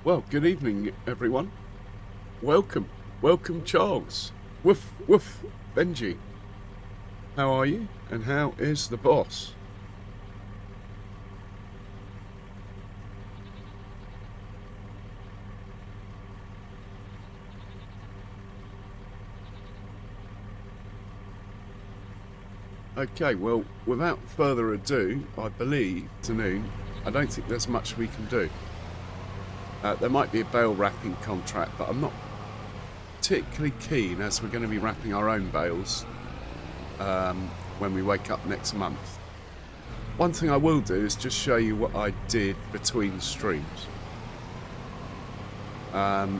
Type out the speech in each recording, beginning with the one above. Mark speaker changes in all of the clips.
Speaker 1: Well, good evening, everyone. Welcome. Welcome, Charles. Woof, woof, Benji. How are you? And how is the boss? Okay, well, without further ado, I believe, afternoon, I don't think there's much we can do. There might be a bale wrapping contract, but I'm not particularly keen, as we're going to be wrapping our own bales when we wake up next month. One thing I will do is just show you what I did between streams. I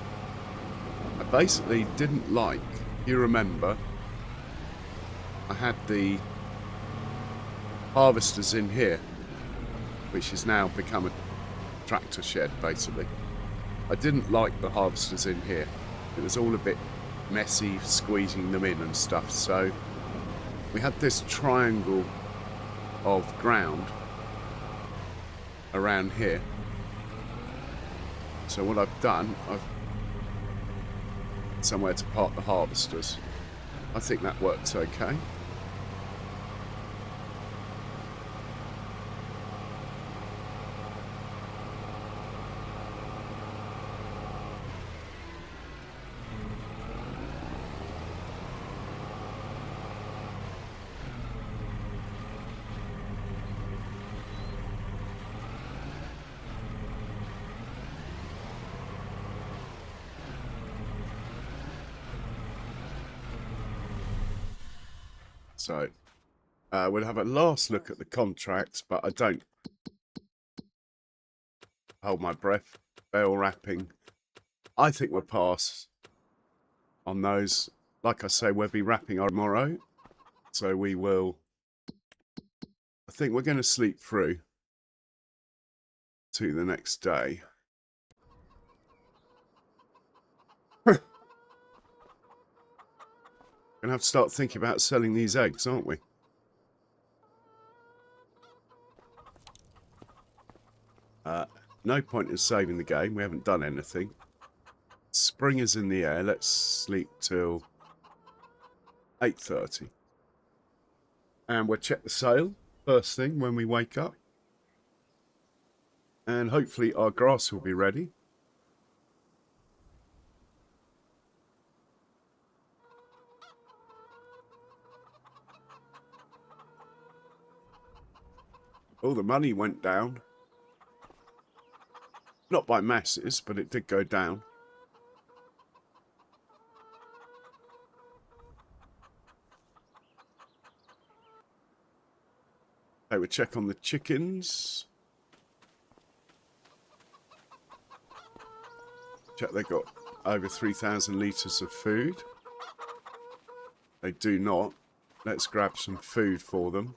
Speaker 1: basically didn't like, you remember, I had the harvesters in here, which has now become a tractor shed, basically. I didn't like the harvesters in here. It was all a bit messy, squeezing them in and stuff, so we had this triangle of ground around here. So what I've done, I've somewhere to park the harvesters. I think that works okay. So we'll have a last look at the contracts, but I don't hold my breath. Bale wrapping, I think we'll pass on those. Like I say, we'll be wrapping our tomorrow, so we will. I think we're going to sleep through to the next day. Gonna have to start thinking about selling these eggs, aren't we? No point in saving the game. We haven't done anything. Spring is in the air. Let's sleep till 8:30. And we'll check the sale first thing when we wake up. And hopefully our grass will be ready. Oh, the money went down. Not by masses, but it did go down. Okay, we'll check on the chickens. Check they got over 3,000 litres of food. They do not. Let's grab some food for them.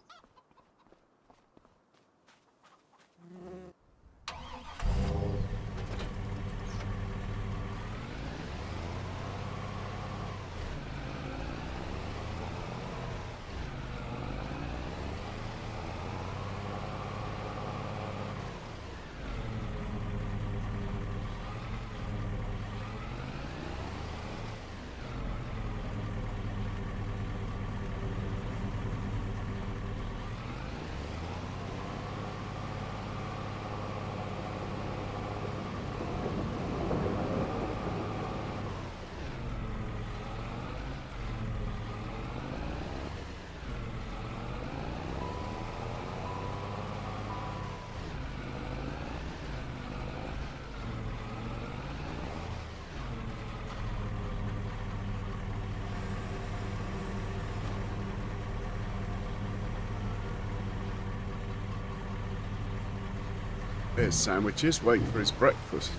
Speaker 1: There's sandwiches, waiting for his breakfast.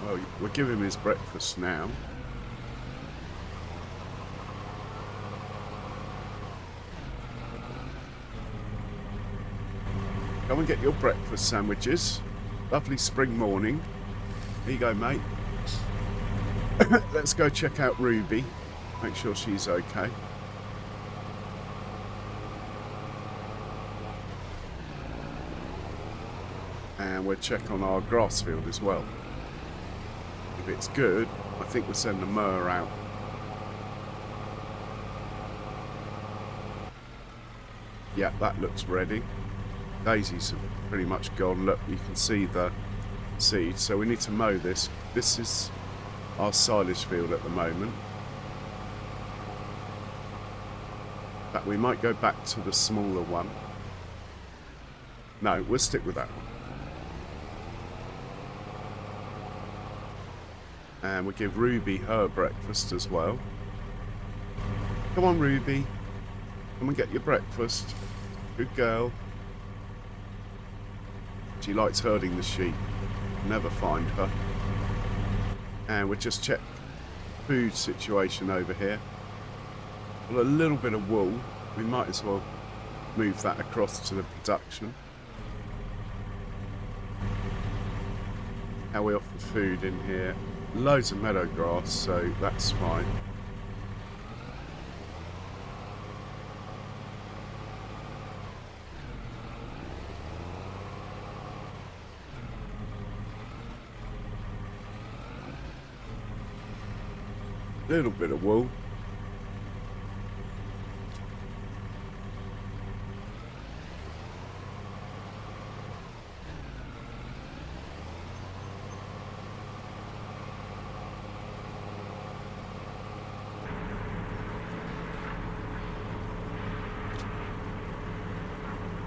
Speaker 1: Well, we'll give him his breakfast now. Come and get your breakfast sandwiches. Lovely spring morning. Here you go, mate. Let's go check out Ruby. Make sure she's okay. And we'll check on our grass field as well. If it's good, I think we'll send the mower out. Yeah, that looks ready. Daisies have pretty much gone. Look, you can see the seed. So we need to mow this. This is our silage field at the moment. But we might go back to the smaller one. No, we'll stick with that one. And we'll give Ruby her breakfast as well. Come on, Ruby. Come and get your breakfast. Good girl. She likes herding the sheep. Never find her. And we'll just check food situation over here. Well, a little bit of wool. We might as well move that across to the production. How we offer food in here. Loads of meadow grass, so that's fine. Little bit of wool.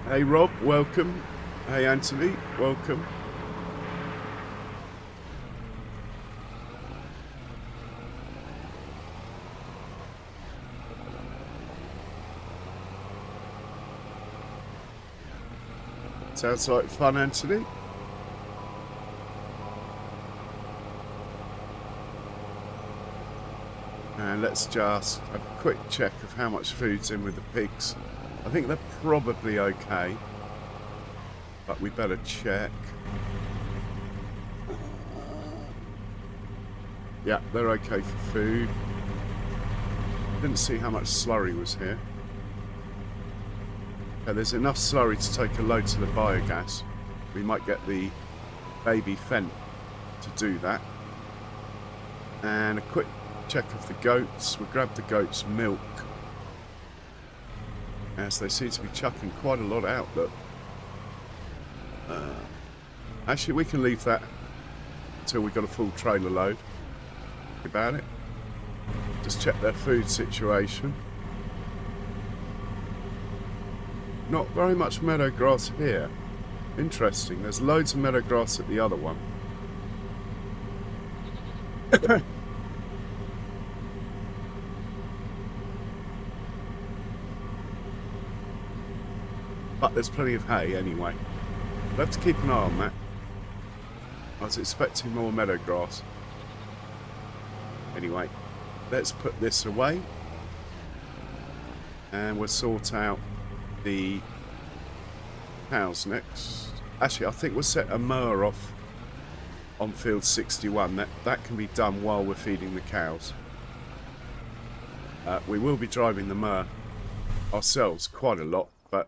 Speaker 1: Hey Rob, welcome. Hey Anthony, welcome. Sounds like fun, Anthony. And let's just have a quick check of how much food's in with the pigs. I think they're probably okay, but we better check. Yeah, they're okay for food. Didn't see how much slurry was here. Okay, there's enough slurry to take a load to the biogas. We might get the baby Fent to do that. And a quick check of the goats. We'll grab the goats' milk, as they seem to be chucking quite a lot out, look. Actually, we can leave that until we've got a full trailer load. About it. Just check their food situation. Not very much meadow grass here. Interesting. There's loads of meadow grass at the other one. But there's plenty of hay anyway. We'll have to keep an eye on that. I was expecting more meadow grass. Anyway, let's put this away. And we'll sort out the cows next. Actually, I think we'll set a mower off on field 61. That can be done while we're feeding the cows. We will be driving the mower ourselves quite a lot, but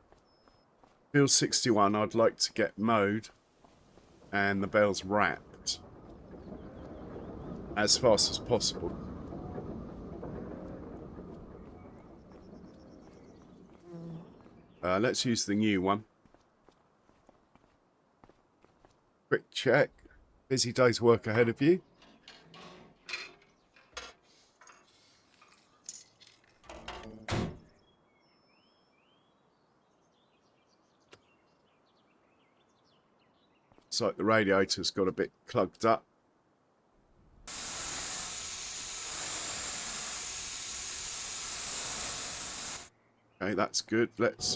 Speaker 1: field 61 I'd like to get mowed and the bales wrapped as fast as possible. Let's use the new one. Quick check. Busy day's work ahead of you. It's like the radiator's got a bit plugged up. Okay, that's good. Let's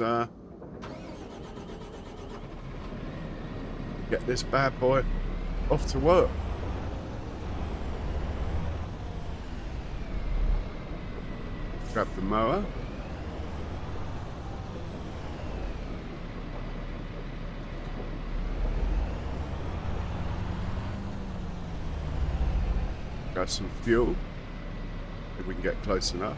Speaker 1: get this bad boy off to work. Grab the mower. Grab some fuel if we can get close enough.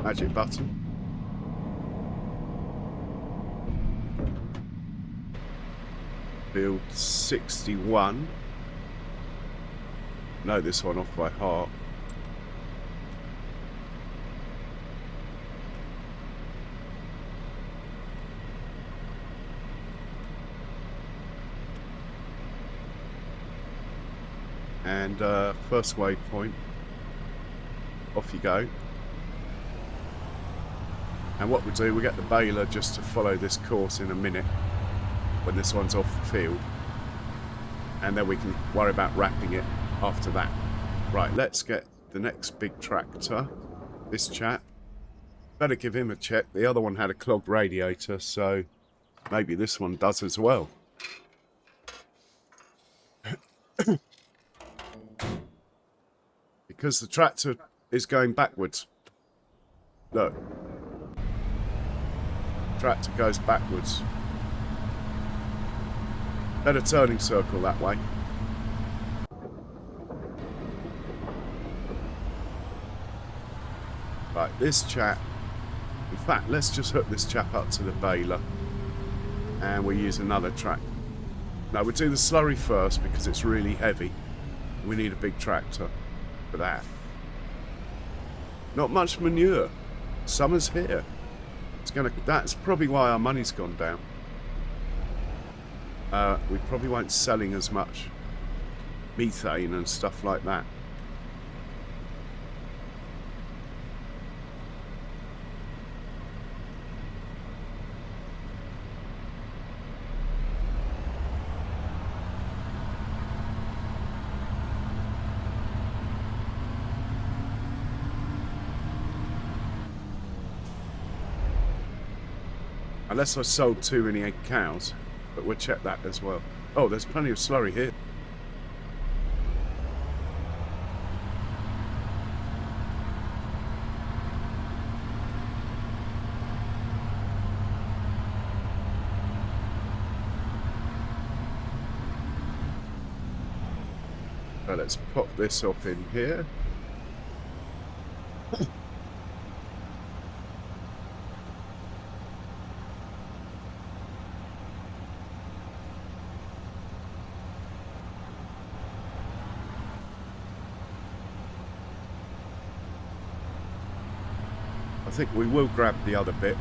Speaker 1: Magic button. Field 61. Know this one off by heart. And first waypoint. Off you go. And what we'll do, we'll get the baler just to follow this course in a minute when this one's off the field. And then we can worry about wrapping it after that. Right, let's get the next big tractor. This chap. Better give him a check. The other one had a clogged radiator, so maybe this one does as well. Because the tractor is going backwards. Look. Tractor goes backwards. Better turning circle that way. Right, this chap. In fact, let's just hook this chap up to the baler. And we'll use another track. No, we'll do the slurry first because it's really heavy. We need a big tractor for that. Not much manure. Summer's here. That's probably why our money's gone down. We probably won't selling as much methane and stuff like that. Unless I sold too many egg cows, but we'll check that as well. Oh, there's plenty of slurry here. So let's pop this off in here. I think we will grab the other bit.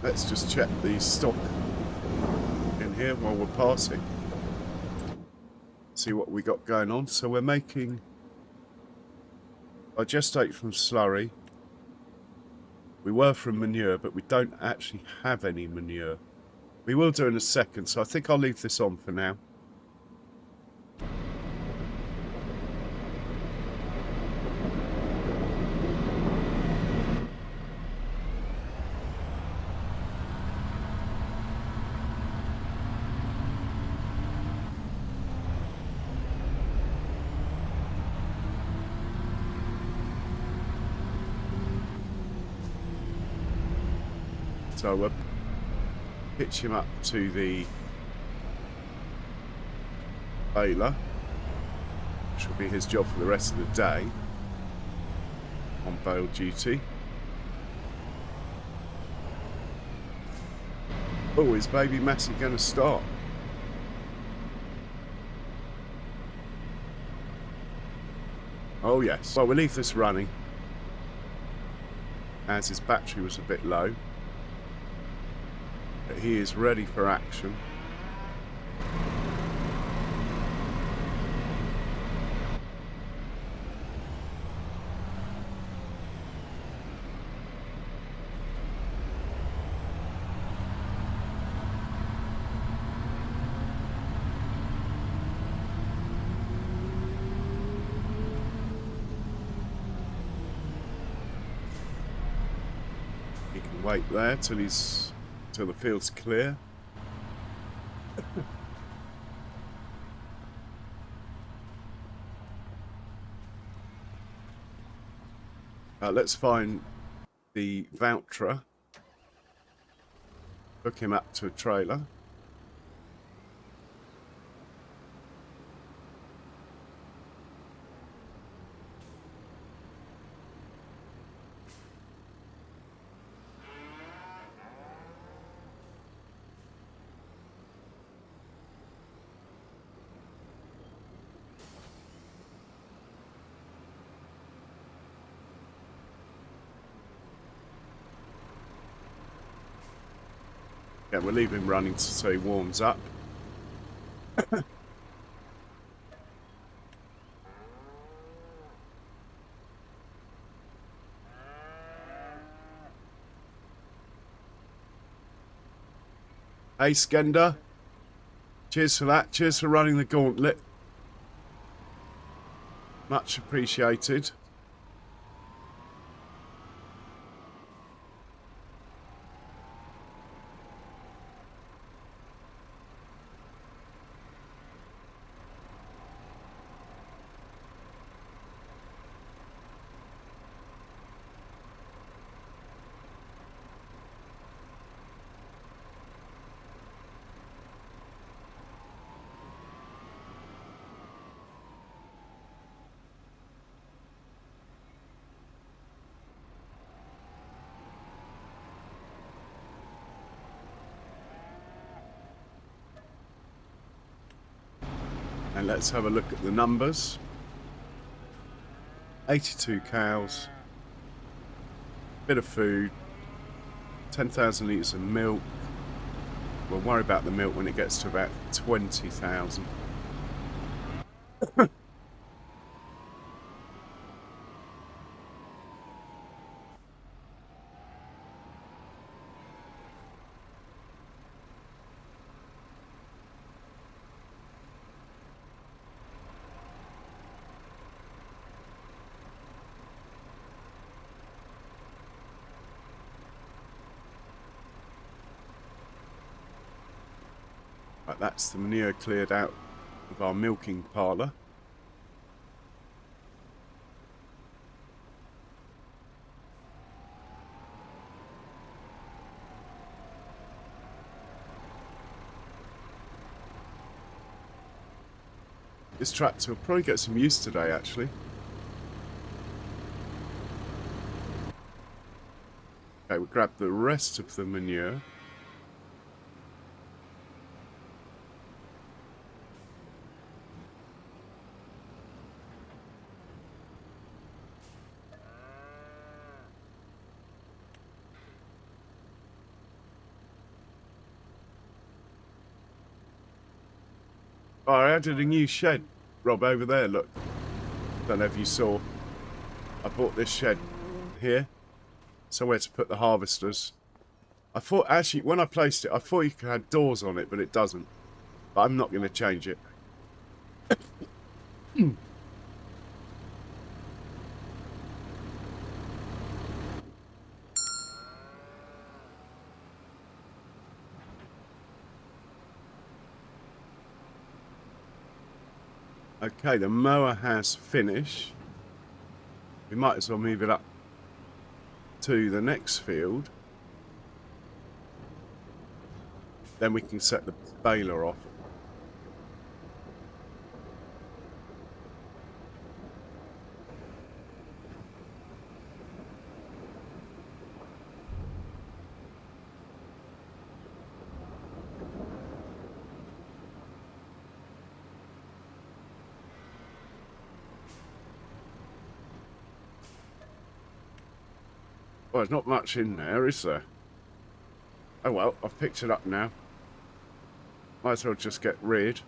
Speaker 1: Let's just check the stock in here while we're passing. See what we got going on. So we're making digestate from slurry. We were from manure, but we don't actually have any manure. We will do in a second, so I think I'll leave this on for now. So we'll pitch him up to the baler, which will be his job for the rest of the day on bale duty. Oh, is Baby Massey going to start? Oh yes. Well, we'll leave this running as his battery was a bit low. But he is ready for action. wait there till the field's clear. Let's find the voucher. Hook him up to a trailer. Yeah, we'll leave him running so he warms up. Hey, Skender. Cheers for that. Cheers for running the gauntlet. Much appreciated. And let's have a look at the numbers. 82 cows, bit of food, 10,000 litres of milk. We'll worry about the milk when it gets to about 20,000. Right, that's the manure cleared out of our milking parlour. This tractor will probably get some use today, actually. Okay, we'll grab the rest of the manure. Oh, I added a new shed, Rob, over there, look. Don't know if you saw. I bought this shed here. Somewhere to put the harvesters. I thought, actually, when I placed it, I thought you could have doors on it, but it doesn't. But I'm not going to change it. Okay, the mower has finished. We might as well move it up to the next field. Then we can set the baler off. Well, there's not much in there, is there? Oh well, I've picked it up now. Might as well just get rid.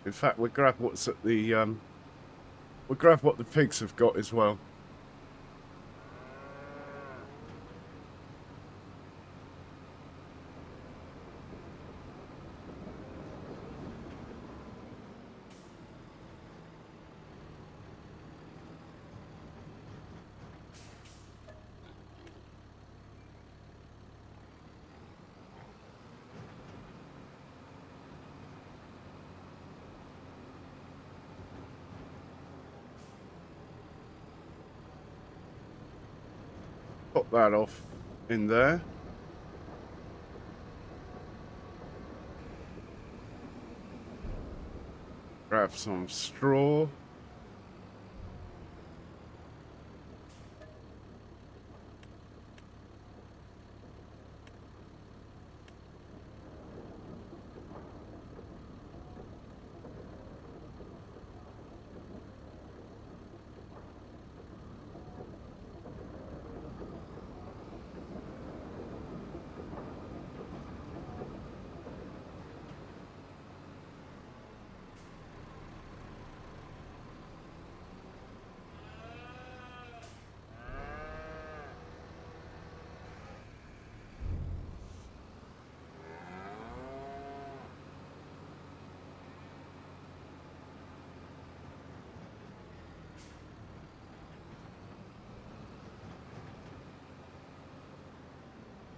Speaker 1: In fact, we'll grab what's at the we'll grab what the pigs have got as well. Pop that off in there. Grab some straw.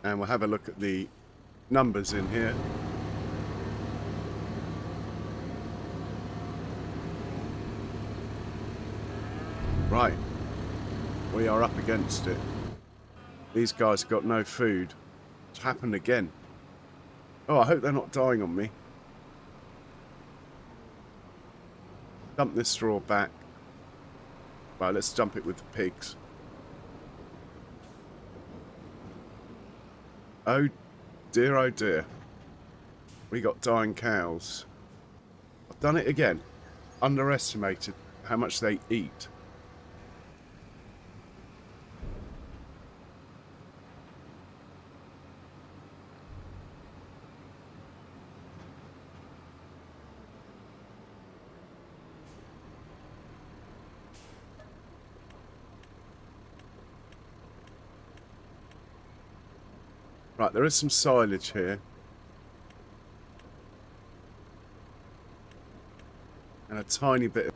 Speaker 1: And we'll have a look at the numbers in here. Right. We are up against it. These guys got no food. It's happened again. Oh, I hope they're not dying on me. Dump this straw back. Right, let's dump it with the pigs. Oh dear, oh dear. We got dying cows. I've done it again. Underestimated how much they eat. Right, there is some silage here. And a tiny bit of...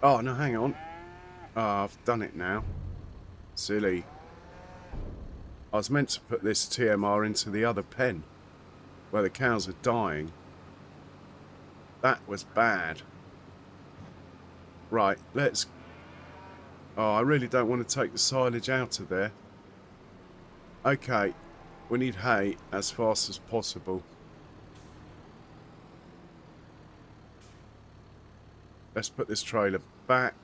Speaker 1: Oh, no, hang on. Oh, I've done it now. Silly. I was meant to put this TMR into the other pen, where the cows are dying. That was bad. Right, let's... Oh, I really don't want to take the silage out of there. Okay, we need hay as fast as possible. Let's put this trailer back.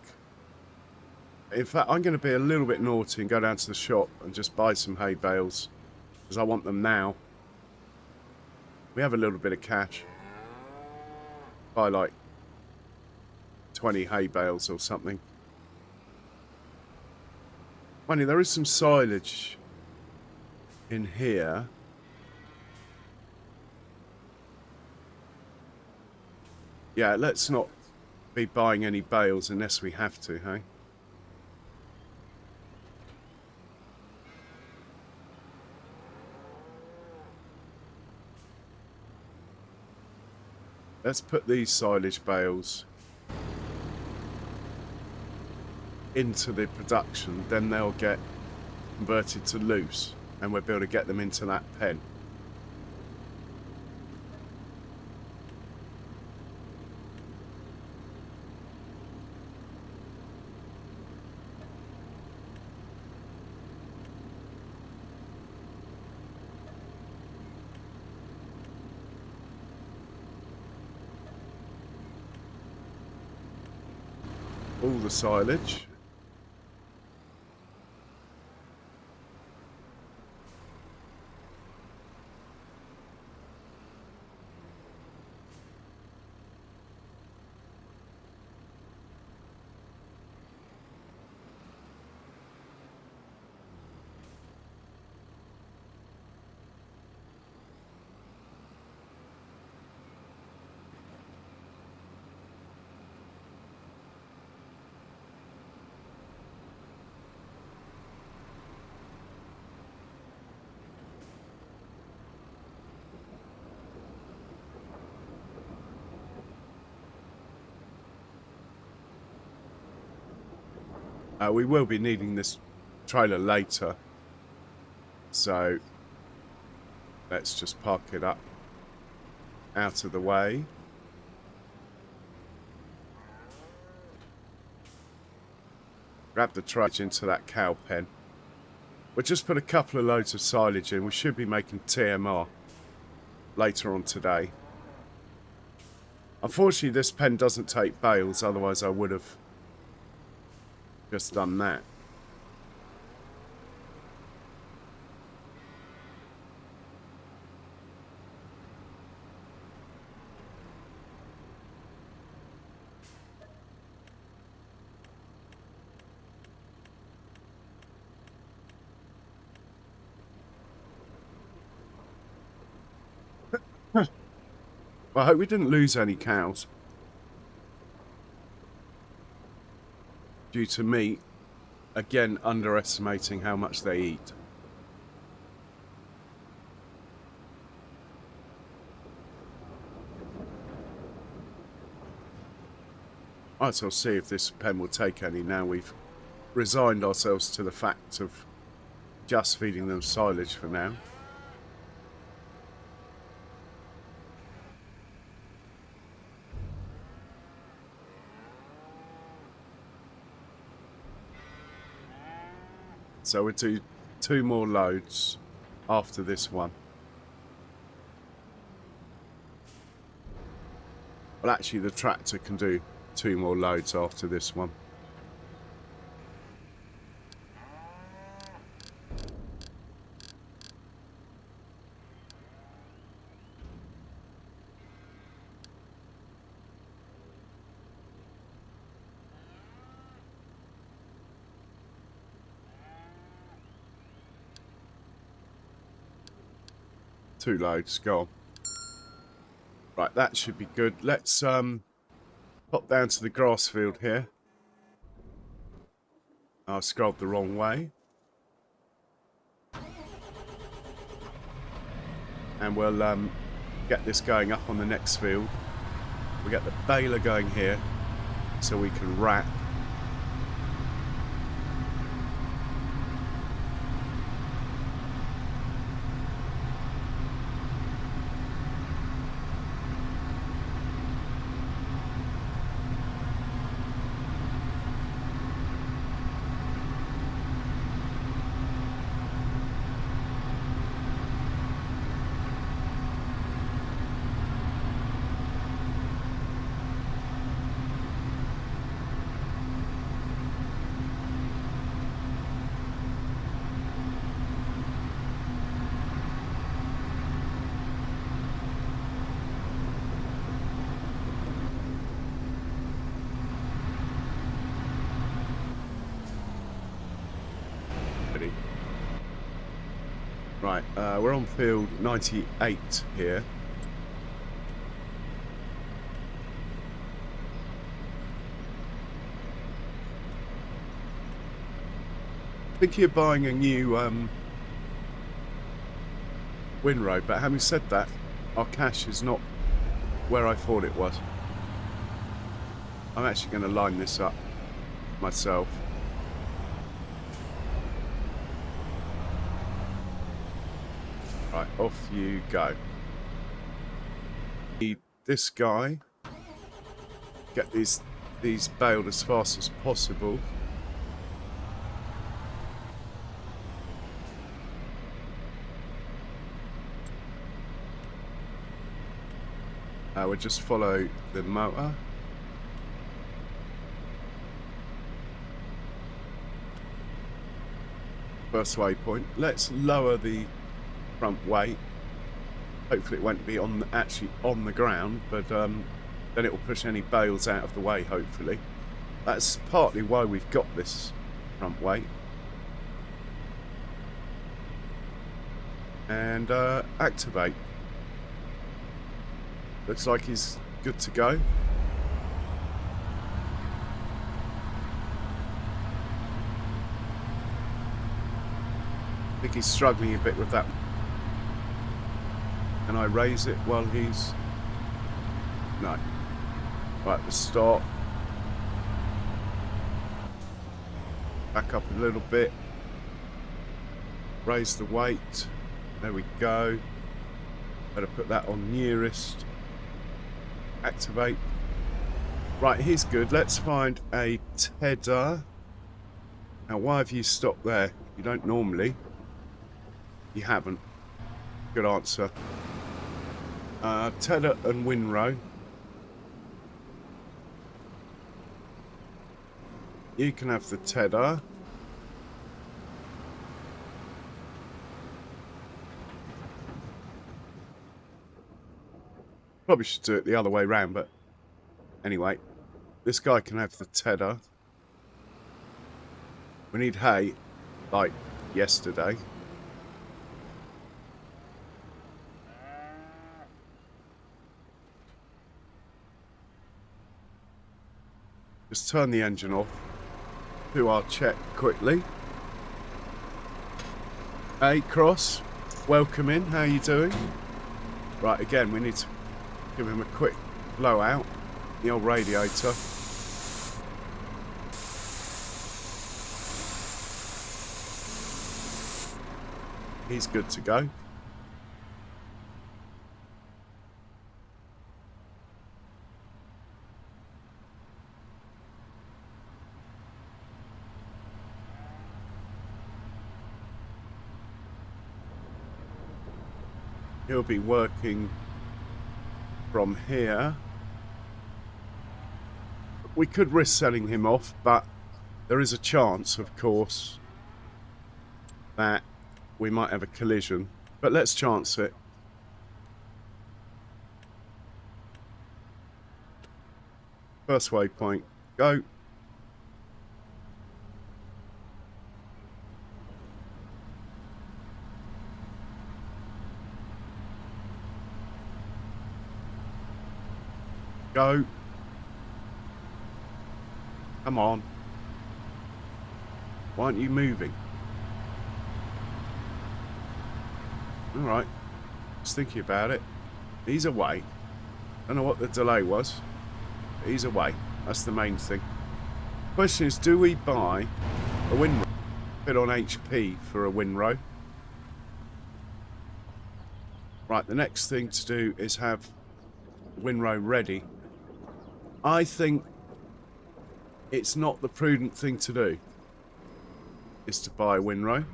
Speaker 1: In fact, I'm going to be a little bit naughty and go down to the shop and just buy some hay bales, because I want them now. We have a little bit of cash. Buy like 20 hay bales or something. Funny, there is some silage in here. Yeah, let's not be buying any bales unless we have to, hey? Let's put these silage bales into the production, then they'll get converted to loose, and we'll be able to get them into that pen. All the silage. We will be needing this trailer later, so let's just park it up out of the way. Grab the trailer into that cow pen. We'll just put a couple of loads of silage in. We should be making TMR later on today. Unfortunately, this pen doesn't take bales, otherwise I would have just done that. Well, I hope we didn't lose any cows due to me, again, underestimating how much they eat. Right, so I'll see if this pen will take any now we've resigned ourselves to the fact of just feeding them silage for now. So we'll do 2 more loads after this one. Well, actually the tractor can do 2 more loads after this one. Two loads, go on. Right, that should be good. Let's pop down to the grass field here. I scrolled the wrong way. And we'll get this going up on the next field. We get the baler going here so we can wrap. Right, we're on field 98 here. Thinking of buying a new windrow, but having said that, our cash is not where I thought it was. I'm actually going to line this up myself. Right, off you go. Need this guy. Get these baled as fast as possible. We'll just follow the motor. First waypoint. Let's lower the front weight. Hopefully it won't be actually on the ground, but then it will push any bales out of the way, hopefully. That's partly why we've got this front weight. And activate. Looks like he's good to go. I think he's struggling a bit with that. Can I raise it while he's... No. Right, let's start. Back up a little bit. Raise the weight. There we go. Better put that on nearest. Activate. Right, he's good. Let's find a tether. Now, why have you stopped there? You don't normally. You haven't. Good answer. Tether and windrow. You can have the tether. Probably should do it the other way round, but anyway, this guy can have the tether. We need hay, like yesterday. Just turn the engine off. Do our check quickly. Hey, Cross, welcome in. How are you doing? Right, again, we need to give him a quick blowout. The old radiator. He's good to go. He'll be working from here. We could risk selling him off, but there is a chance, of course, that we might have a collision. But let's chance it. First waypoint, go. Go. Come on. Why aren't you moving? Alright. Just thinking about it. He's away. Don't know what the delay was. But he's away. That's the main thing. Question is, do we buy a windrow? Bit on HP for a windrow. Right, the next thing to do is have windrow ready. I think it's not the prudent thing to do, is to buy a windrow.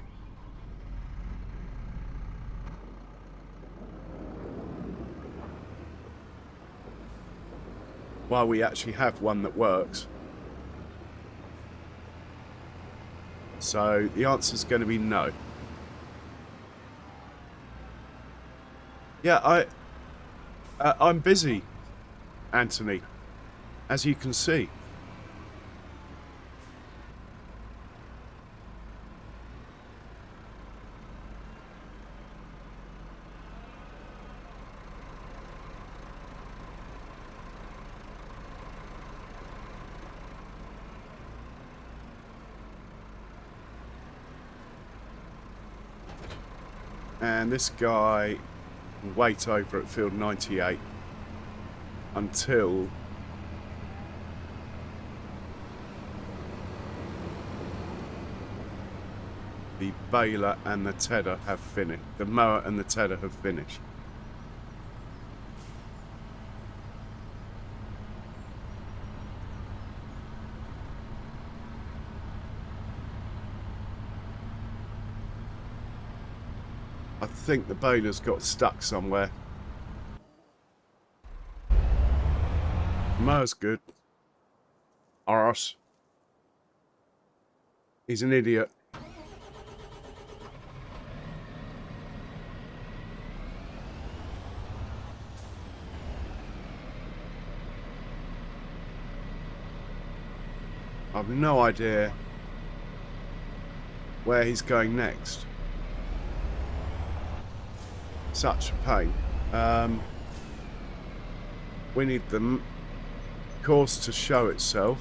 Speaker 1: While we actually have one that works. So the answer is going to be no. Yeah, I'm busy, Anthony, as you can see. And this guy will wait over at field 98 until the baler and the tedder have finished. The mower and the tedder have finished. I think the baler's got stuck somewhere. Mower's good. Arse. He's an idiot. I've no idea where he's going next. Such a pain. We need the course to show itself.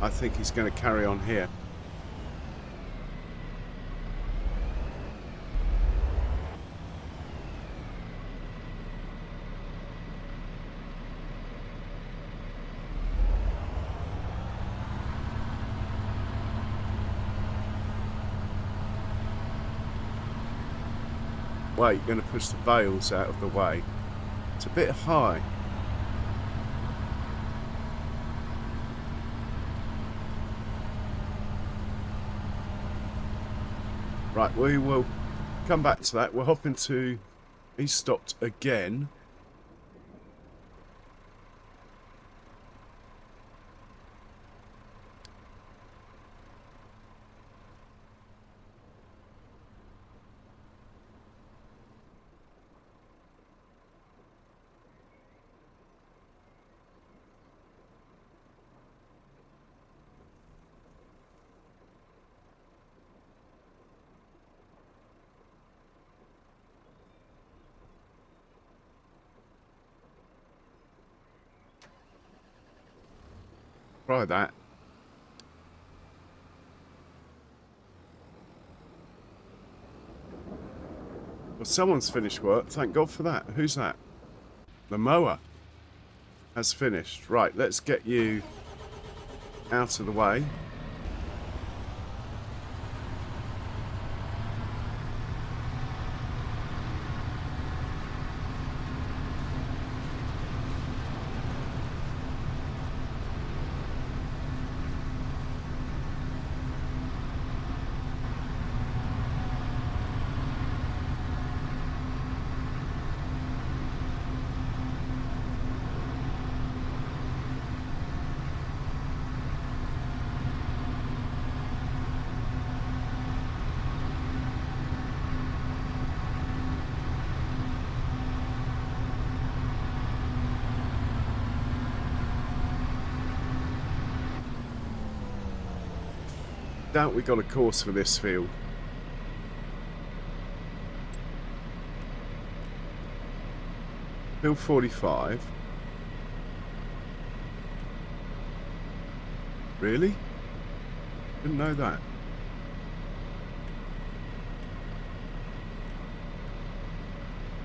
Speaker 1: I think he's going to carry on here. Wait, you're going to push the bales out of the way. It's a bit high. Right, we will come back to that. We'll hop into... He's stopped again. Try that. Well, someone's finished work. Thank God for that. Who's that? The mower has finished. Right, let's get you out of the way. Doubt we got a course for this field. Field 45. Really? Didn't know that.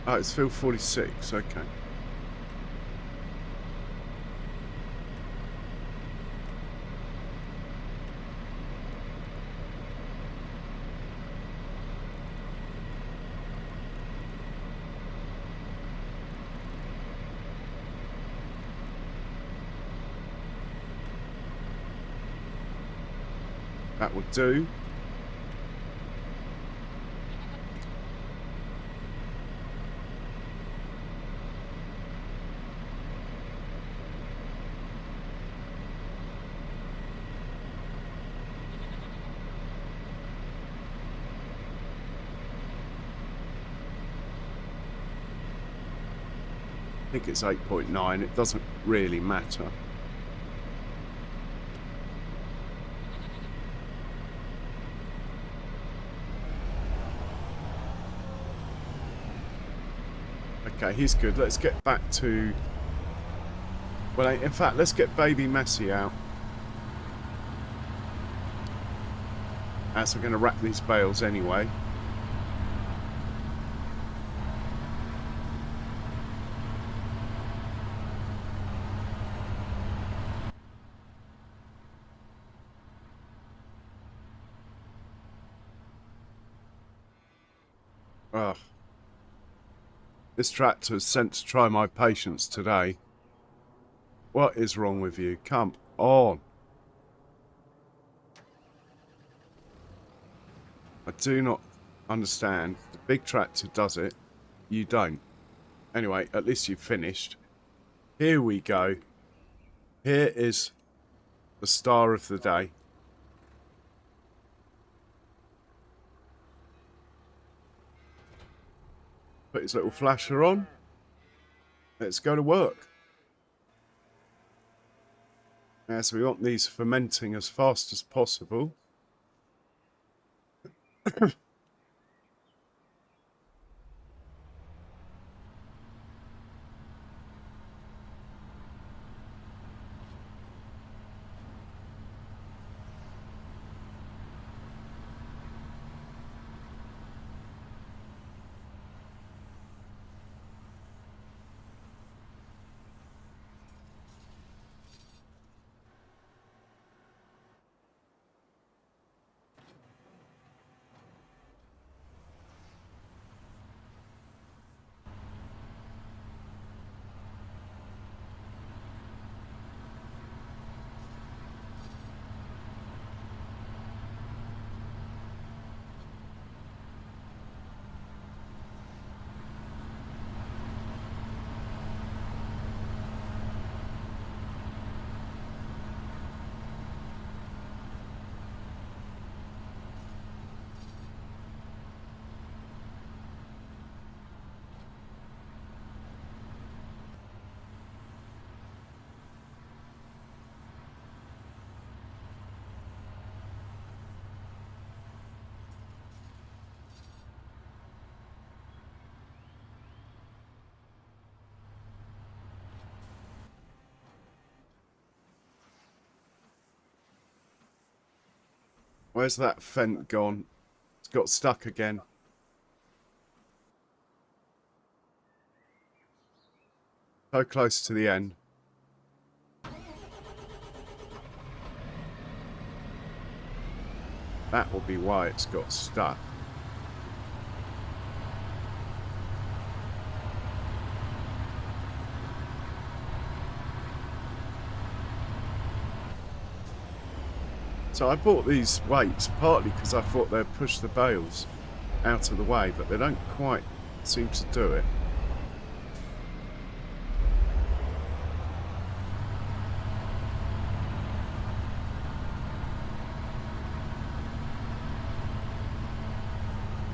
Speaker 1: Oh, it's field 46. Okay. That would do. I think it's 8.9. It doesn't really matter. Okay, he's good. Let's get back to... Well, in fact, let's get baby Messi out. As we're going to wrap these bales anyway. Ugh. This tractor is sent to try my patience today. What is wrong with you? Come on. I do not understand. The big tractor does it. You don't. Anyway, at least you've finished. Here we go. Here is the star of the day. Put his little flasher on. Let's go to work. Now, so we want these fermenting as fast as possible. Where's that fent gone? It's got stuck again. So close to the end. That will be why it's got stuck. So I bought these weights partly because I thought they'd push the bales out of the way, but they don't quite seem to do it.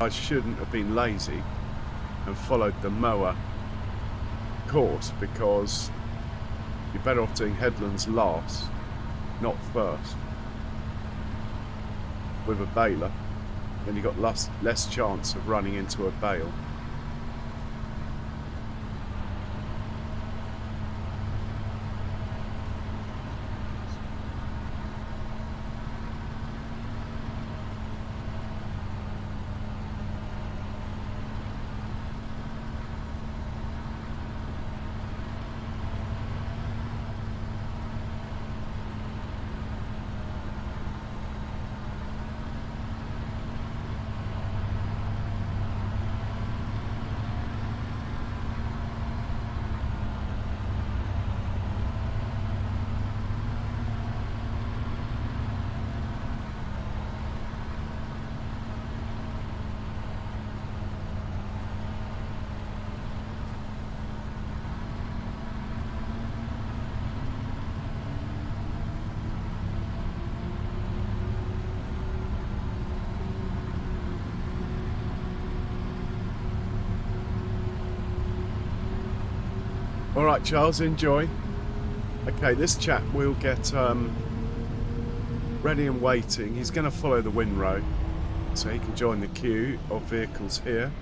Speaker 1: I shouldn't have been lazy and followed the mower course, because you're better off doing headlands last, not first, with a baler. Then you've got less chance of running into a bale. Alright, Charles, enjoy. Okay, this chap will get ready and waiting. He's going to follow the windrow, so he can join the queue of vehicles here.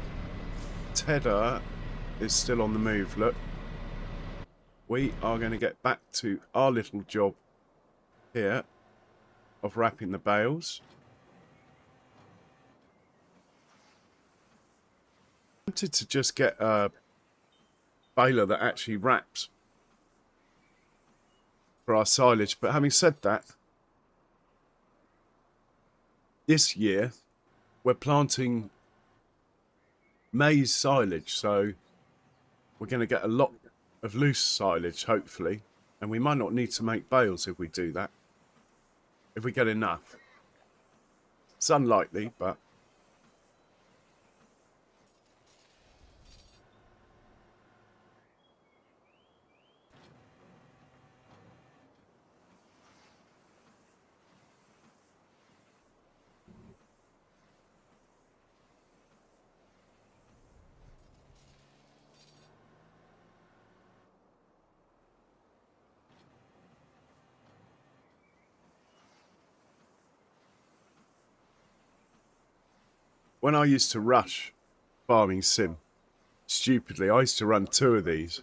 Speaker 1: Tedder is still on the move, look. We are going to get back to our little job here of wrapping the bales. I wanted to just get a baler that actually wraps for our silage, but having said that, this year we're planting maize silage, so we're going to get a lot of loose silage, hopefully, and we might not need to make bales if we do that, if we get enough. It's unlikely, but when I used to rush Farming Sim, stupidly, I used to run 2 of these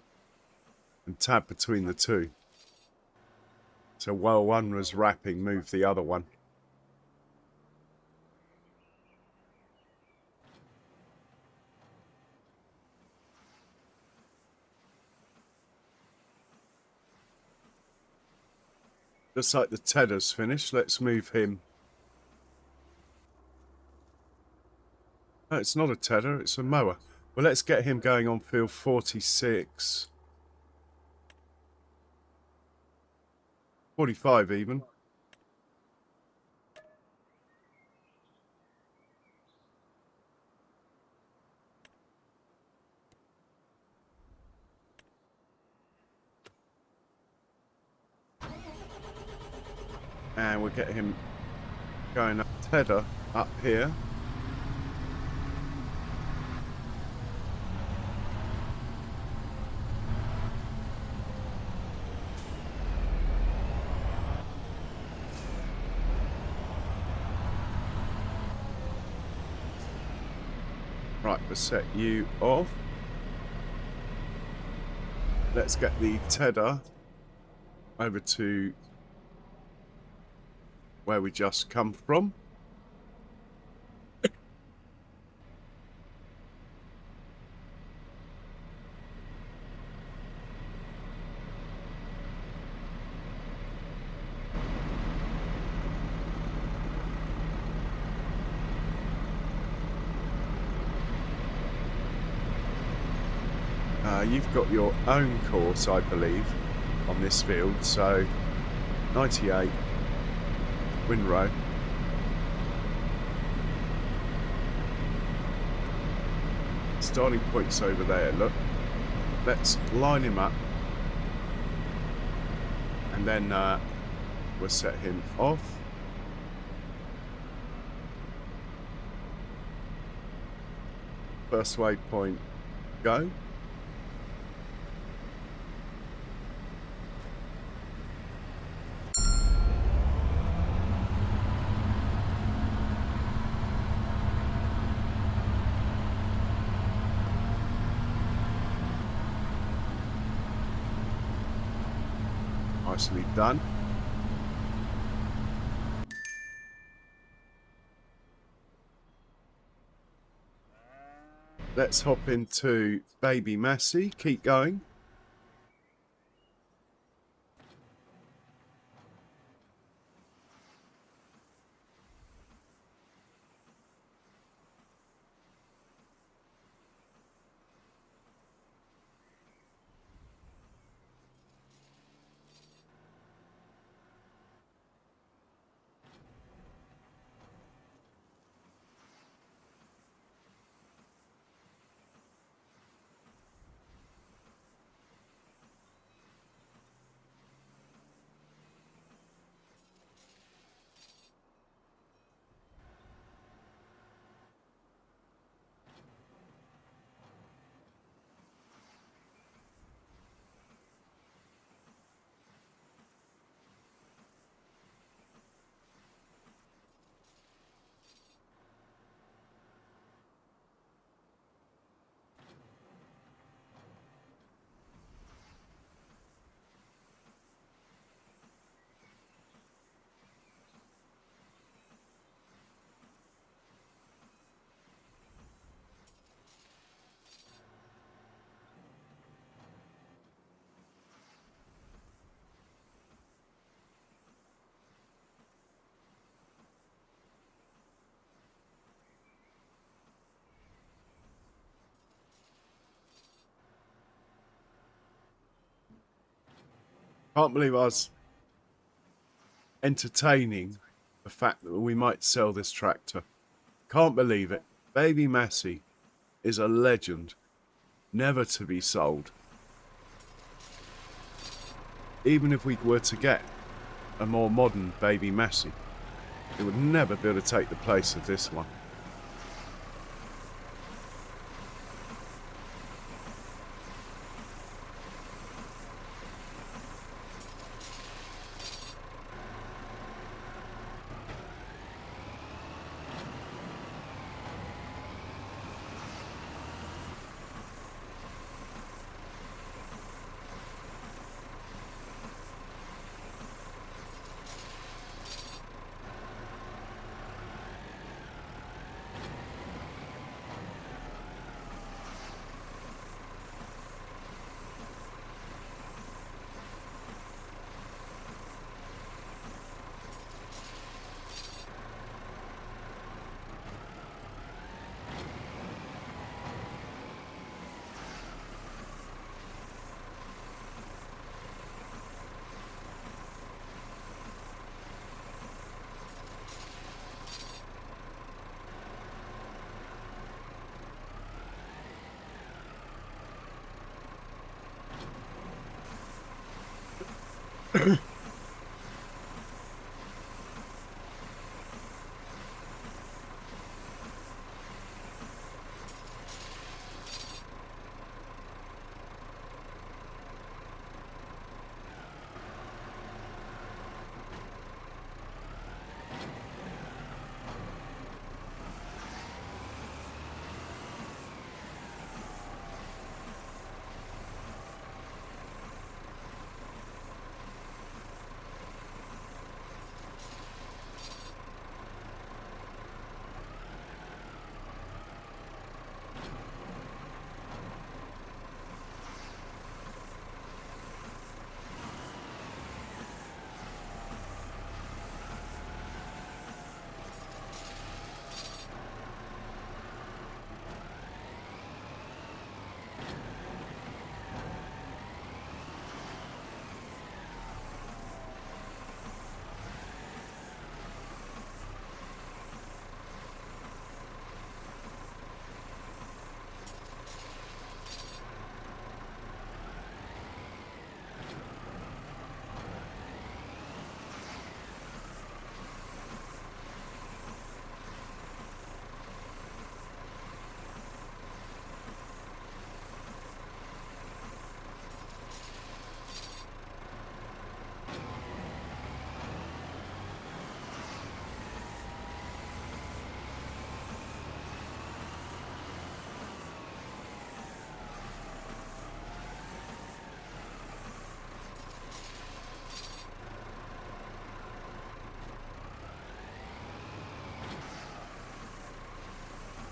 Speaker 1: and tab between the 2. So while one was wrapping, move the other one. Just like the Tedder's finished, let's move him. No, it's not a Tedder, it's a mower. Well, let's get him going on field 46. 45 even. And we'll get him going up Tedder up here. Right, we'll set you off. Let's get the Tedder over to where we just come from. you've got your own course, I believe, on this field. So 98 Winrow. Starting point's over there, look. Let's line him up. And then we'll set him off. First waypoint, go. Nicely done. Let's hop into Baby Massey. Keep going. Can't believe I was entertaining the fact that we might sell this tractor. Can't believe it. Baby Massey is a legend, never to be sold. Even if we were to get a more modern Baby Massey, it would never be able to take the place of this one.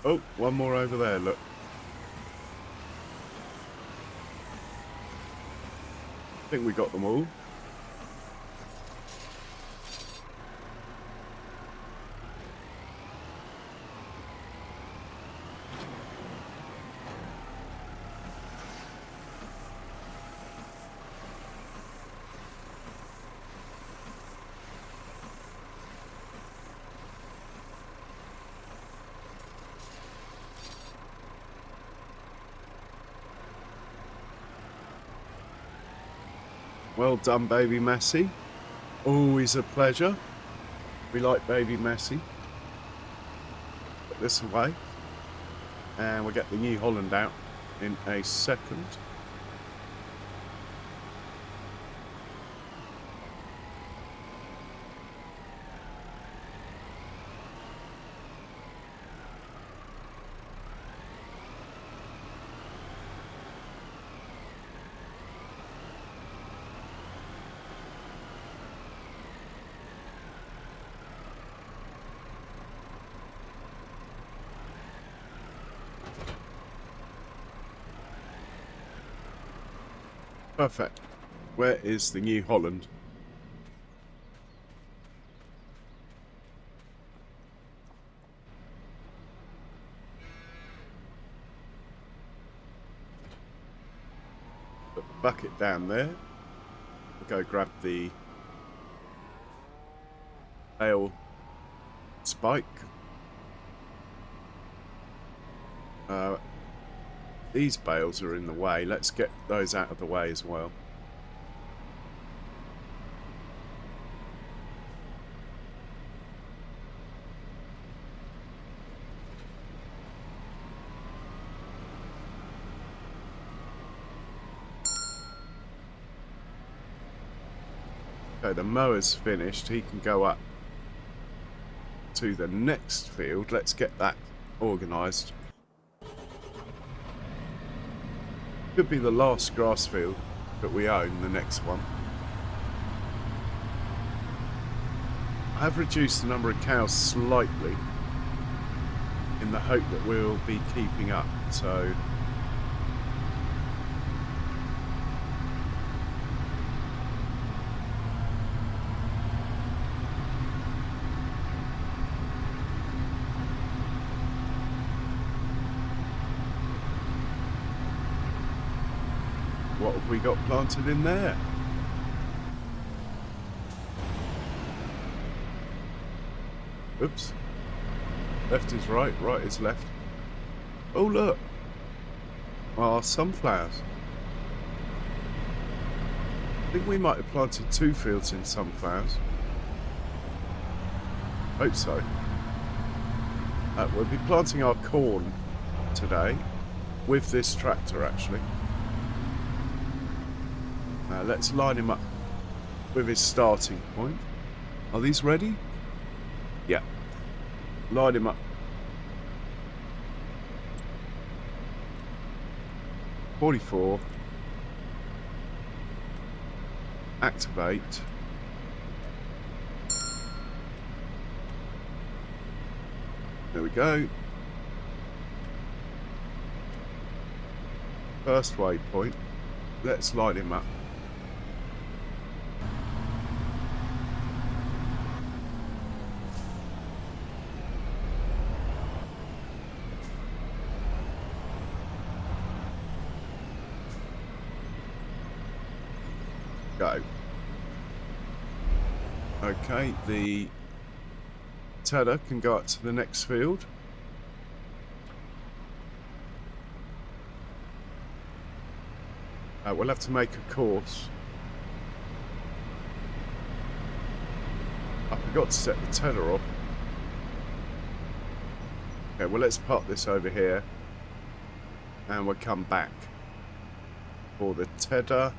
Speaker 1: Oh, one more over there, look. I think we got them all. Well done, baby Messi. Always a pleasure. We like baby Messi. Put this away. And we'll get the New Holland out in a second. Perfect. Where is the New Holland? Put the bucket down there. We'll go grab the bale spike. These bales are in the way. Let's get those out of the way as well. Okay, the mower's finished. He can go up to the next field. Let's get that organised. Could be the last grass field that we own, the next one. I have reduced the number of cows slightly in the hope that we'll be keeping up, so what have we got planted in there? Oops. Left is right, right is left. Oh look! Our sunflowers. I think we might have planted 2 fields in sunflowers. Hope so. We'll be planting our corn today with this tractor actually. Let's line him up with his starting point. Are these ready? Yeah. Line him up. 44. Activate. There we go. First waypoint. Let's line him up. Go. Okay, the tedder can go up to the next field. We'll have to make a course. I forgot to set the tedder off. Okay, well let's park this over here and we'll come back for the tedder.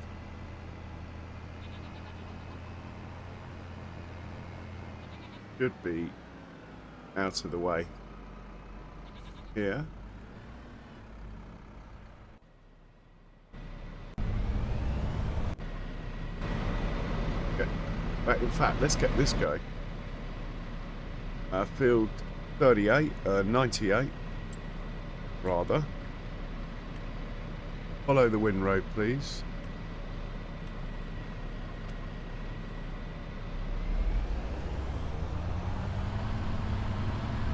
Speaker 1: Should be out of the way here. Okay. Right, in fact, let's get this going. Field 38, 98. rather. Follow the windrow, please.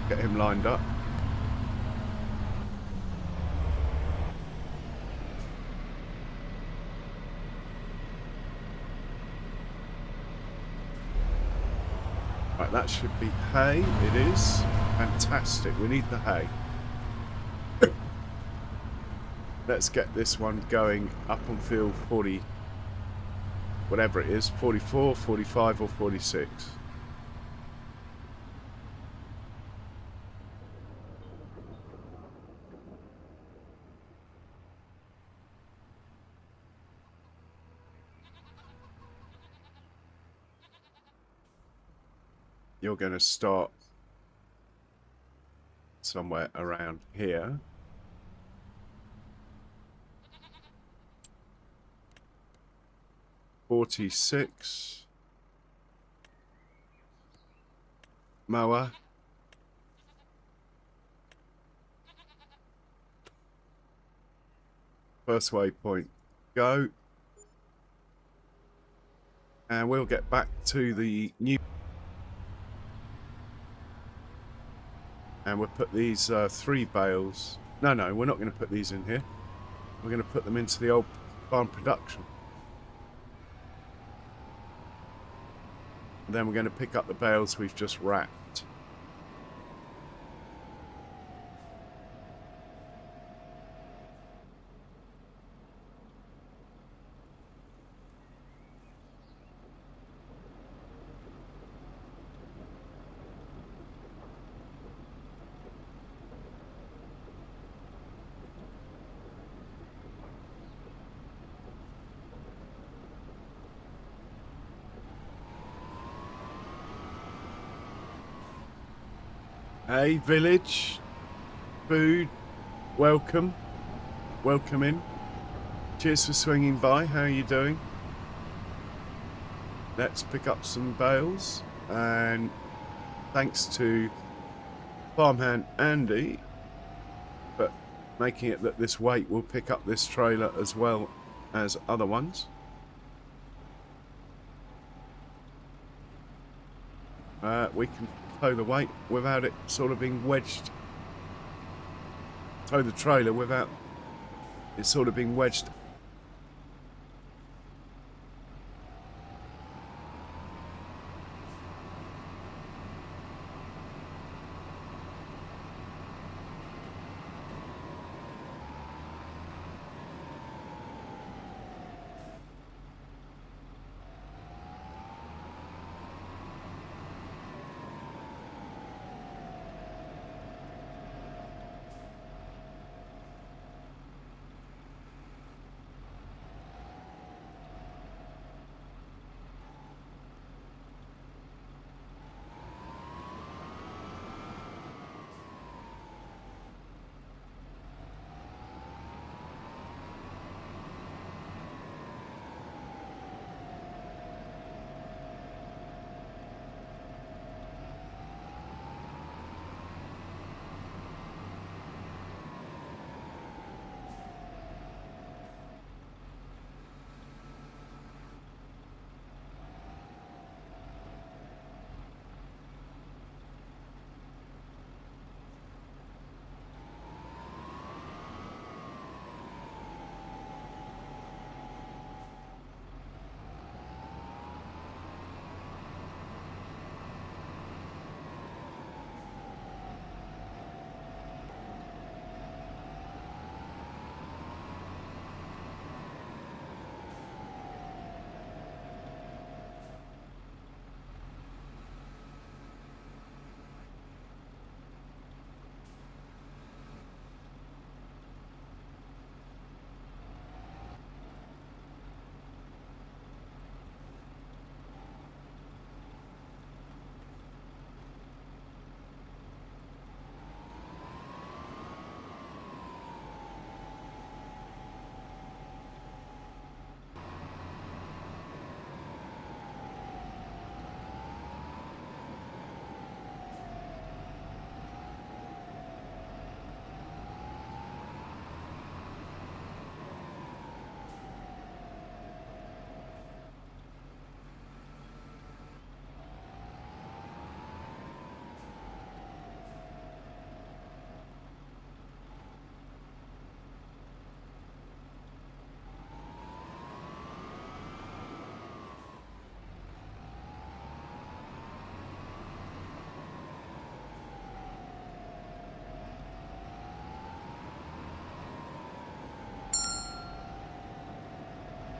Speaker 1: Get him lined up. Right, that should be hay. It is. Fantastic. We need the hay. Let's get this one going up on field 40, whatever it is, 44, 45 or 46. You're going to start somewhere around here. .46 mower. First waypoint, go. And we'll get back to the new. And we'll put these 3 bales. No, we're not going to put these in here. We're going to put them into the old farm production. And then we're going to pick up the bales we've just wrapped. Hey, village, food, welcome in. Cheers for swinging by. How are you doing? Let's pick up some bales, and thanks to farmhand Andy for making it that this weight will pick up this trailer as well as other ones. We can tow the weight without it sort of being wedged. Tow the trailer without it sort of being wedged.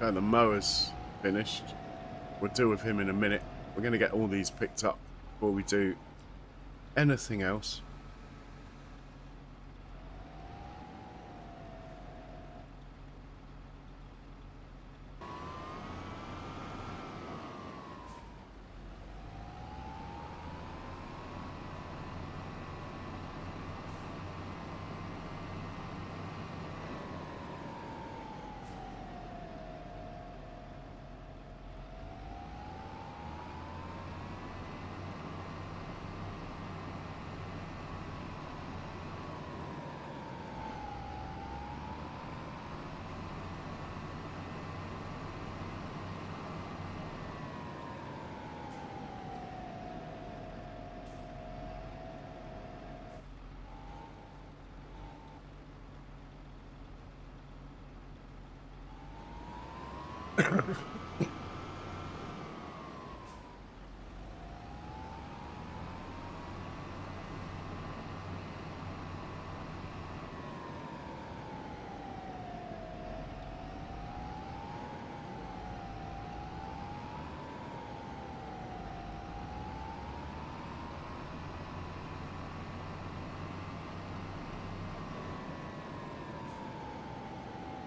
Speaker 1: Okay, the mower's finished. We'll deal with him in a minute. We're going to get all these picked up before we do anything else.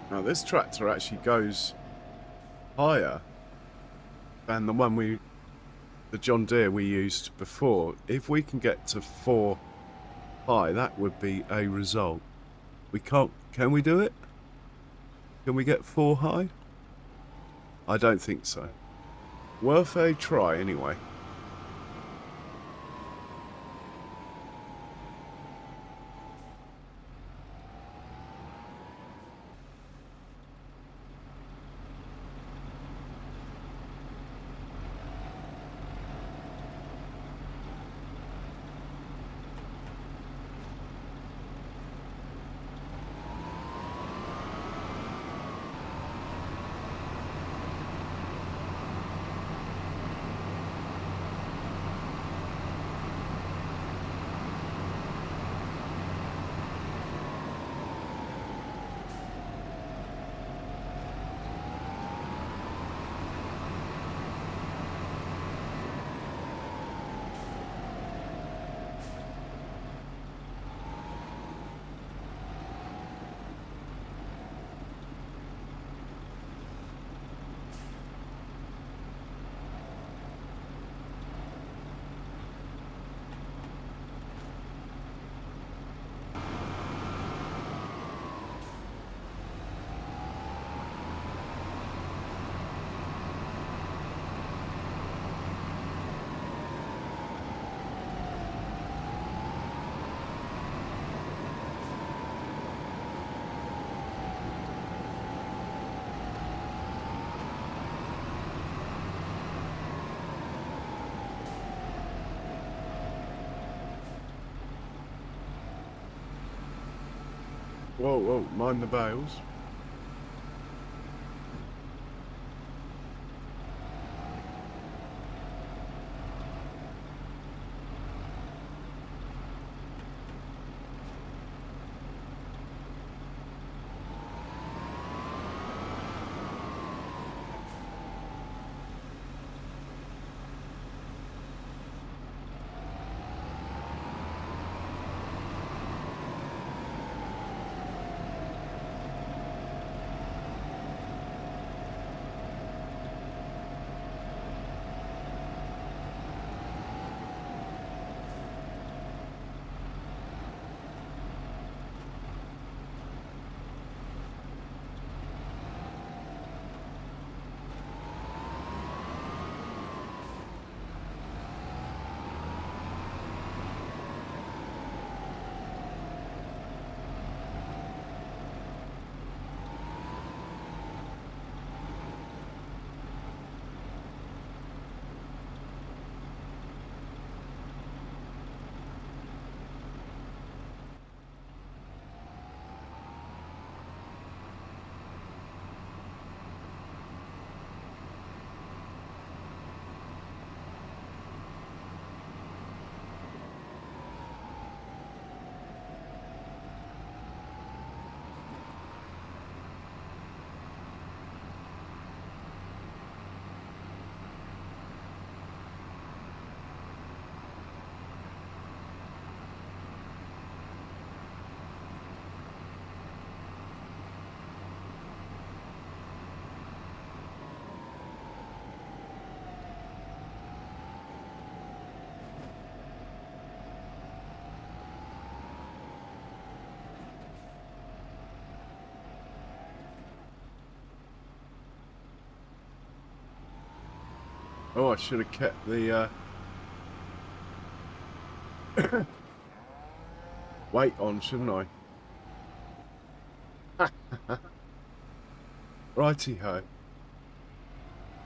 Speaker 1: Now this tractor actually goes higher than the John Deere we used before. If we can get to 4 high, that would be a result. We can't, can we do it? Can we get 4 high? I don't think so. Worth a try anyway. Whoa, whoa, mind the bales. Oh, I should have kept the weight on, shouldn't I? Righty-ho.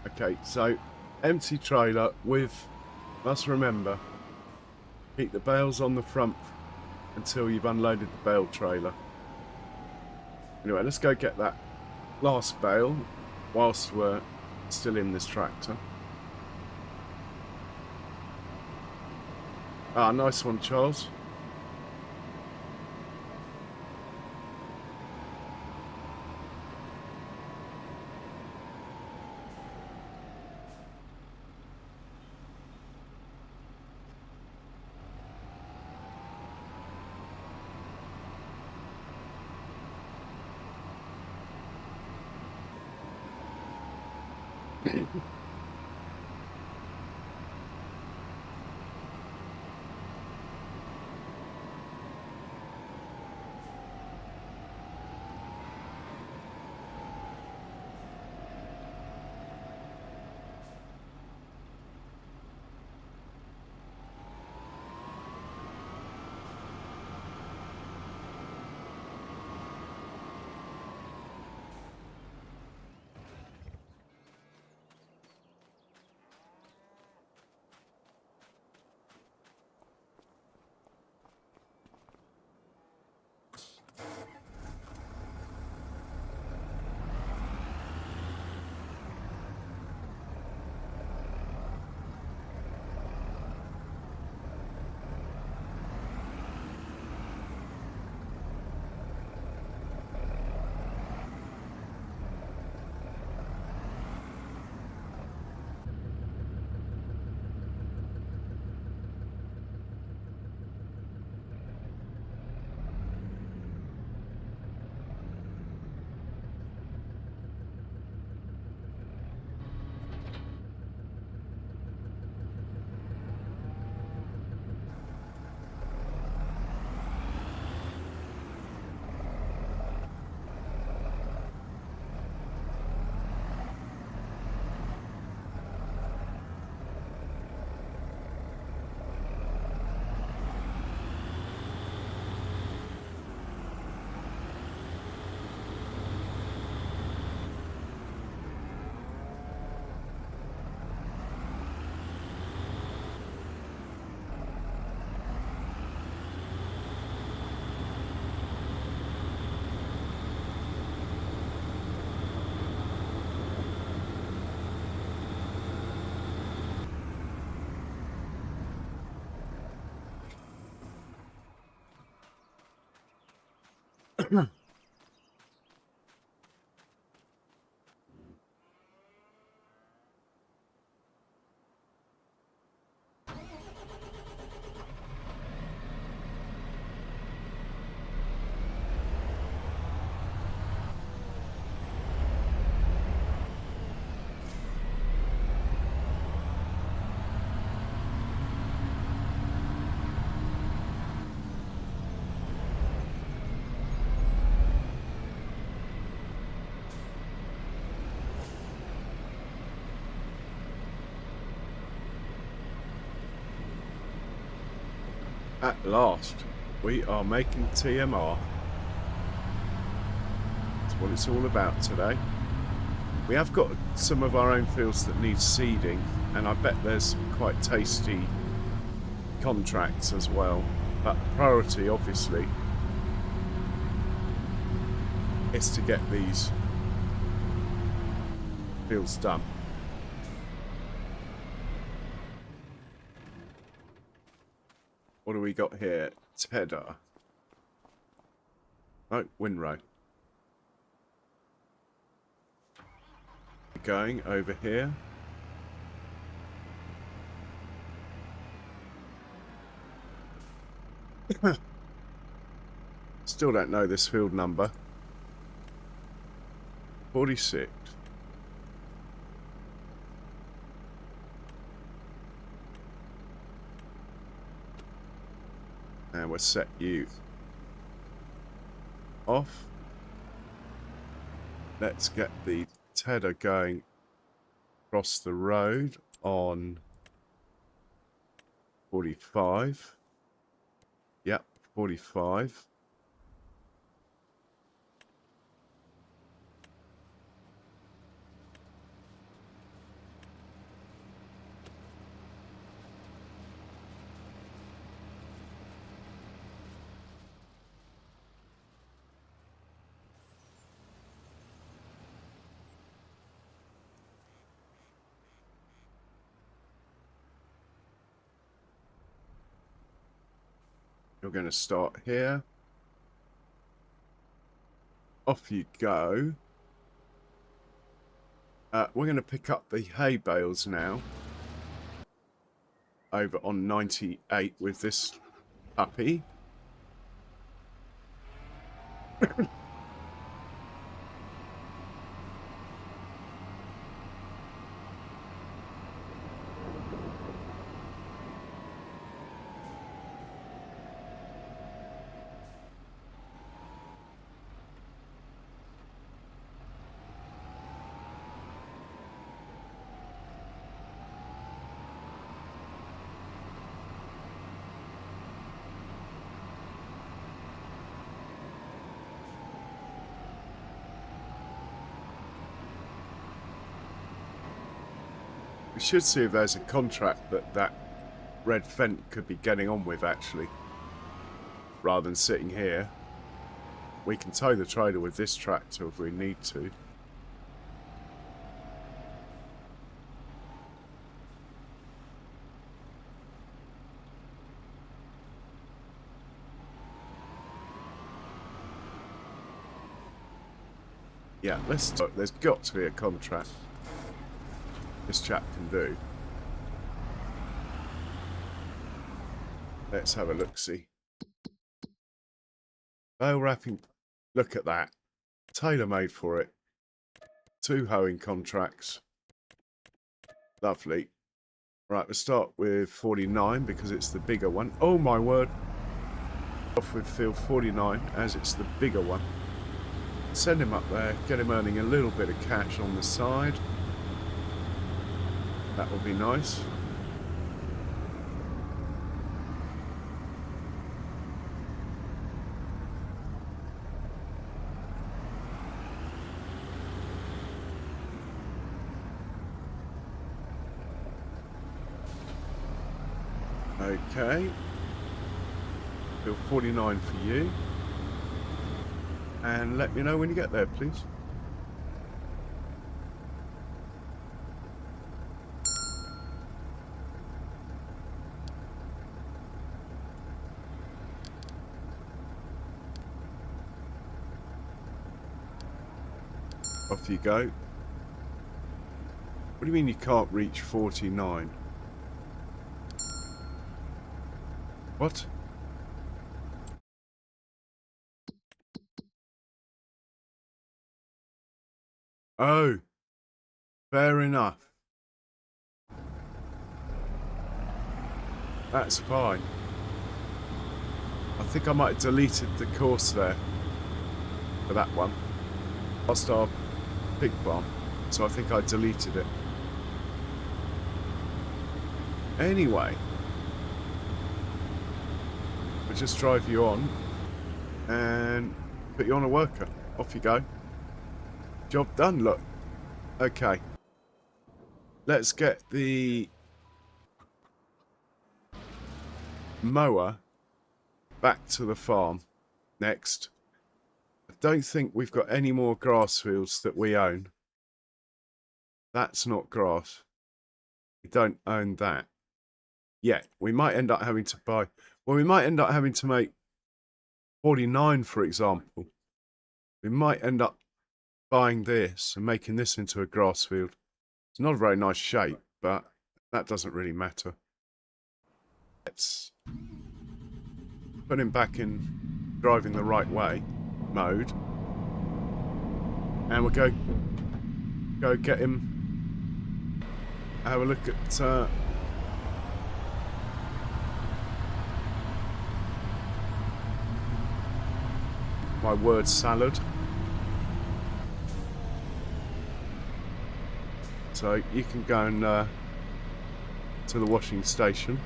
Speaker 1: Okay, so empty trailer with, must remember, keep the bales on the front until you've unloaded the bale trailer. Anyway, let's go get that last bale whilst we're still in this tractor. Ah, nice one, Charles. At last, we are making TMR. That's what it's all about today. We have got some of our own fields that need seeding, and I bet there's some quite tasty contracts as well. But the priority, obviously, is to get these fields done. What do we got here? Tedder. Oh, Winrow. Going over here. Still don't know this field number. 46. And we'll set you off. Let's get the tedder going across the road on 45. Yep, 45. You're going to start here. Off you go. We're going to pick up the hay bales now. Over on 98 with this puppy. We should see if there's a contract that Red Fent could be getting on with, actually. Rather than sitting here. We can tow the trailer with this tractor if we need to. Yeah, let's look. There's got to be a contract this chap can do. Let's have a look-see. Bale wrapping. Look at that. Tailor-made for it. 2 hoeing contracts. Lovely. Right, we'll start with 49 because it's the bigger one. Oh my word. Off with field 49 as it's the bigger one. Send him up there. Get him earning a little bit of cash on the side. That will be nice. Okay. Bill 49 for you. And let me know when you get there, please. Off you go. What do you mean you can't reach 49? What? Oh, fair enough. That's fine. I think I might have deleted the course there for that one. Lost our pig farm, so I think I deleted it. Anyway, we'll just drive you on and put you on a worker. Off you go. Job done, look. Okay. Let's get the mower back to the farm next. I don't think we've got any more grass fields that we own. That's not grass. We don't own that yet. We might end up having to buy... Well, we might end up having to make 49, for example. We might end up buying this and making this into a grass field. It's not a very nice shape, but that doesn't really matter. Let's put him back in driving the right way mode, and we'll go get him. Have a look at my word salad. So you can go and to the washing station.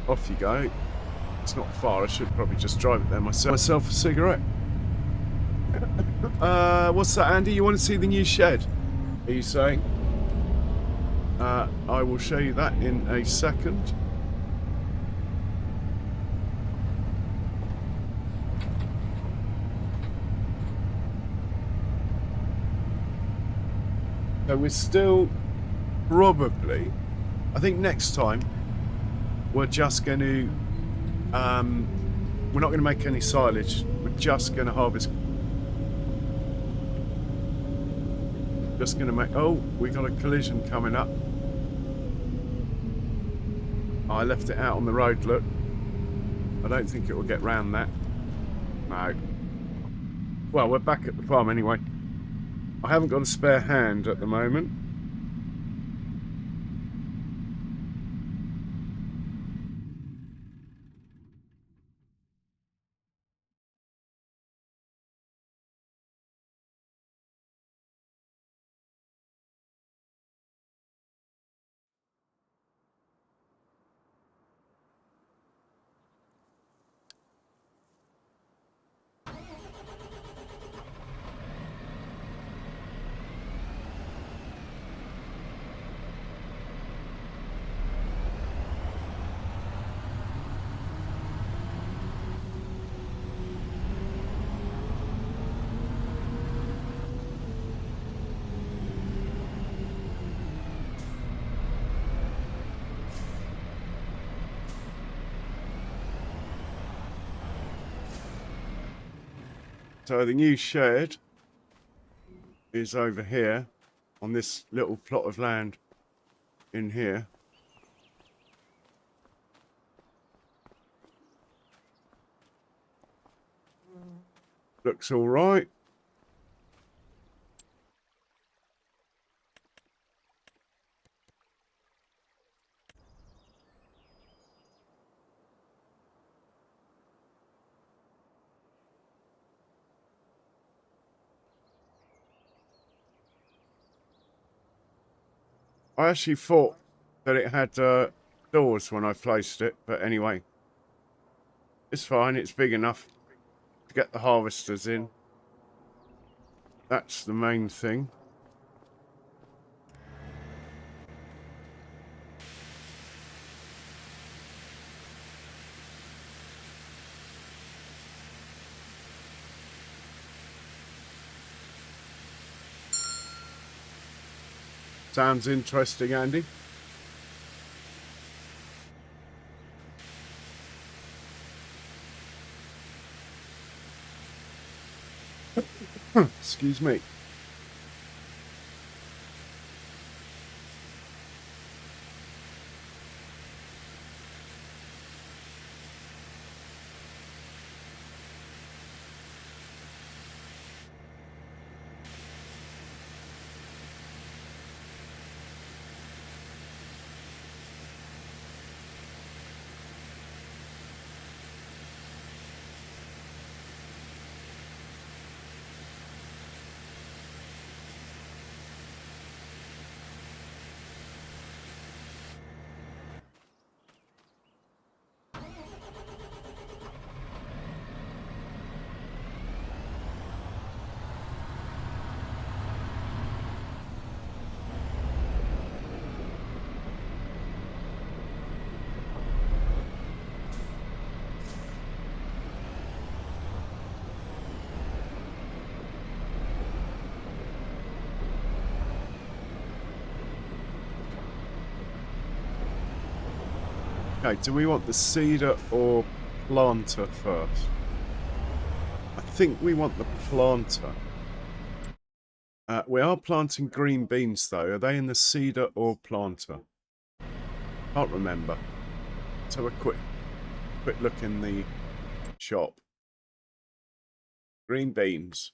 Speaker 1: Off you go. It's not far. I should probably just drive it there myself a cigarette. What's that, Andy? You want to see the new shed? Are you saying? I will show you that in a second. So we're still probably, I think next time we're just going to, we're not going to make any silage. We're just going to harvest. Just going to make, oh, we got a collision coming up. I left it out on the road, look. I don't think it will get round that. No. Well, we're back at the farm anyway. I haven't got a spare hand at the moment. So the new shed is over here on this little plot of land in here. Looks all right. I actually thought that it had doors when I placed it, but anyway, it's fine. It's big enough to get the harvesters in. That's the main thing. Sounds interesting, Andy. Excuse me. Okay, do we want the seeder or planter first? I think we want the planter. We are planting green beans though. Are they in the seeder or planter? Can't remember. Let's have a quick look in the shop. Green beans.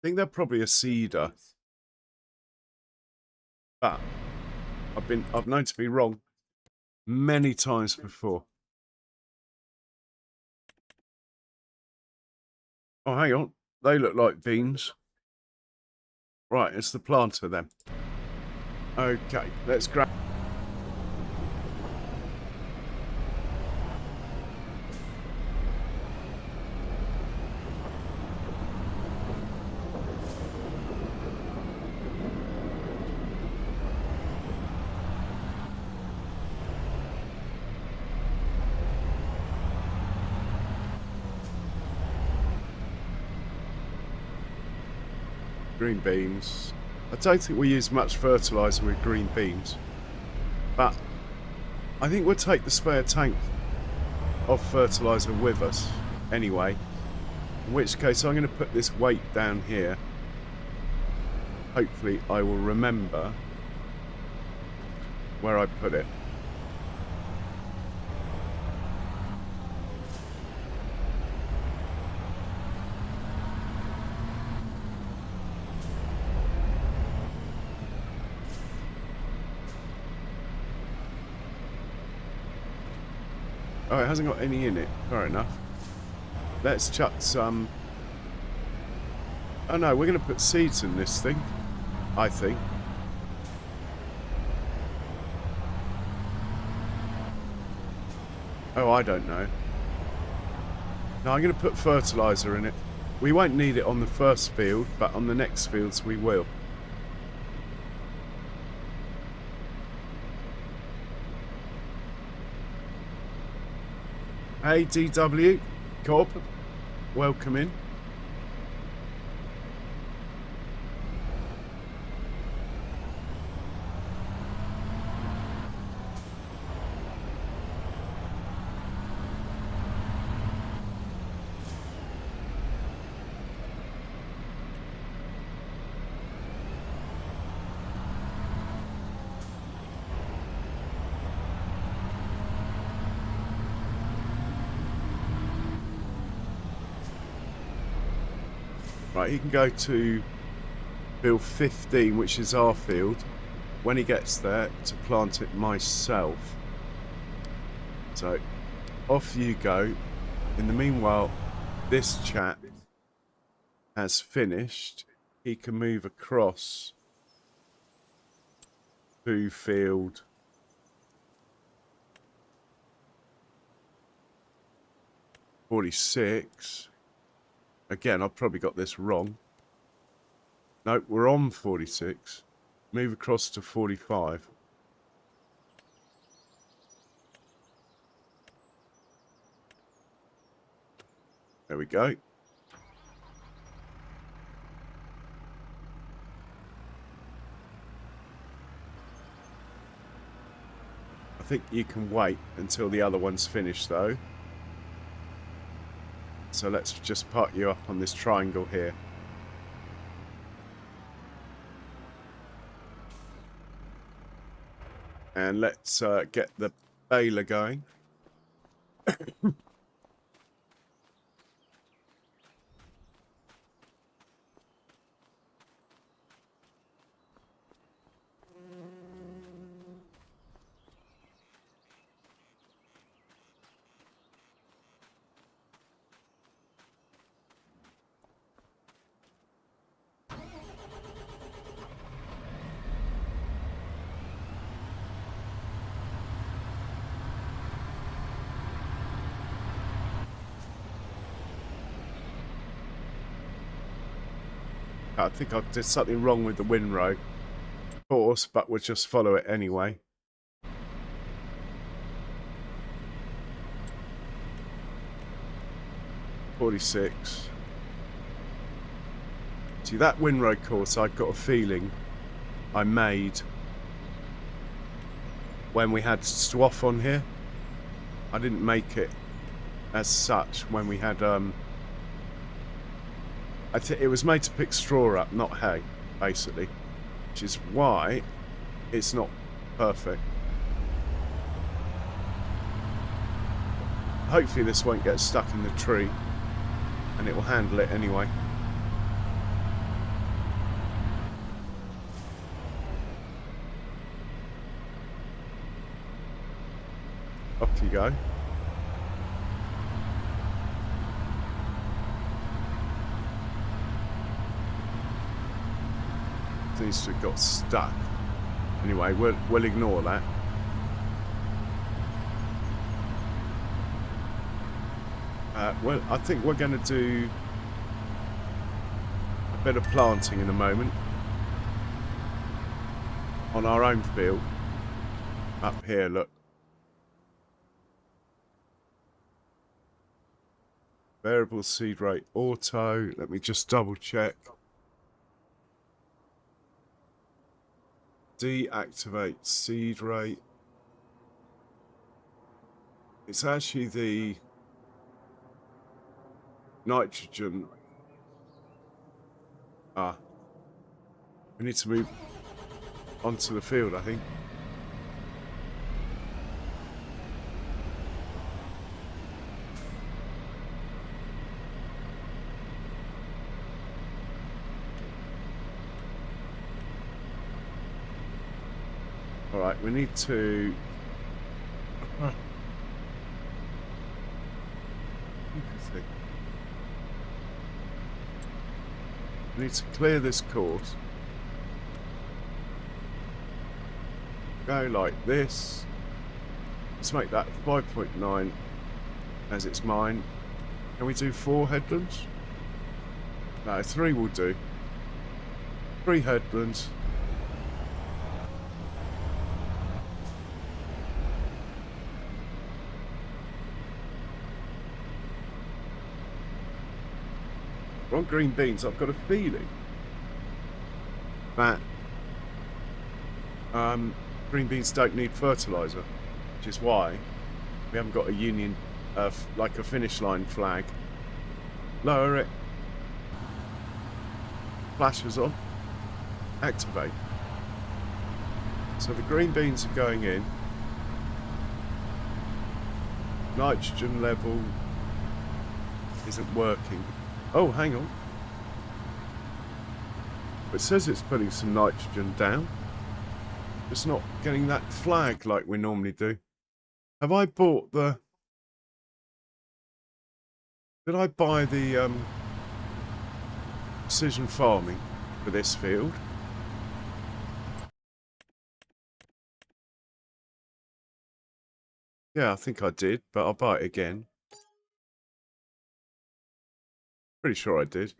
Speaker 1: I think they're probably a seeder. But I've known to be wrong many times before. Oh, hang on. They look like beans. Right, it's the planter then. Okay, let's grab... green beans. I don't think we use much fertiliser with green beans, but I think we'll take the spare tank of fertiliser with us anyway, in which case I'm going to put this weight down here. Hopefully I will remember where I put it. Oh, it hasn't got any in it. Fair enough. Let's chuck some... Oh no, we're going to put seeds in this thing, I think. Oh, I don't know. No, I'm going to put fertiliser in it. We won't need it on the first field, but on the next fields we will. Hey DW, Cobb, welcome in. Right, he can go to field 15, which is our field, when he gets there, to plant it myself. So, off you go. In the meanwhile, this chap has finished. He can move across to field 46. Again, I've probably got this wrong. No, we're on 46. Move across to 45. There we go. I think you can wait until the other one's finished, though. So let's just park you up on this triangle here. And let's get the baler going. I think I did something wrong with the windrow, of course, but we'll just follow it anyway. .46. See, that windrow course, I've got a feeling I made when we had swath on here. I didn't make it as such when we had it was made to pick straw up, not hay, basically, which is why it's not perfect. Hopefully this won't get stuck in the tree, and it will handle it anyway. Up you go. Seems to have got stuck. Anyway, we'll ignore that. Well, I think we're going to do a bit of planting in a moment on our own field. Up here, look. Variable seed rate auto. Let me just double check. Deactivate seed rate. It's actually the nitrogen. We need to move onto the field, I think. All right, we need to. We need to clear this course. Go like this. Let's make that 5.9 as it's mine. Can we do 4 headlands? No, 3 will do. 3 headlands. On green beans, I've got a feeling that green beans don't need fertilizer, which is why we haven't got a union, like a finish line flag. Lower it. Flashes on. Activate. So the green beans are going in. Nitrogen level isn't working. Oh, hang on. It says it's putting some nitrogen down. It's not getting that flag like we normally do. Have I bought the... Did I buy the precision farming for this field? Yeah, I think I did, but I'll buy it again. Pretty sure I did.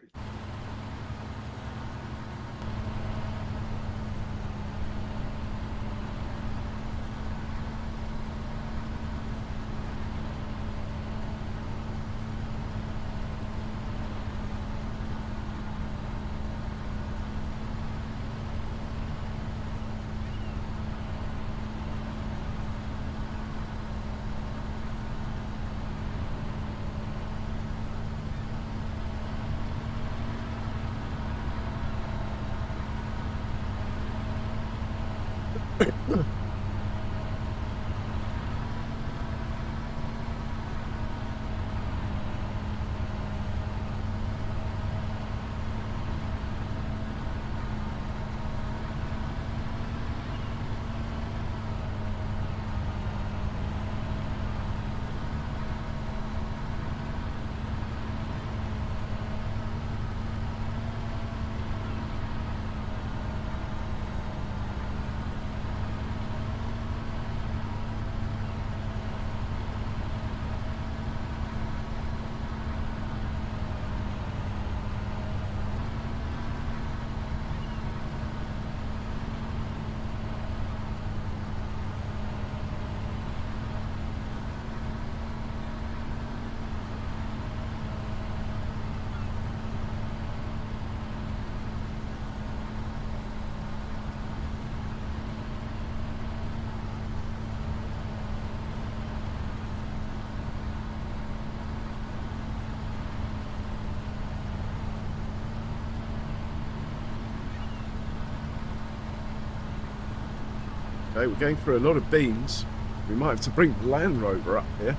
Speaker 1: Okay, we're going through a lot of beans. We might have to bring the Land Rover up here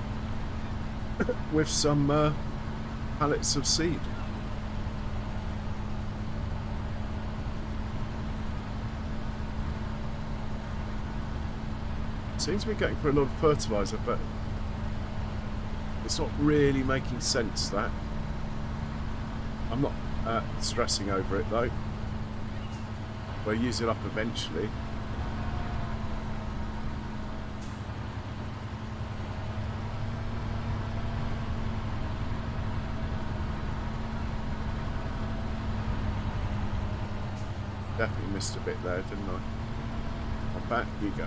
Speaker 1: with some pallets of seed. Seems to be going for a lot of fertilizer, but it's not really making sense, that. I'm not stressing over it though. We'll use it up eventually. Definitely missed a bit there, didn't I? Well, back you go.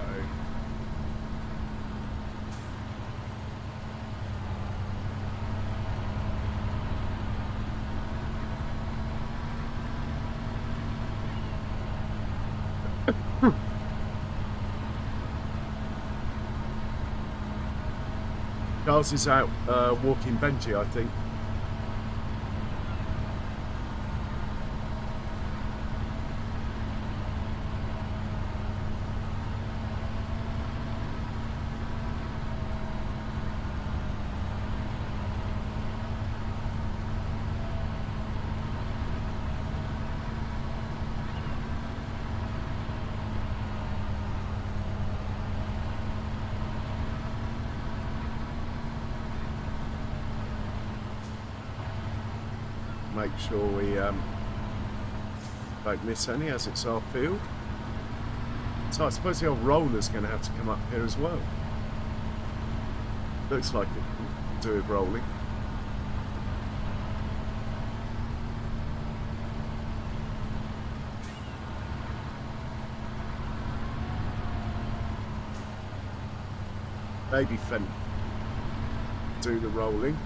Speaker 1: Charles is out walking Benji, I think. Make sure we don't miss any as it's our field. So I suppose the old roller's going to have to come up here as well. Looks like it can do with rolling. Maybe Fent do the rolling.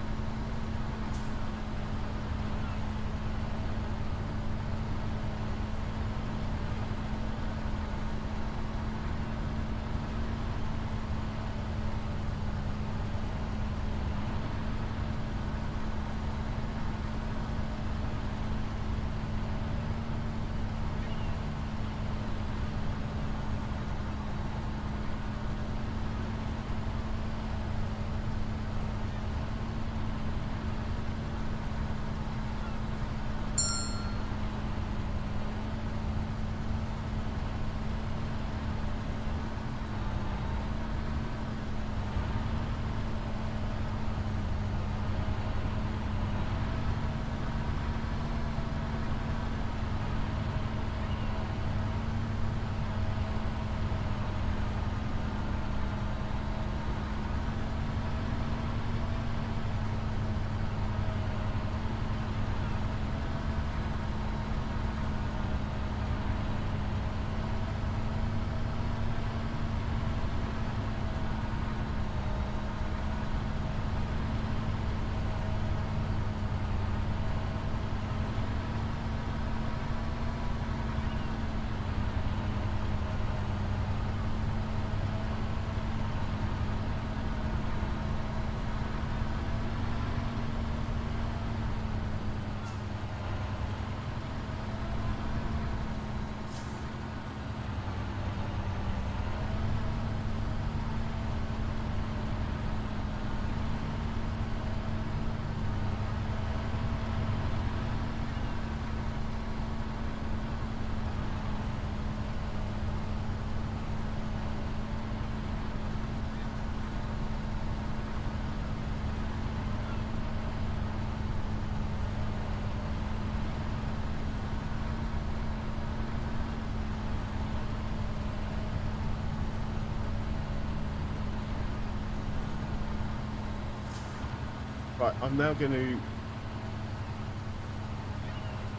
Speaker 1: Right, I'm now going to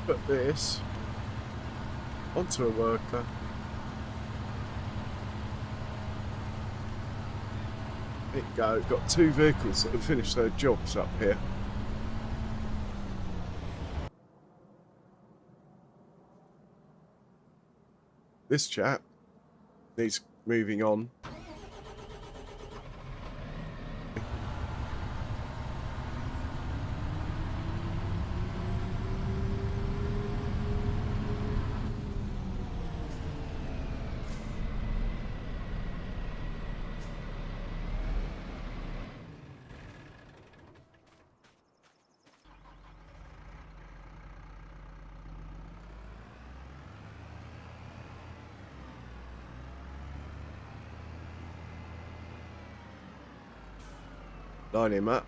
Speaker 1: put this onto a worker. There you go. Got two vehicles that have finished their jobs up here. This chap needs moving on. Line him up.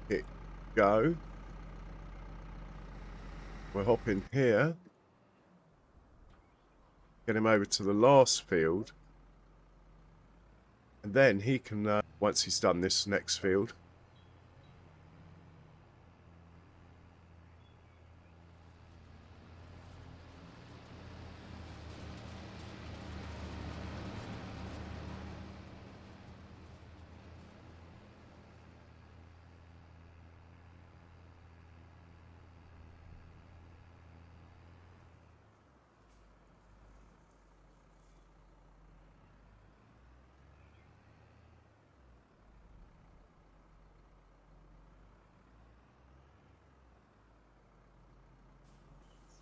Speaker 1: Hit go. We're hopping here. get him over to the last field, and then he can, once he's done this next field,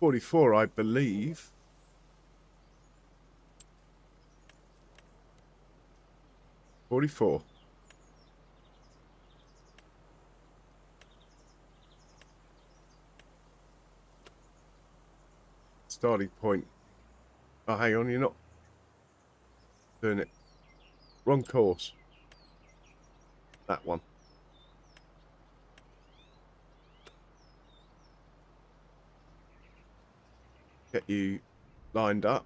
Speaker 1: .44, I believe. .44. Starting point. Oh, hang on, you're not doing it. Wrong course. That one. Get you lined up.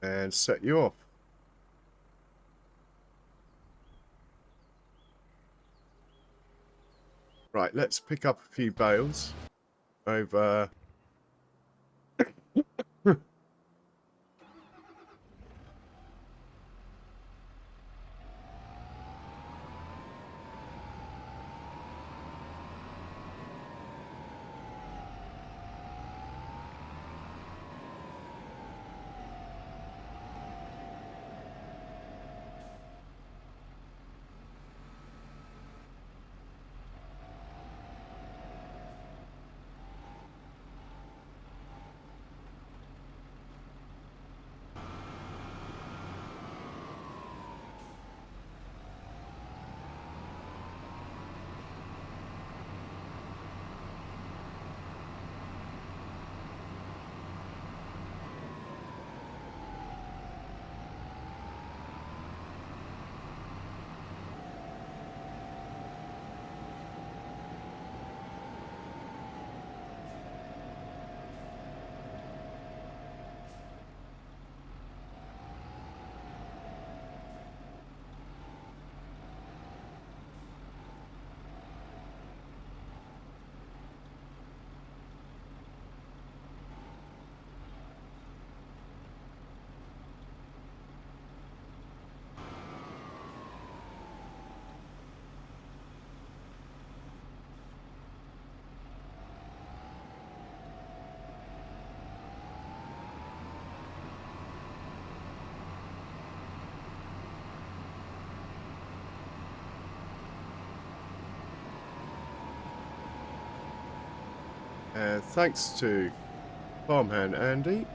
Speaker 1: And set you off. Right, let's pick up a few bales over. And thanks to farmhand Andy,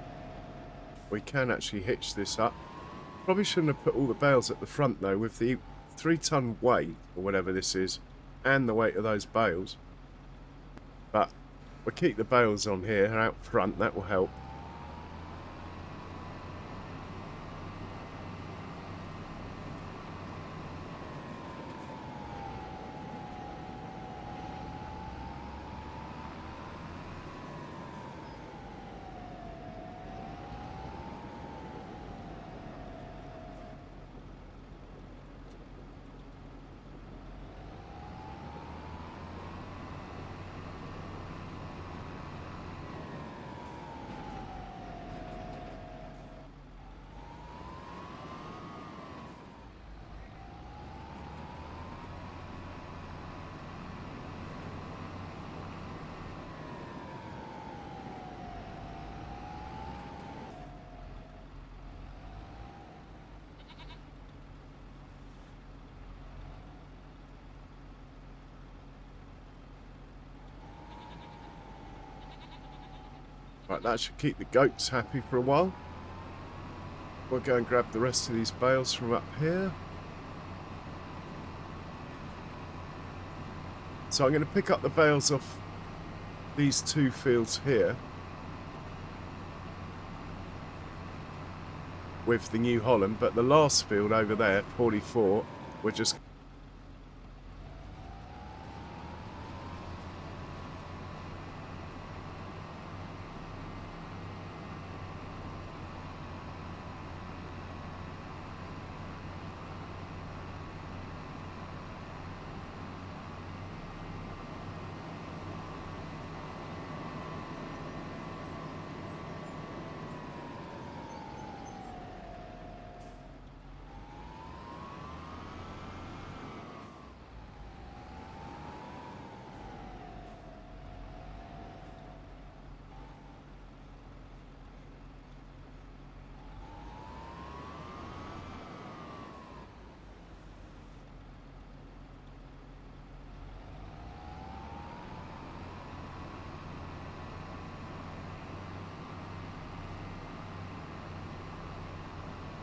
Speaker 1: we can actually hitch this up. Probably shouldn't have put all the bales at the front though, with the 3-ton weight, or whatever this is, and the weight of those bales. But we'll keep the bales on here, out front, that will help. Right, that should keep the goats happy for a while. We'll go and grab the rest of these bales from up here. So I'm going to pick up the bales off these two fields here with the New Holland, but the last field over there, 44, we're just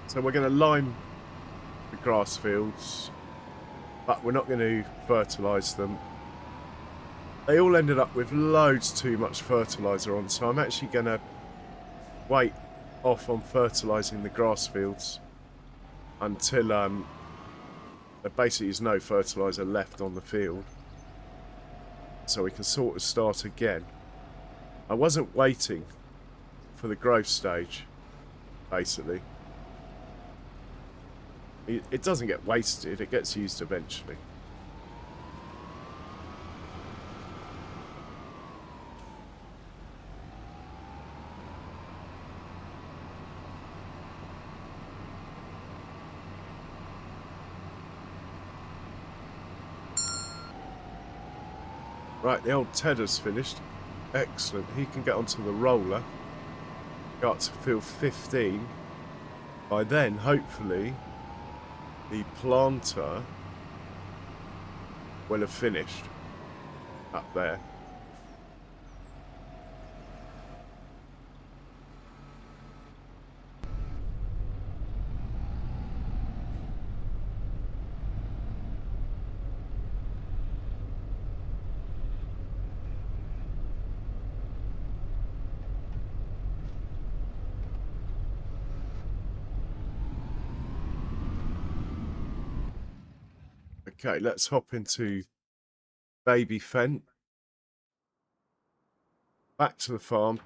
Speaker 1: So we're going to lime the grass fields, but we're not going to fertilise them. They all ended up with loads too much fertiliser on, so I'm actually going to wait off on fertilising the grass fields until there basically is no fertiliser left on the field, so we can sort of start again. I wasn't waiting for the growth stage, basically. It doesn't get wasted, it gets used eventually. Right, the old Tedder's finished. Excellent. He can get onto the roller. Got to field 15. By then, hopefully, the planter will have finished up there. Okay, let's hop into baby Fent. Back to the farm.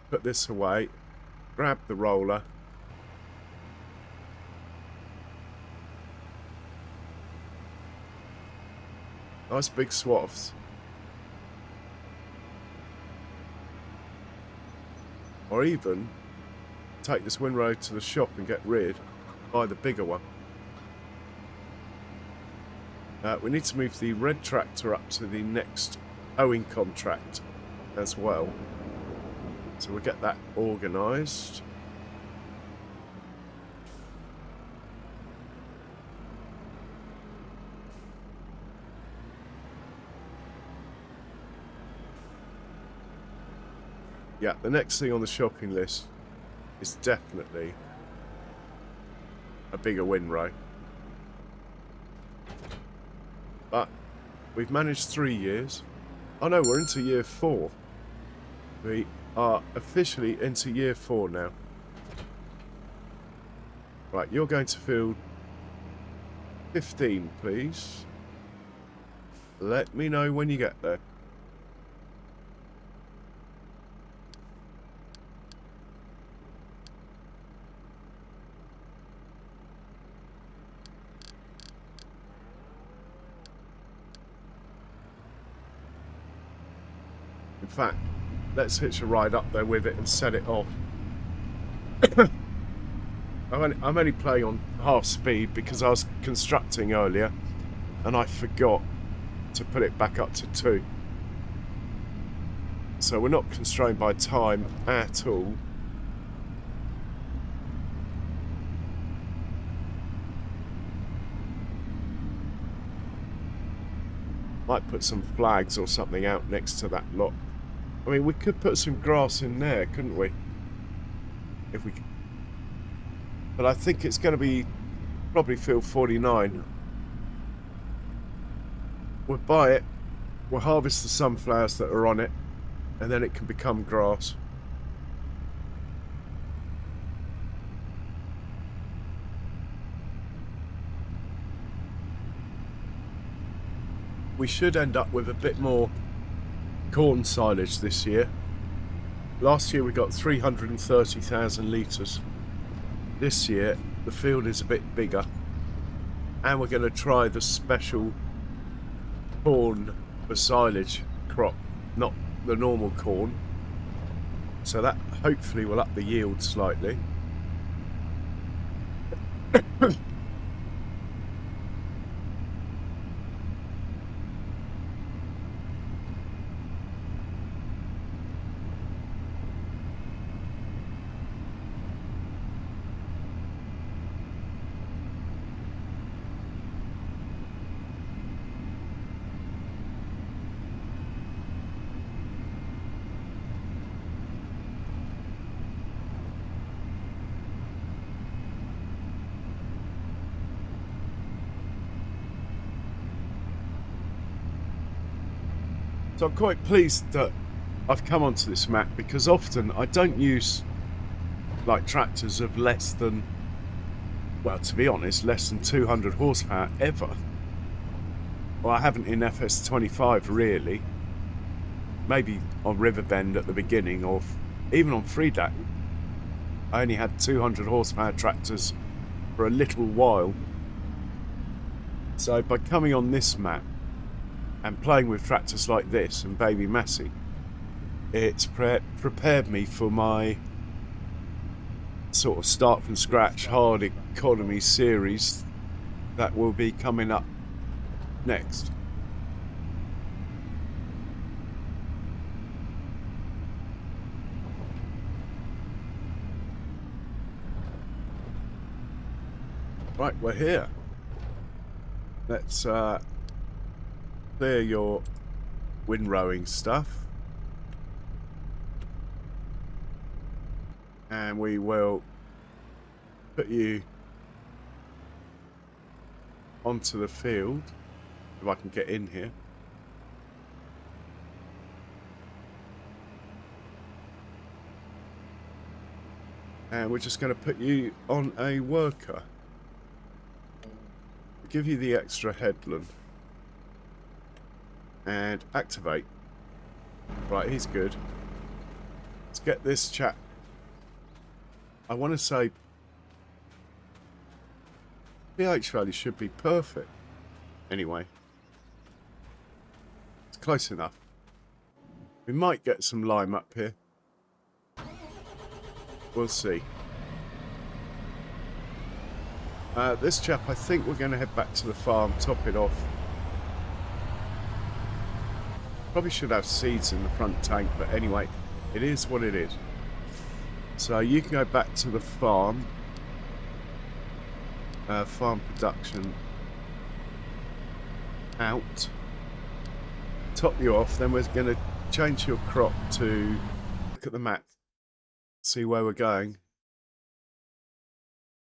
Speaker 1: Put this away. Grab the roller. Nice big swaths. Or even take this windrow to the shop and get rid. Buy the bigger one. We need to move the red tractor up to the next owing contract as well. So we'll get that organised. Yeah, the next thing on the shopping list is definitely a bigger windrow. But we've managed 3 years. Oh no, we're into year 4. We are officially into year 4 now. Right, you're going to field 15, please. Let me know when you get there. In fact, let's hitch a ride up there with it and set it off. I'm only playing on half speed because I was constructing earlier and I forgot to put it back up to 2. So we're not constrained by time at all. Might put some flags or something out next to that lot. I mean, we could put some grass in there, couldn't we? If we could. But I think it's going to be probably field 49. We'll buy it, we'll harvest the sunflowers that are on it, and then it can become grass. We should end up with a bit more corn silage this year. Last year we got 330,000 litres. This year the field is a bit bigger, and we're going to try the special corn for silage crop, not the normal corn. So that hopefully will up the yield slightly. So I'm quite pleased that I've come onto this map, because often I don't use like tractors of less than, well, to be honest, less than 200 horsepower ever. Well, I haven't in FS25 really. Maybe on Riverbend at the beginning, or even on Freedat. I only had 200 horsepower tractors for a little while. So by coming on this map and playing with tractors like this and Baby Massey, it's prepared me for my sort of start from scratch hard economy series that will be coming up next. Right, we're here. Let's clear your windrowing stuff. And we will put you onto the field, if I can get in here. And we're just going to put you on a worker. Give you the extra headland. And activate. Right, he's good. Let's get this chap. I want to say pH value should be perfect. Anyway, it's close enough. We might get some lime up here. We'll see. This chap, I think we're going to head back to the farm, top it off. Probably should have seeds in the front tank, but anyway, it is what it is. So you can go back to the farm. Farm production. Out. Top you off, then we're going to change your crop to... Look at the map. See where we're going.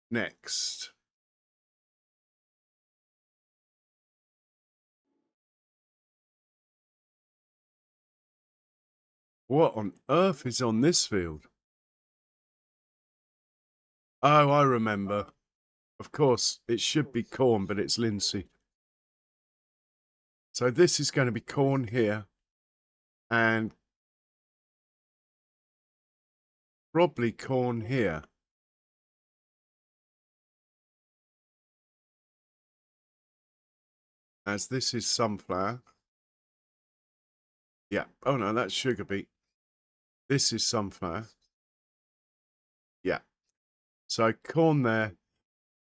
Speaker 1: Next. What on earth is on this field? Oh, I remember. Of course, it should be corn, but it's linseed. So this is going to be corn here. And probably corn here. As this is sunflower. Yeah. Oh no, that's sugar beet. This is sunflower. Yeah. So corn there,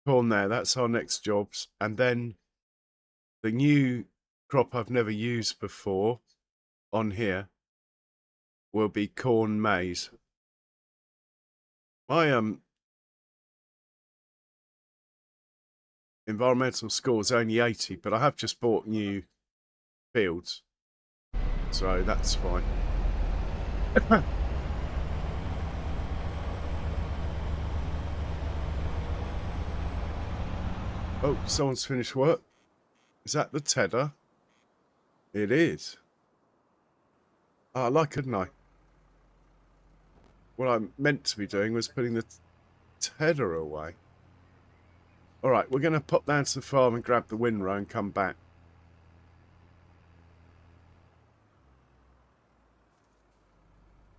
Speaker 1: that's our next jobs. And then the new crop I've never used before on here will be corn maize. My environmental score is only 80, but I have just bought new fields. So that's fine. Oh, someone's finished work. Is that the tedder? It is. Oh, I like, couldn't I? What I meant to be doing was putting the tedder away. Alright, we're going to pop down to the farm and grab the windrow and come back.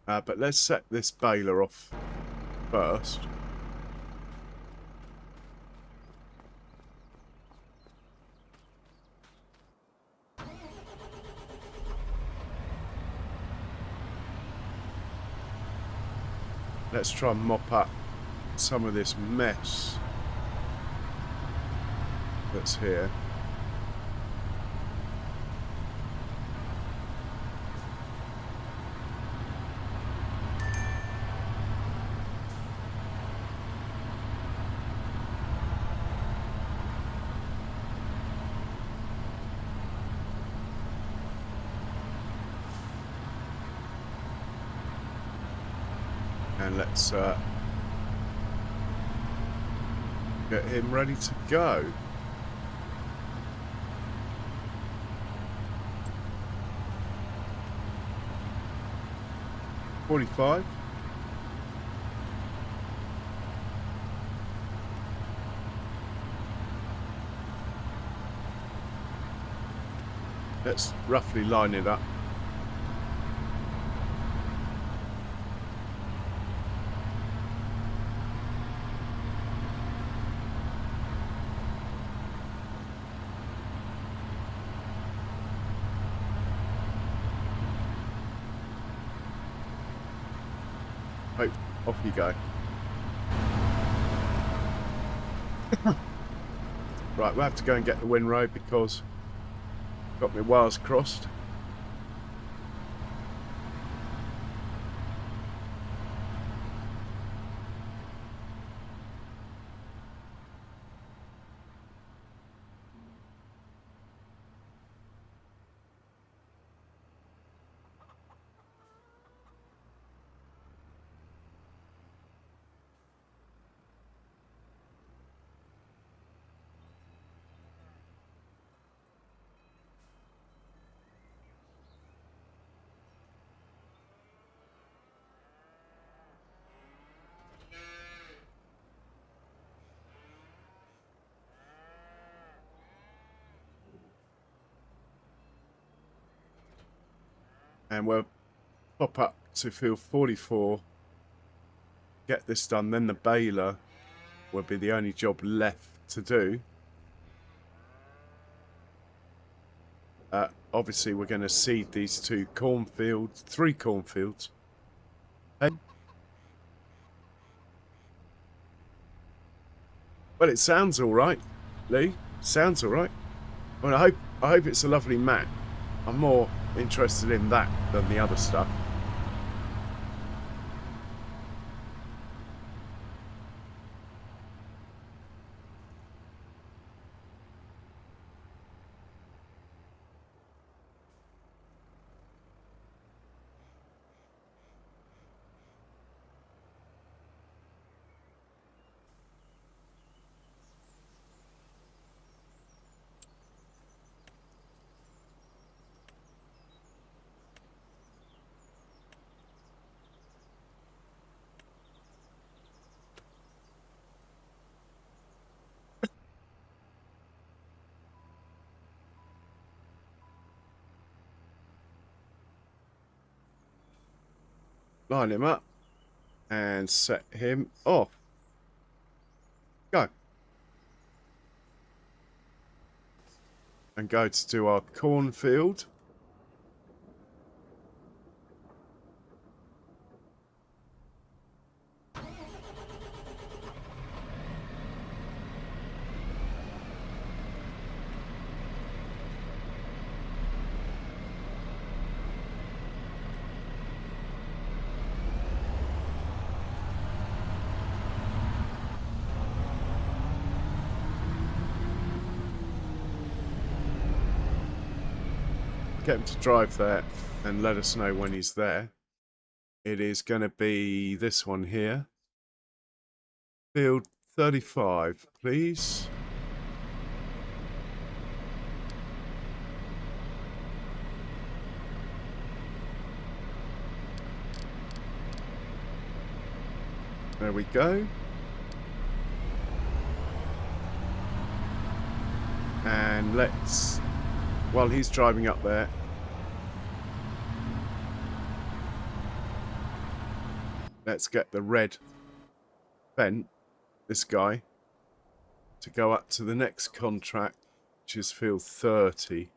Speaker 1: But let's set this baler off first. Let's try and mop up some of this mess that's here. And let's get him ready to go. 45. Let's roughly line it up. Right, off you go. Right, we'll have to go and get the windrow because got my wires crossed. And we'll pop up to field 44, get this done, then the baler will be the only job left to do. Obviously we're going to seed these three cornfields. Hey. Well, it sounds all right, Lee. Sounds all right. Well, I hope it's a lovely map. I'm more interested in that than the other stuff. Line him up and set him off. Go. And go to do our cornfield. Get him to drive there and let us know when he's there. It is going to be this one here. Field 35, please. There we go. And let's, while he's driving up there, let's get the red bent, this guy, to go up to the next contract, which is field 30.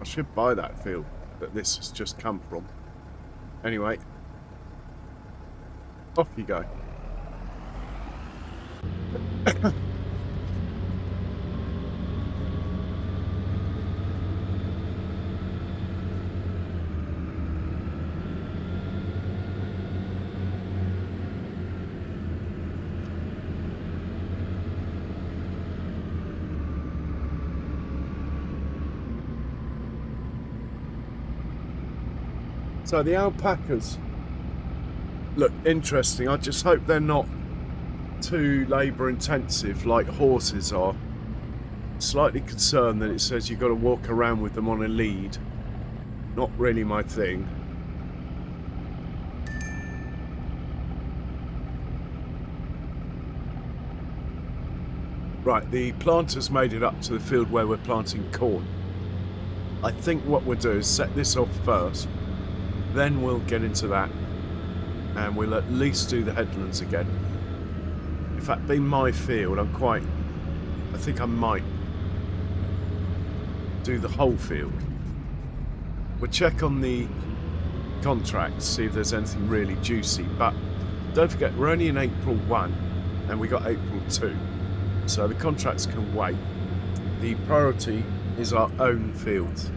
Speaker 1: I should buy that field that this has just come from. Anyway. Off you go. So the alpacas look interesting. I just hope they're not too labour intensive like horses are. Slightly concerned that it says you've got to walk around with them on a lead. Not really my thing. Right, the planters made it up to the field where we're planting corn. I think what we'll do is set this off first, then we'll get into that, and we'll at least do the headlands again. In fact, being my field, I think I might do the whole field. We'll check on the contracts, see if there's anything really juicy, but don't forget, we're only in April 1, and we got April 2. So the contracts can wait. The priority is our own fields.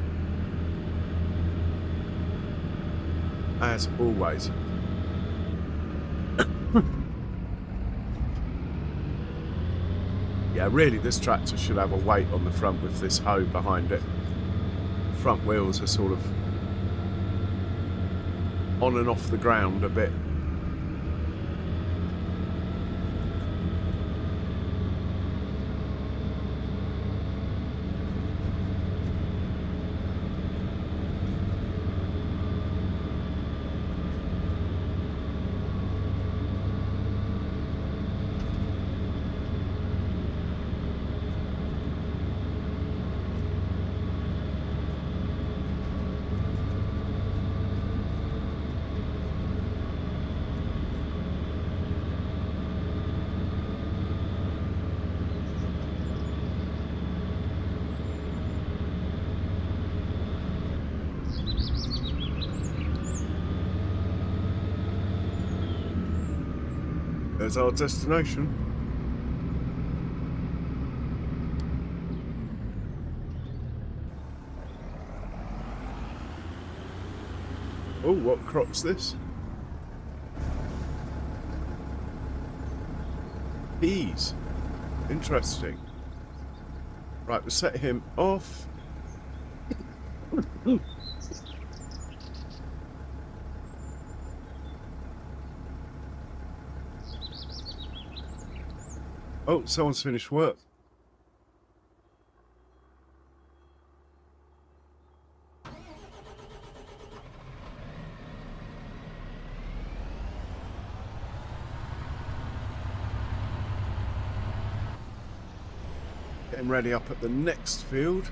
Speaker 1: As always. Yeah, really this tractor should have a weight on the front with this hoe behind it. Front wheels are sort of on and off the ground a bit. There's our destination. Oh, what crop's this? Peas. Interesting. Right, we'll set him off. Oh, someone's finished work. Getting ready up at the next field,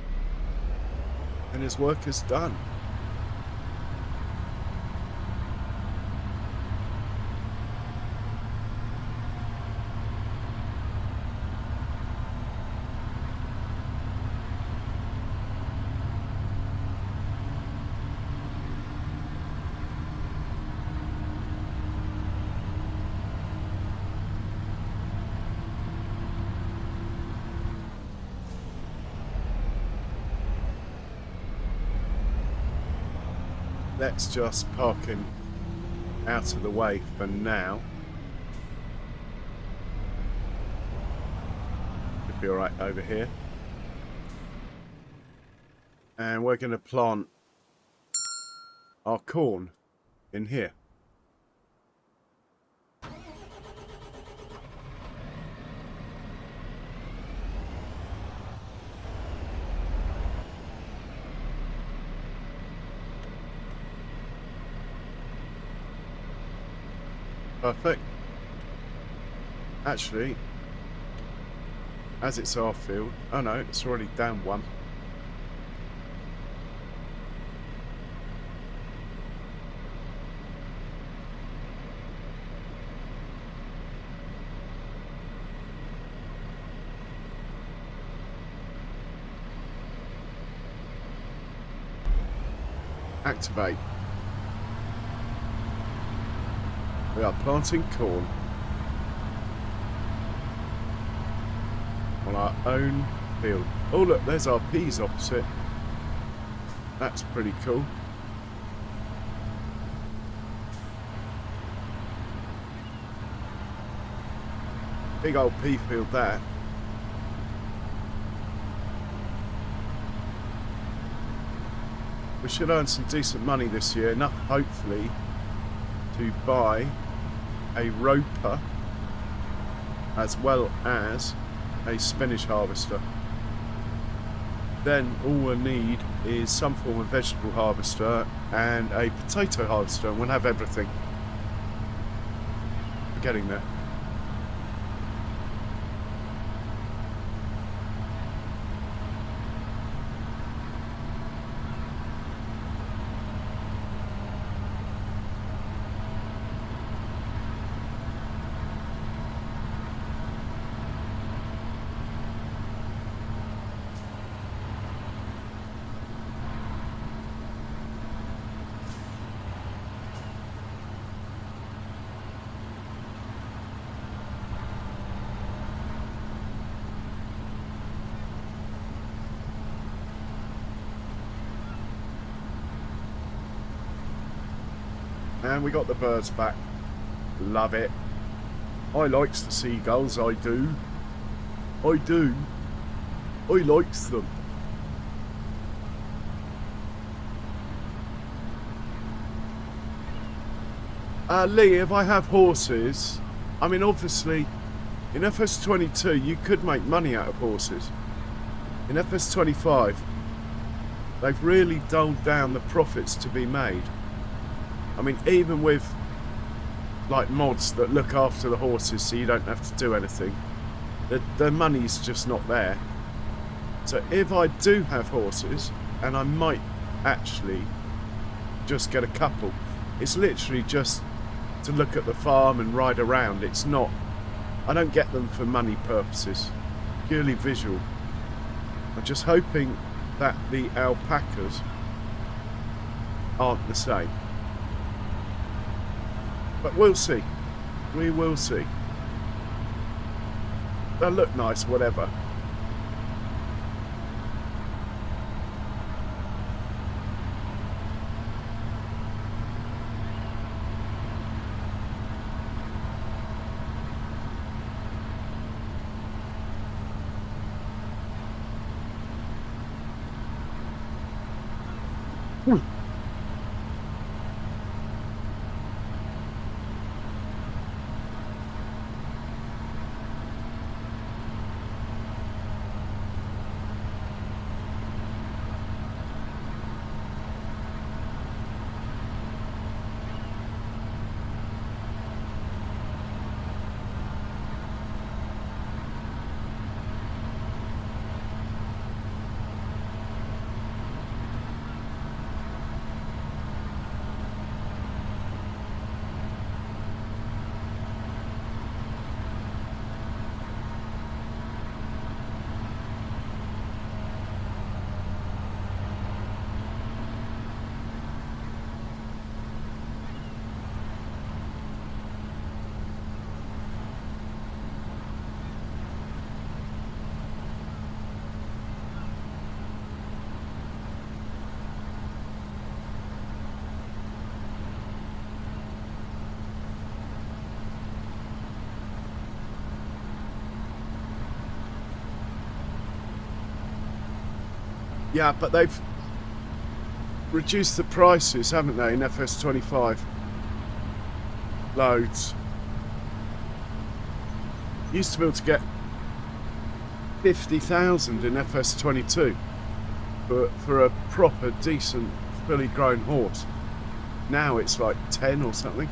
Speaker 1: and his work is done. Let's just park him out of the way for now. Should be alright over here. And we're going to plant our corn in here. Perfect. Actually, as it's our field, oh no, it's already down one. Activate. We are planting corn on our own field. Oh look, there's our peas opposite. That's pretty cool. Big old pea field there. We should earn some decent money this year, enough hopefully to buy a roper as well as a spinach harvester. Then all we'll need is some form of vegetable harvester and a potato harvester, and we'll have everything. We're getting there. And we got the birds back. Love it. I likes the seagulls, I do. I do. I likes them. Lee, if I have horses, I mean obviously in FS22 you could make money out of horses. In FS25 they've really dulled down the profits to be made. I mean, even with like mods that look after the horses so you don't have to do anything, the money's just not there. So if I do have horses, and I might actually just get a couple, it's literally just to look at the farm and ride around. It's not, I don't get them for money purposes, purely visual. I'm just hoping that the alpacas aren't the same. But we'll see. We will see. They'll look nice, whatever. Yeah, but they've reduced the prices, haven't they, in FS25? Loads. Used to be able to get 50,000 in FS22 for a proper, decent, fully grown horse. Now it's like 10 or something.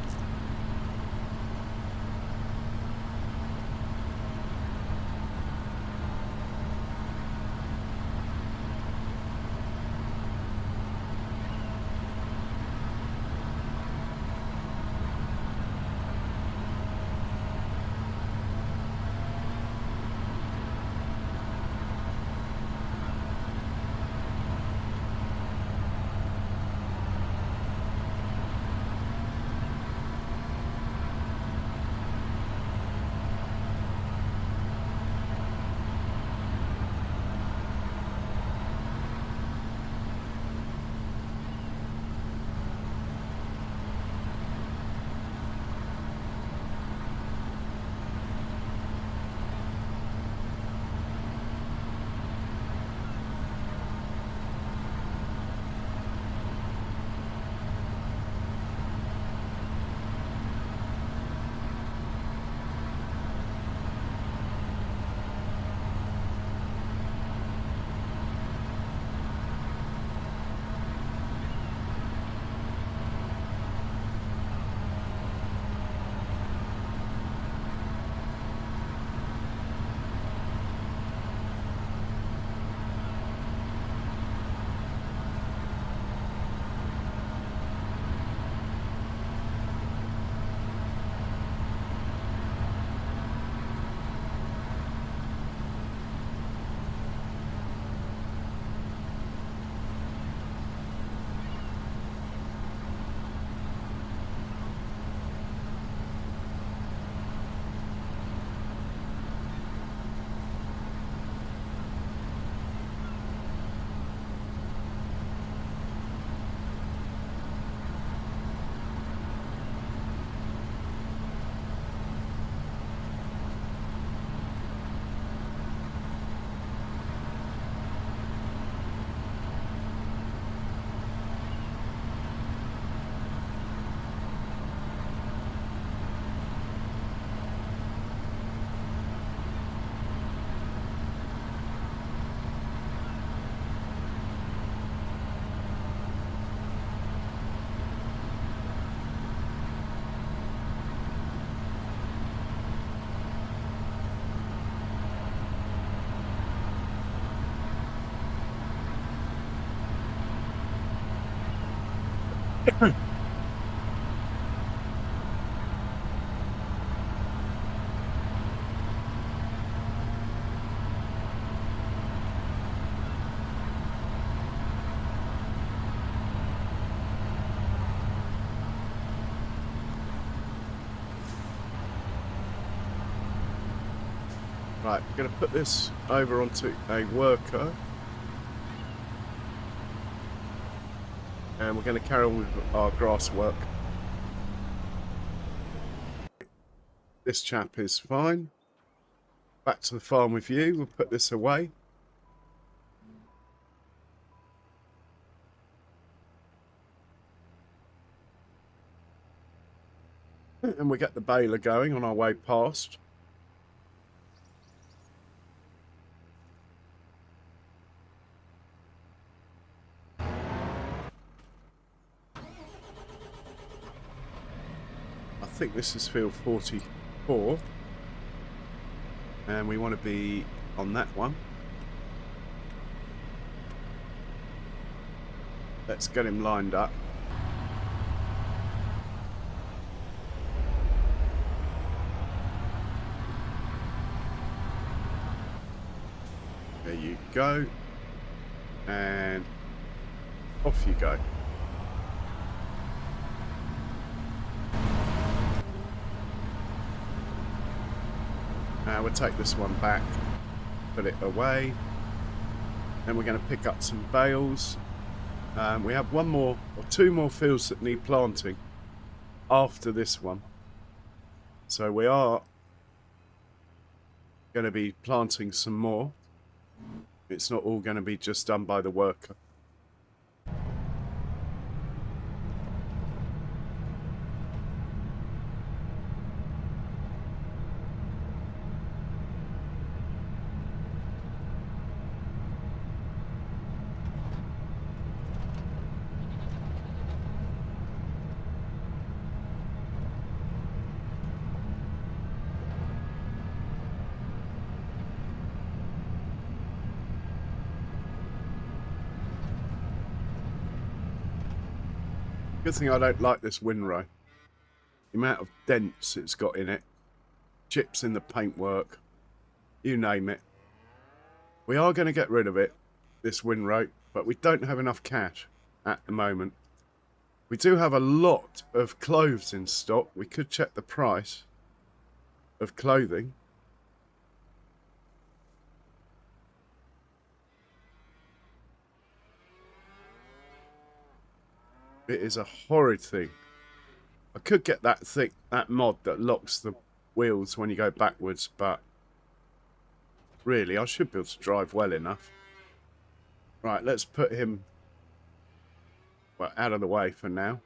Speaker 1: Right, I'm going to put this over onto a worker. And we're going to carry on with our grass work. This chap is fine. Back to the farm with you. We'll put this away. And we get the baler going on our way past. I think this is field 44. And we want to be on that one. Let's get him lined up. There you go. And off you go. Now we'll take this one back, put it away. Then we're going to pick up some bales. We have one more or two more fields that need planting after this one. So we are going to be planting some more. It's not all going to be just done by the worker. Good thing I don't like this windrow. The amount of dents it's got in it, chips in the paintwork, you name it. We are going to get rid of it, this windrow, but we don't have enough cash at the moment. We do have a lot of clothes in stock. We could check the price of clothing. It is a horrid thing. I could get that mod that locks the wheels when you go backwards, but really I should be able to drive well enough. Right, let's put him out of the way for now.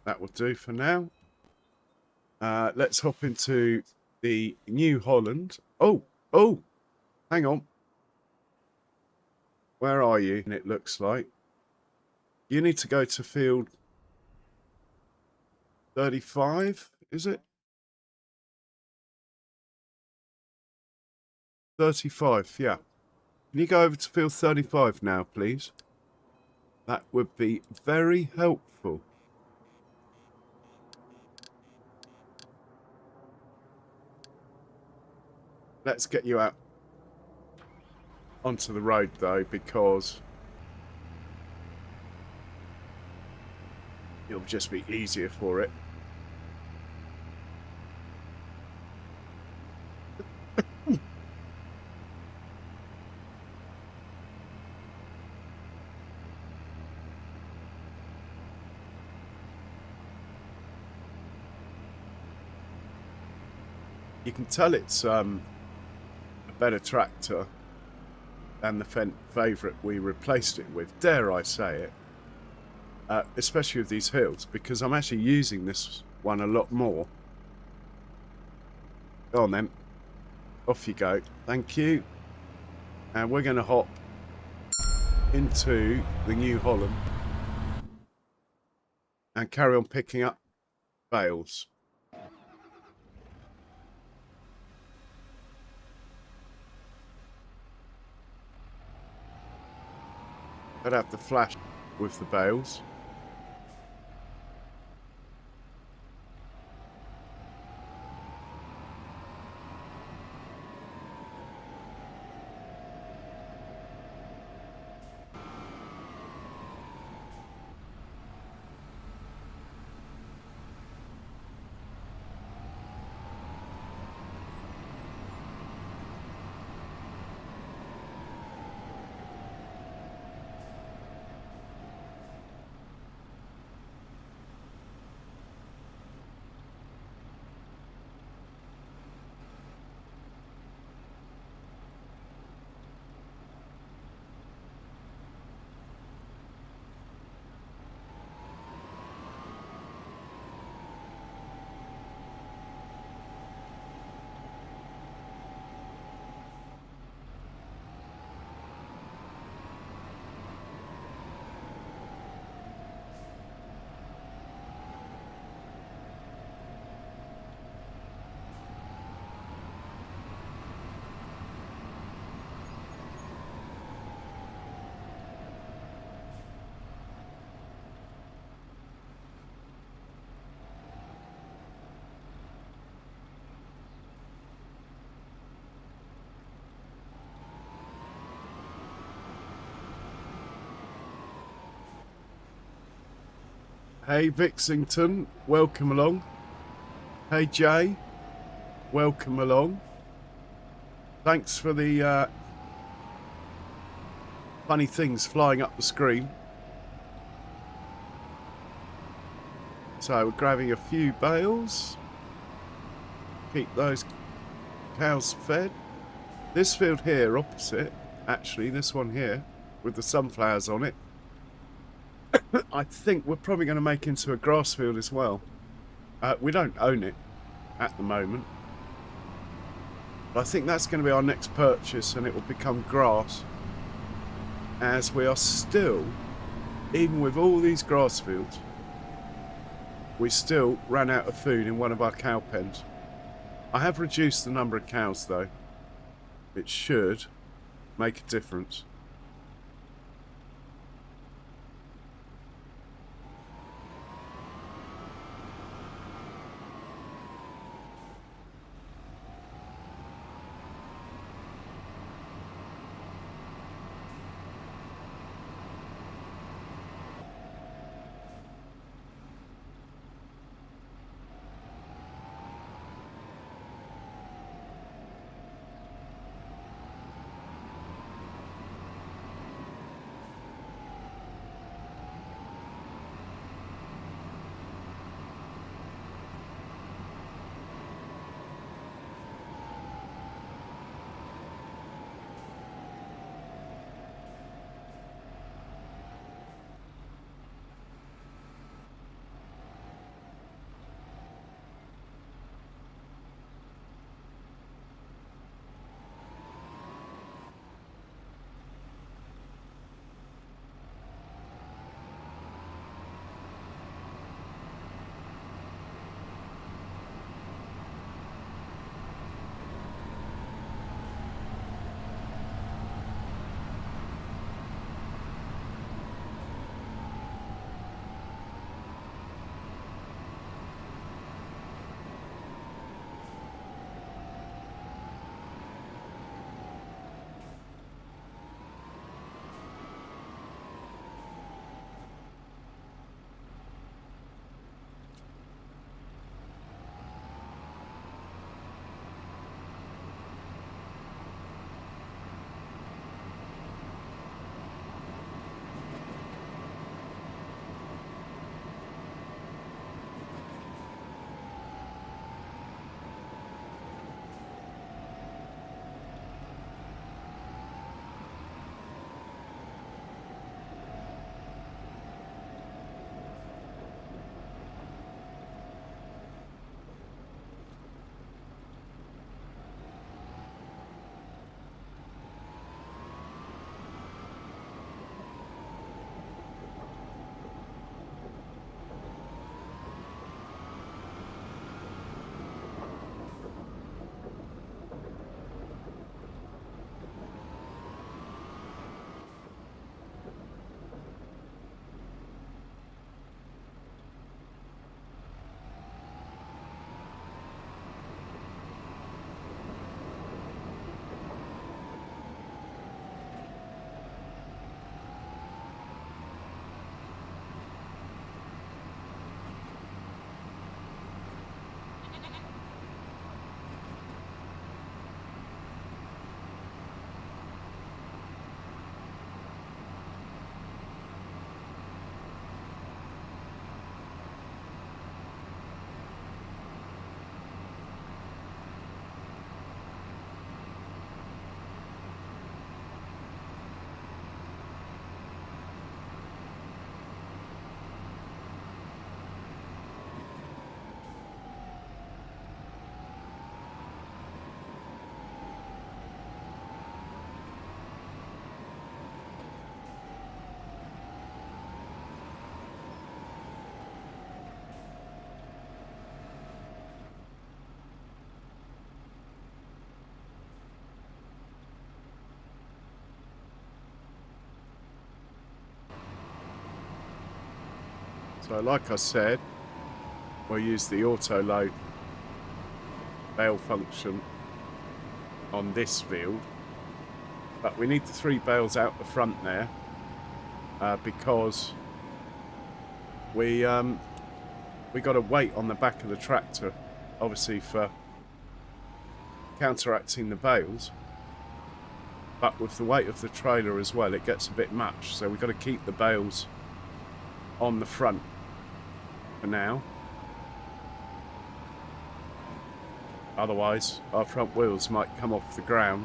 Speaker 1: That will do for now. Let's hop into the New Holland. Oh, hang on. Where are you? And it looks like you need to go to field 35, is it? 35, yeah. Can you go over to field 35 now, please? That would be very helpful. Let's get you out onto the road, though, because it'll just be easier for it. You can tell it's a better tractor than the favourite we replaced it with, dare I say it. Especially with these hills, because I'm actually using this one a lot more. Go on then. Off you go. Thank you. And we're going to hop into the New Holland and carry on picking up bales. I'd have to flash with the bales. Hey Vixington, welcome along. Hey Jay, welcome along. Thanks for the funny things flying up the screen. So we're grabbing a few bales. Keep those cows fed. This field here opposite, actually this one here with the sunflowers on it, I think we're probably going to make into a grass field as well. We don't own it at the moment, but I think that's going to be our next purchase, and it will become grass, as we are still, even with all these grass fields, we still ran out of food in one of our cow pens. I have reduced the number of cows though. It should make a difference. So like I said, we'll use the auto load bale function on this field, but we need the 3 bales out the front there because we got a weight on the back of the tractor, obviously for counteracting the bales. But with the weight of the trailer as well, it gets a bit much. So we've got to keep the bales on the front for now. Otherwise, our front wheels might come off the ground.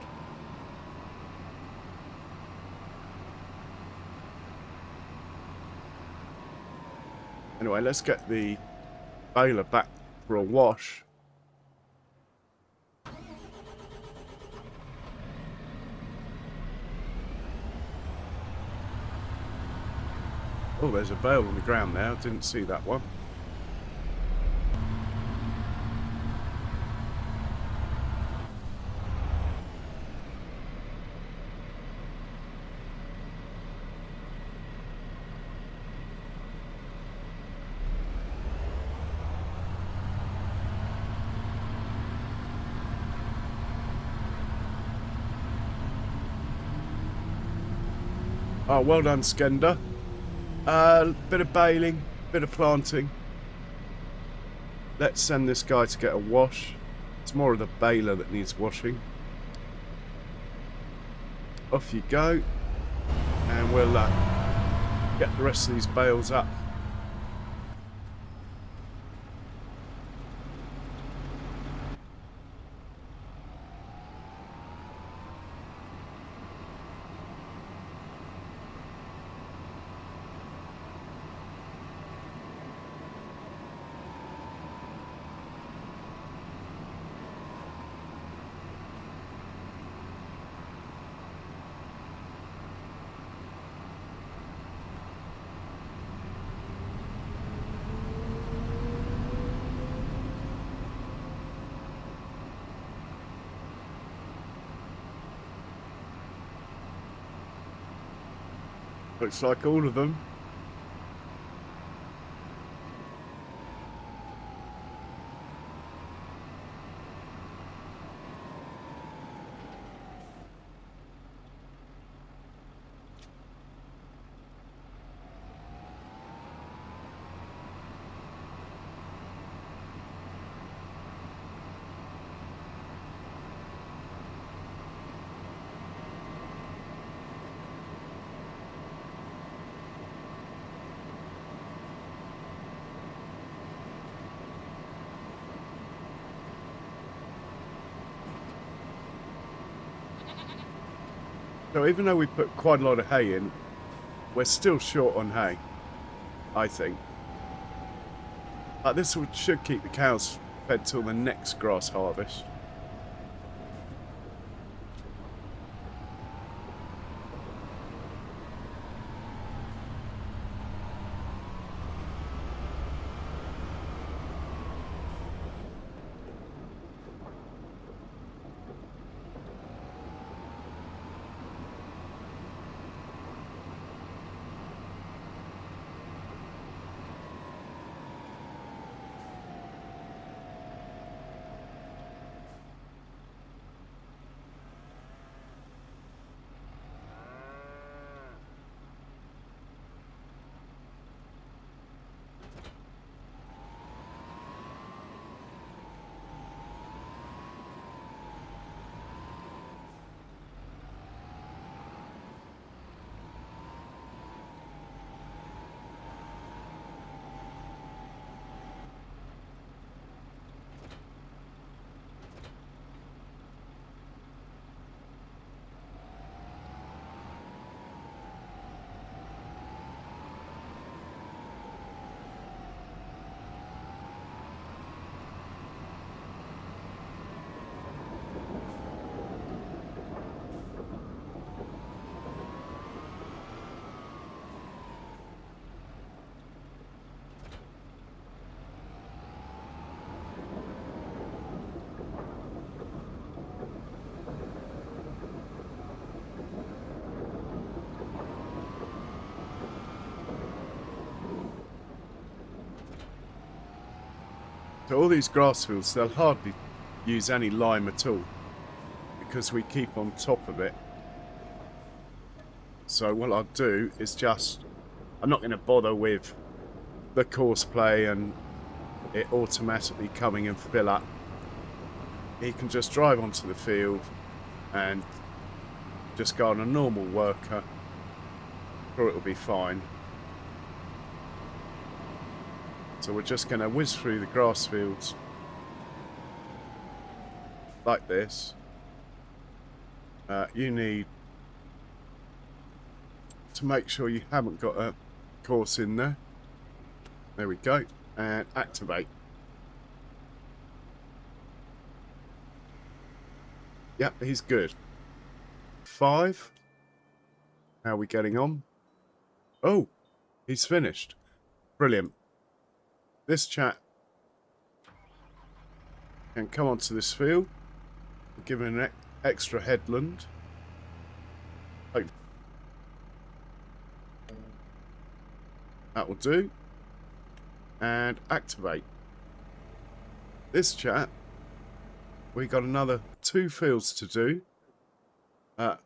Speaker 1: Anyway, let's get the baler back for a wash. Oh, there's a bale on the ground there. I didn't see that one. Oh, well done, Skender. Bit of baling, bit of planting. Let's send this guy to get a wash. It's more of the baler that needs washing. Off you go. And we'll get the rest of these bales up. Looks like all of them. So even though we put quite a lot of hay in, we're still short on hay, I think. This should keep the cows fed till the next grass harvest. So all these grass fields, they'll hardly use any lime at all because we keep on top of it. So what I'll do is I'm not going to bother with the course play and it automatically coming and fill up. He can just drive onto the field and just go on a normal worker, or it'll be fine. So we're just going to whiz through the grass fields like this. You need to make sure you haven't got a course in there. There we go. And activate. Yep, he's good. 5. How are we getting on? Oh, he's finished. Brilliant. This chap can come onto this field. Give him an extra headland. That will do. And activate. This chap, we got another 2 fields to do.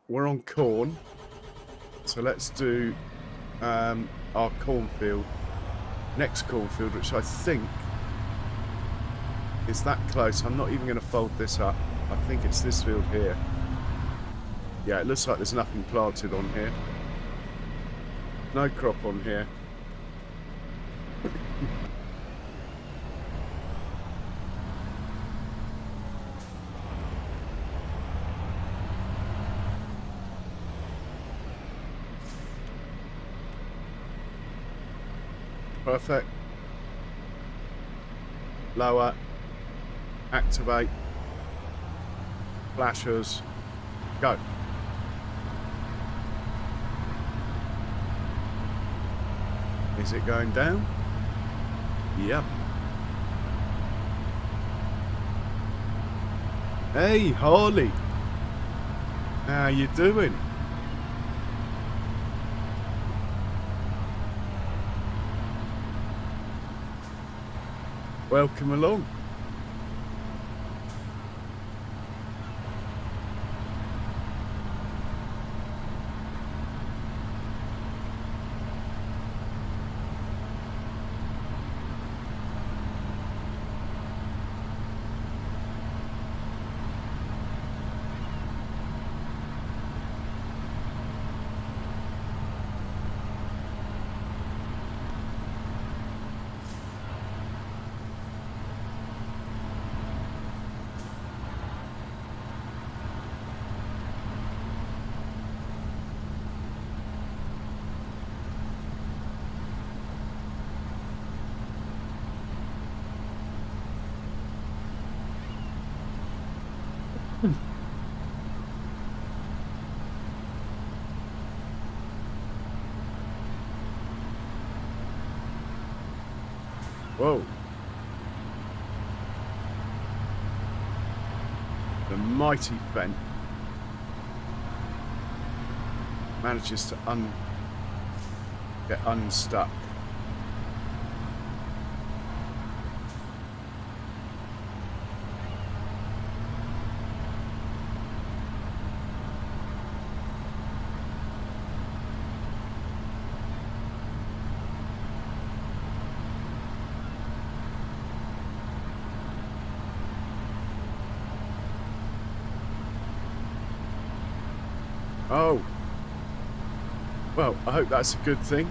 Speaker 1: We're on corn, so let's do our cornfield, next cornfield, which I think is that close. I'm not even going to fold this up. I think it's this field here. Yeah, it looks like there's nothing planted on here. No crop on here. Perfect. Lower. Activate. Flashers. Go. Is it going down? Yep. Hey, Harley. How you doing? Welcome along. Whoa. The mighty Fent manages to get unstuck. Oh, well, I hope that's a good thing.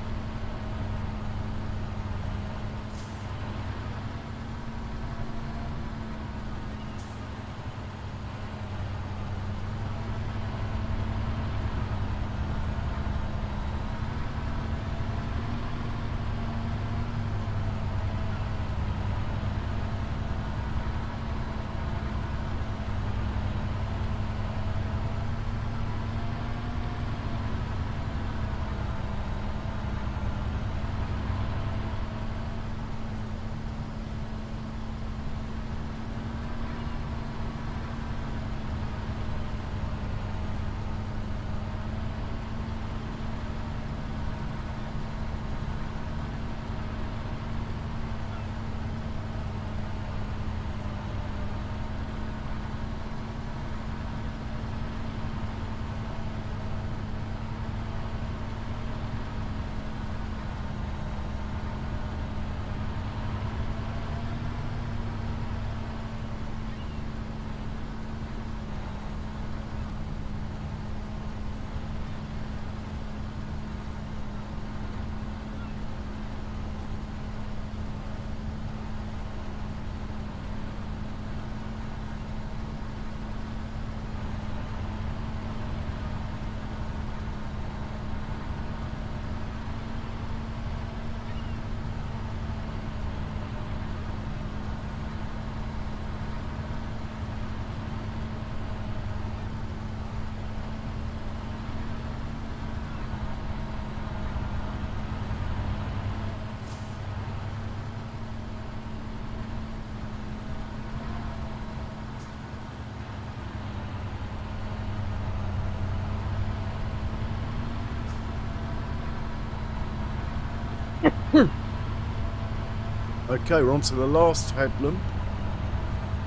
Speaker 1: Okay, we're on to the last headland.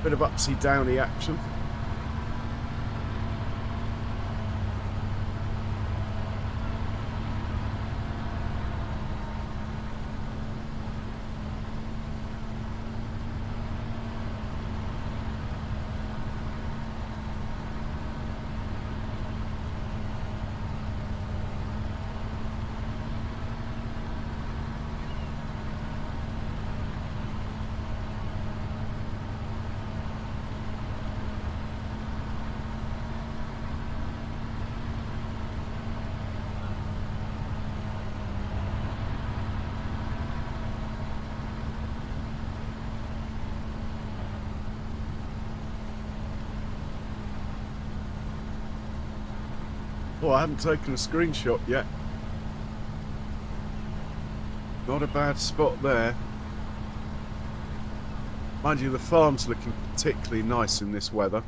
Speaker 1: Bit of upsy downy action. Oh, I haven't taken a screenshot yet. Not a bad spot there. Mind you, the farm's looking particularly nice in this weather.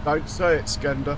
Speaker 1: Don't say it, Skender.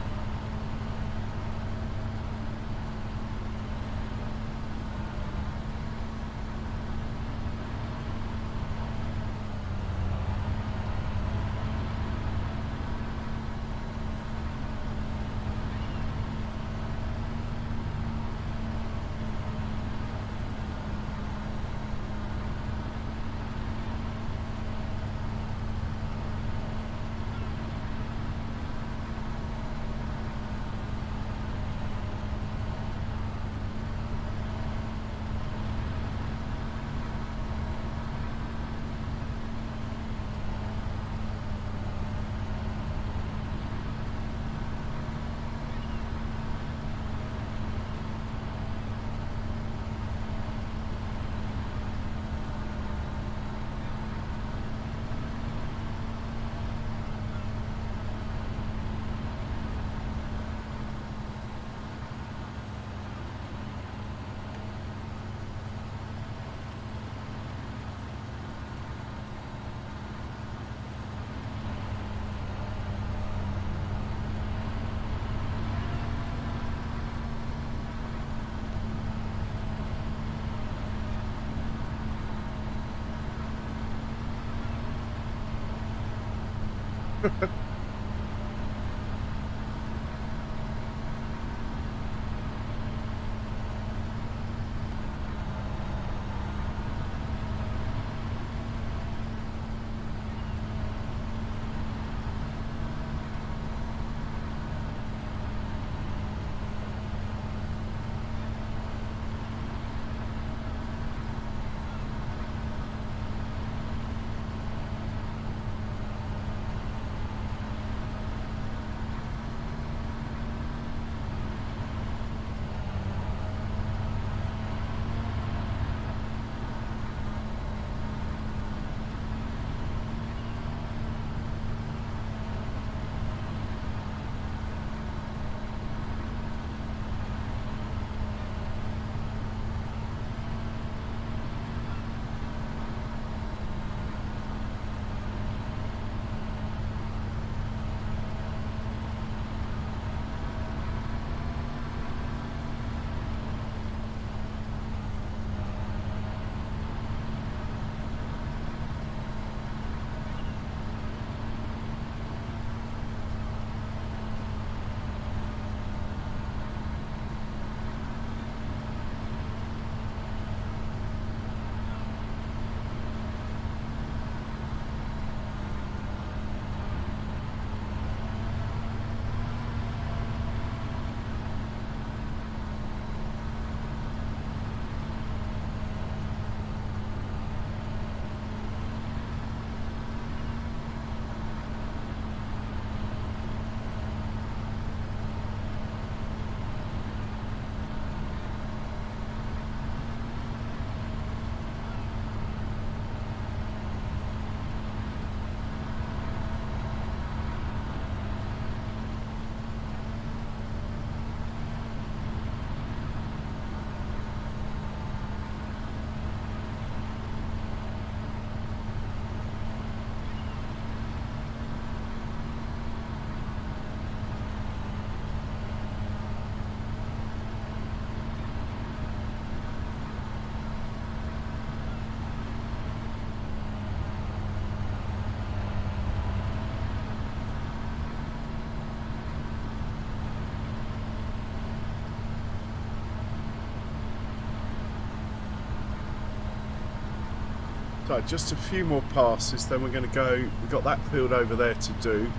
Speaker 1: So just a few more passes, then we're going to go. We've got that field over there to do.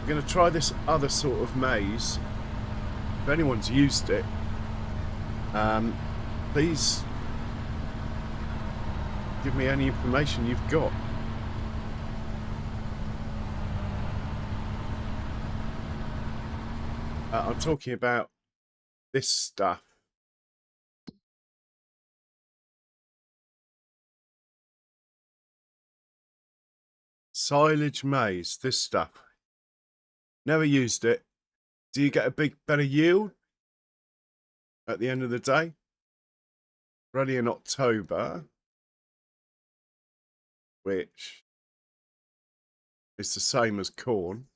Speaker 1: We're going to try this other sort of maze. If anyone's used it, please give me any information you've got. I'm talking about this stuff. Silage maze, this stuff. Never used it. Do you get a better yield at the end of the day? We're only in October, which is the same as corn.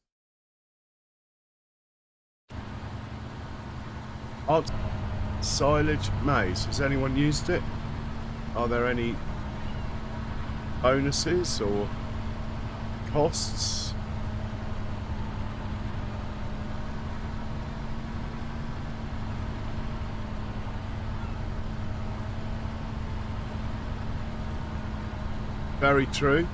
Speaker 1: Silage maize. Has anyone used it? Are there any bonuses or costs? Very true.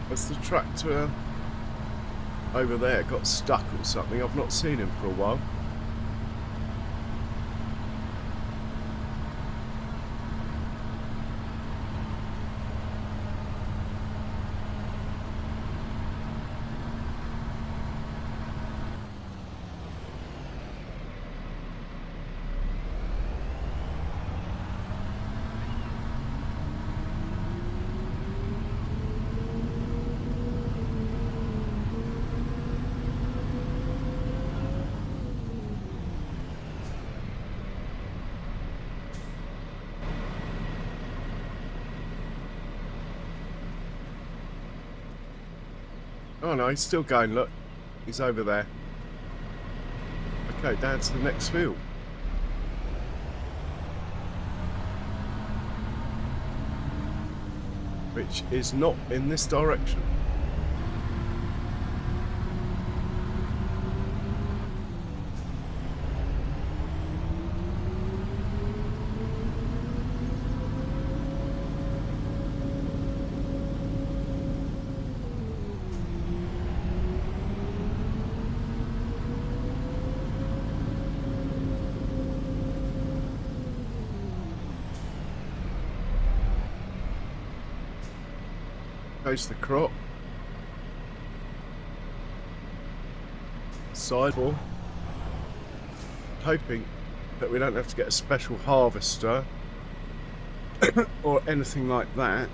Speaker 1: Has the tractor over there got stuck or something? I've not seen him for a while. Oh no, he's still going, look. He's over there. Okay, down to the next field. Which is not in this direction. Goes the crop. Sidewall. Hoping that we don't have to get a special harvester or anything like that.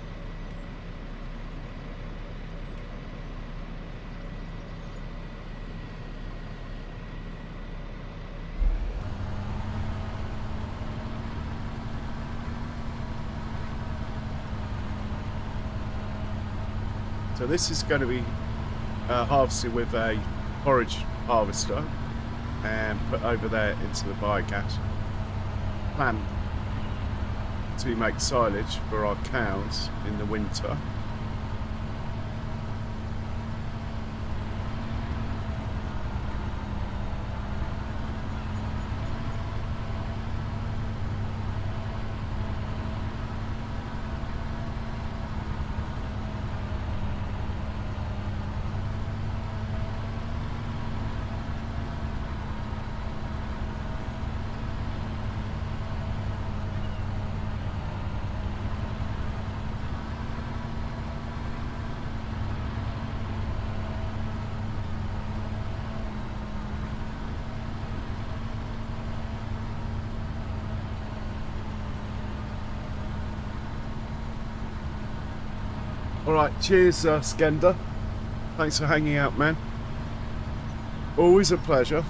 Speaker 1: So this is going to be harvested with a forage harvester and put over there into the biogas plant to make silage for our cows in the winter. Alright, cheers Skender. Thanks for hanging out, man. Always a pleasure.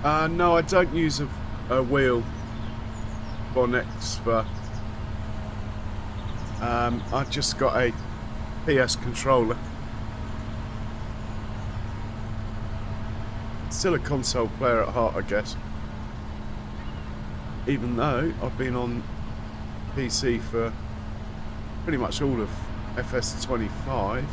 Speaker 1: No, I don't use a wheel for next for. I've just got a PS controller. Still a console player at heart, I guess. Even though I've been on PC for pretty much all of FS25.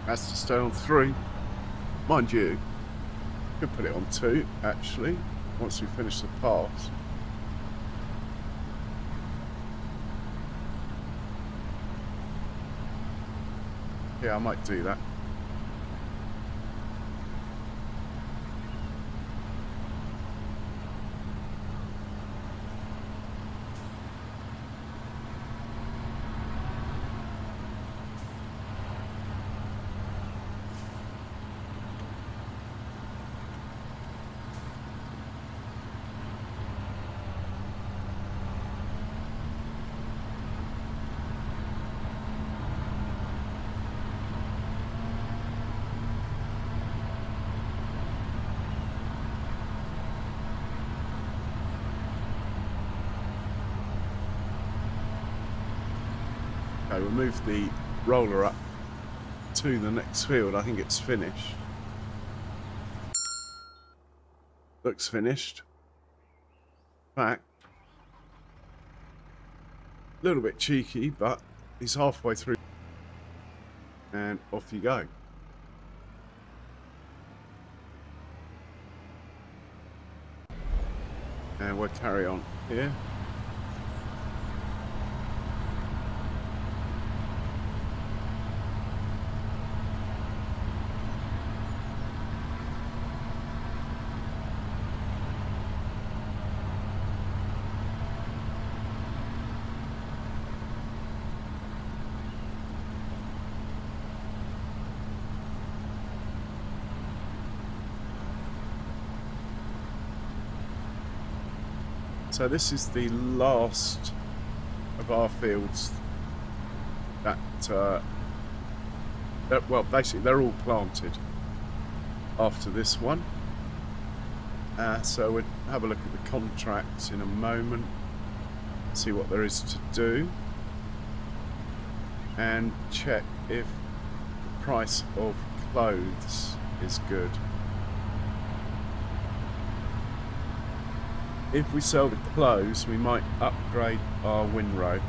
Speaker 1: Has to stay on 3. Mind you, could put it on 2, actually, once we finish the pass. Yeah, I might do that. Okay, we'll move the roller up to the next field. I think it's finished. Looks finished. Back. A little bit cheeky, but he's halfway through. And off you go. And we'll carry on here. So this is the last of our fields that, well, basically they're all planted after this one. So we'll have a look at the contracts in a moment, see what there is to do, and check if the price of clothes is good. If we sell the clothes, we might upgrade our windrow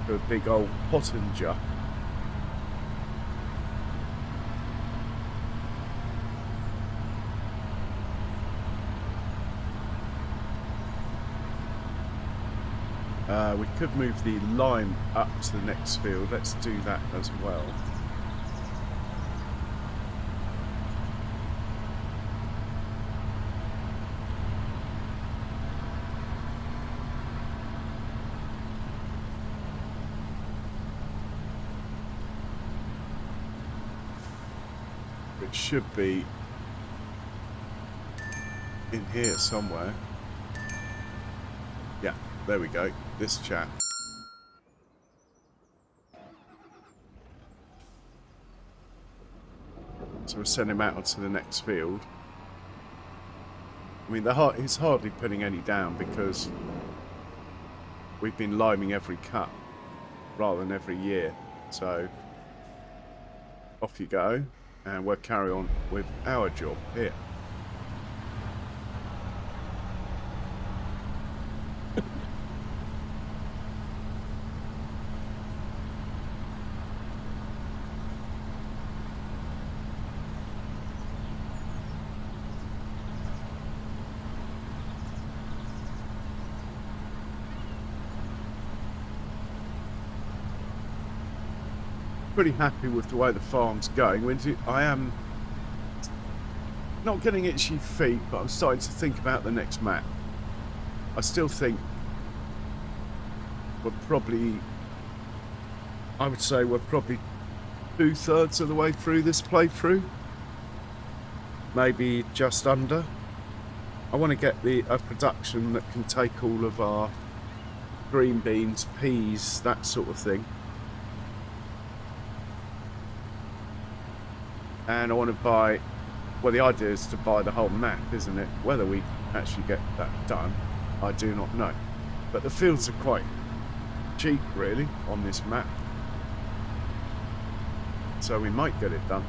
Speaker 1: to a big old Pottinger. We could move the lime up to the next field. Let's do that as well. It should be in here somewhere. Yeah, there we go. This chap. So we'll send him out onto the next field. I mean, he's hardly putting any down because we've been liming every cut rather than every year. So off you go, and we'll carry on with our job here. Pretty happy with the way the farm's going. I am not getting itchy feet, but I'm starting to think about the next map. I still think I would say we're probably 2/3 of the way through this playthrough, maybe just under. I want to get a production that can take all of our green beans, peas, that sort of thing. And I want to buy, well, the idea is to buy the whole map, isn't it? Whether we actually get that done, I do not know. But the fields are quite cheap, really, on this map. So we might get it done.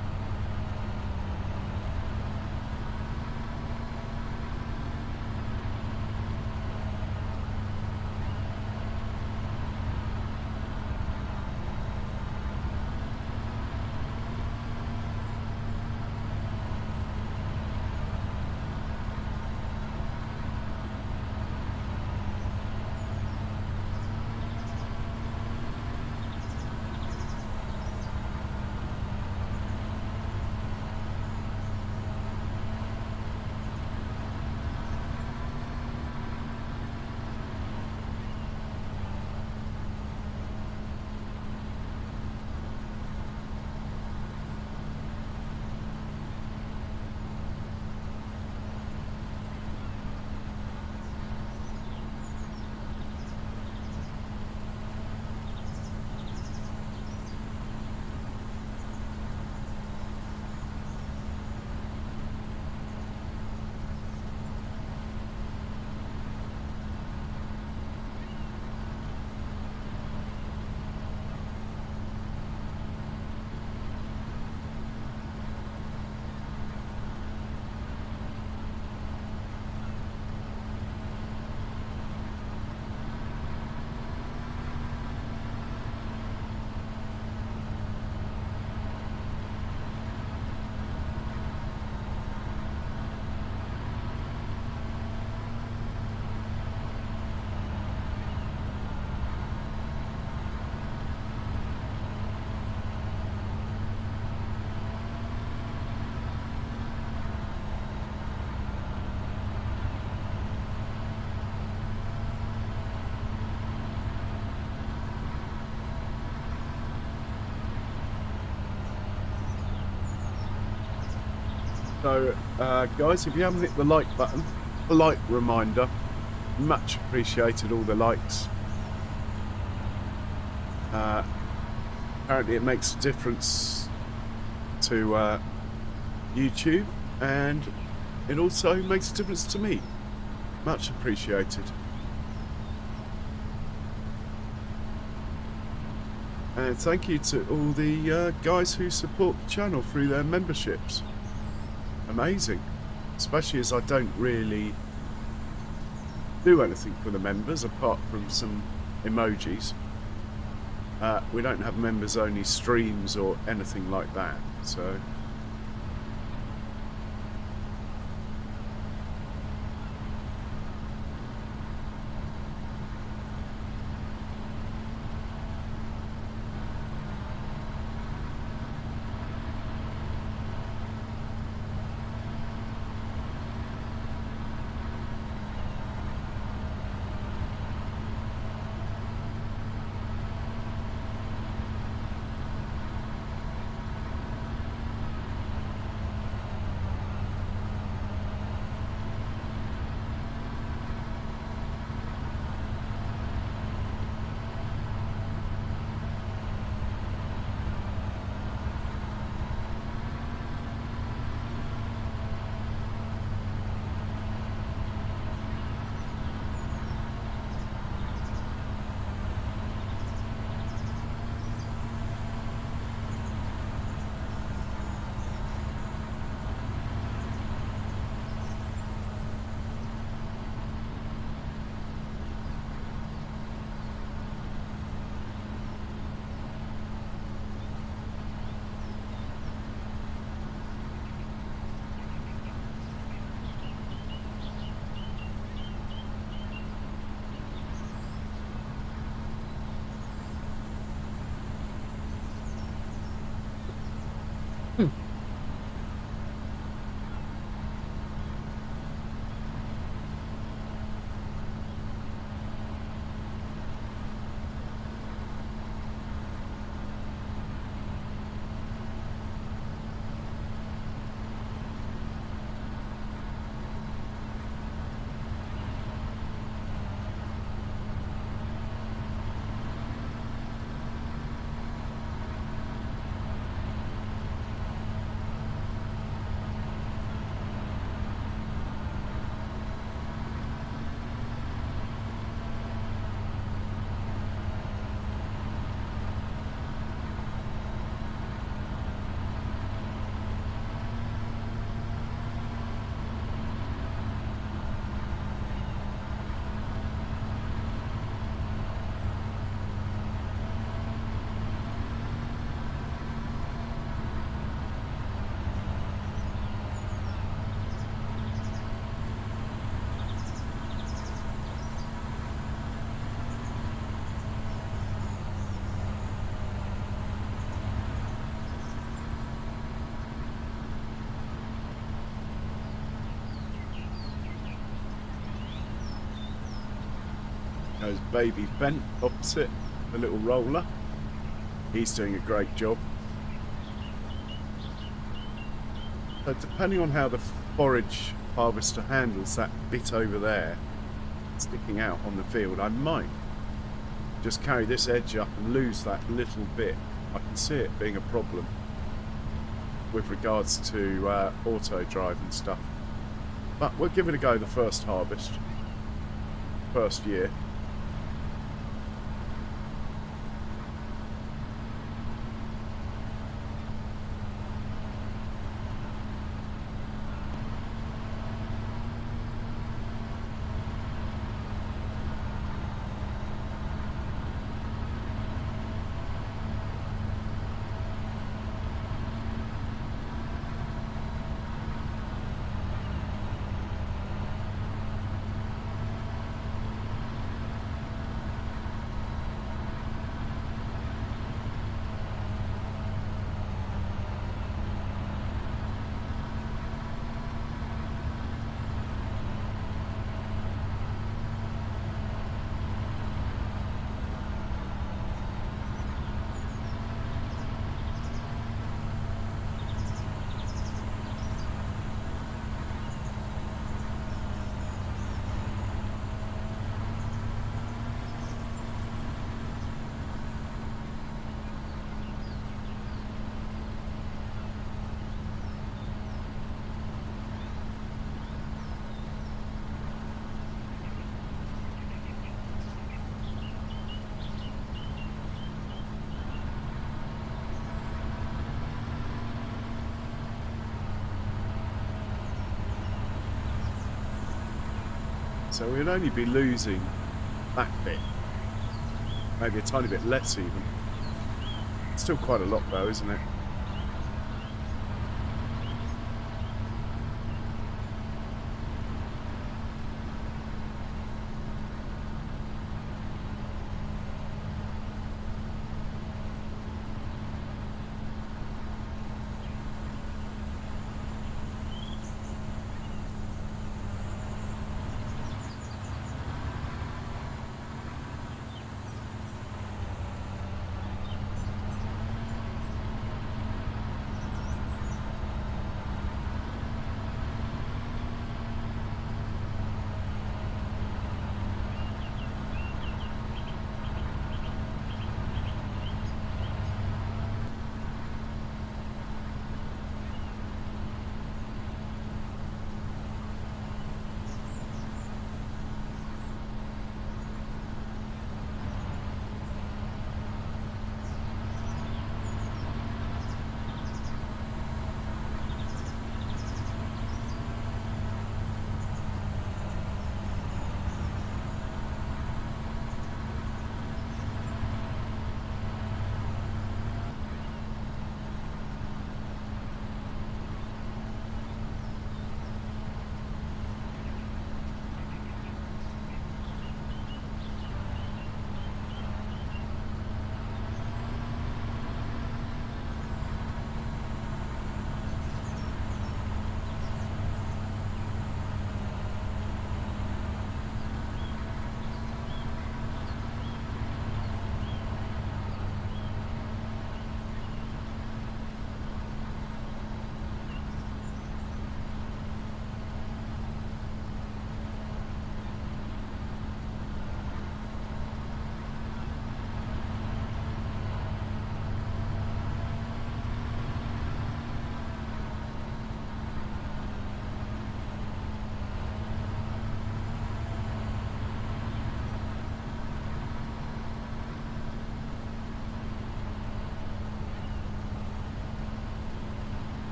Speaker 1: So, guys, if you haven't hit the like button, a like reminder, much appreciated all the likes. Apparently it makes a difference to YouTube, and it also makes a difference to me. Much appreciated. And thank you to all the guys who support the channel through their memberships. Amazing. Especially as I don't really do anything for the members apart from some emojis. We don't have members only streams or anything like that, so goes baby Fent opposite, the little roller. He's doing a great job. So depending on how the forage harvester handles that bit over there sticking out on the field, I might just carry this edge up and lose that little bit. I can see it being a problem with regards to auto drive and stuff. But we'll give it a go the first harvest, first year. So we'd only be losing that bit. Maybe a tiny bit less even. Still quite a lot though, isn't it?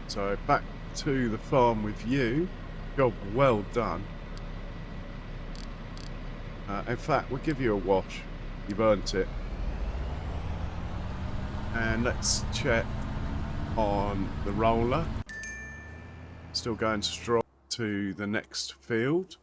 Speaker 1: So back to the farm with you. Job well done. In fact, we'll give you a wash. You've earned it. And let's check on the roller. Still going strong to the next field.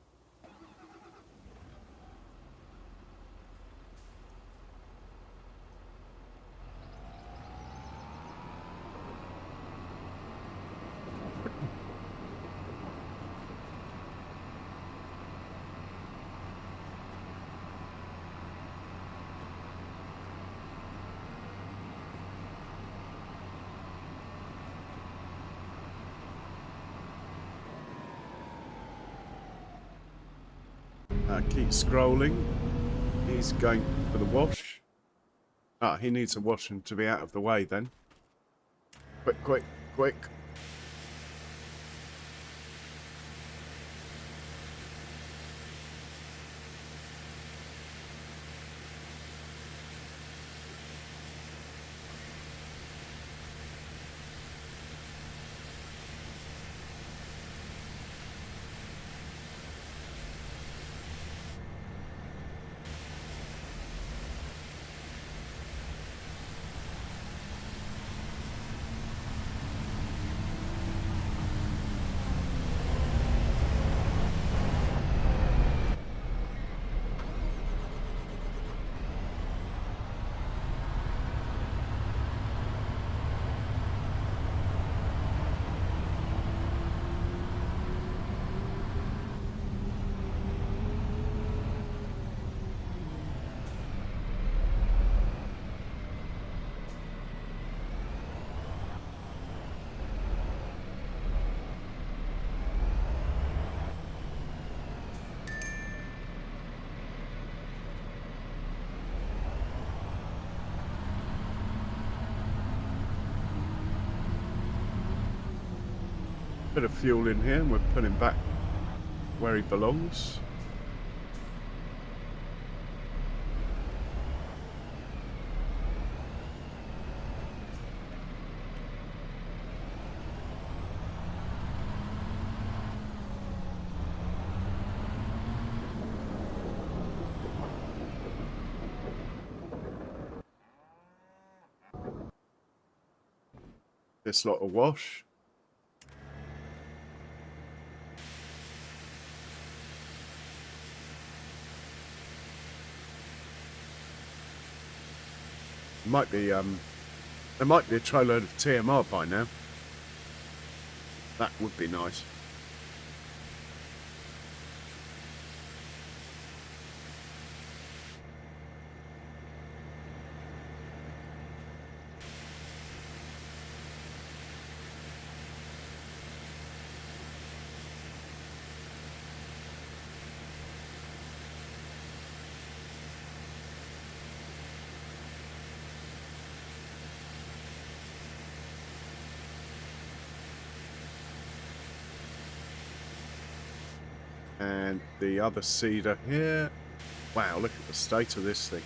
Speaker 1: Keep scrolling. He's going for the wash. Ah, he needs a washing to be out of the way then. Quick, quick, quick. Bit of fuel in here and we'll put him back where he belongs. This lot of wash. Might be there might be a trailer of TMR by now. That would be nice. And the other seeder here. Wow, look at the state of this thing.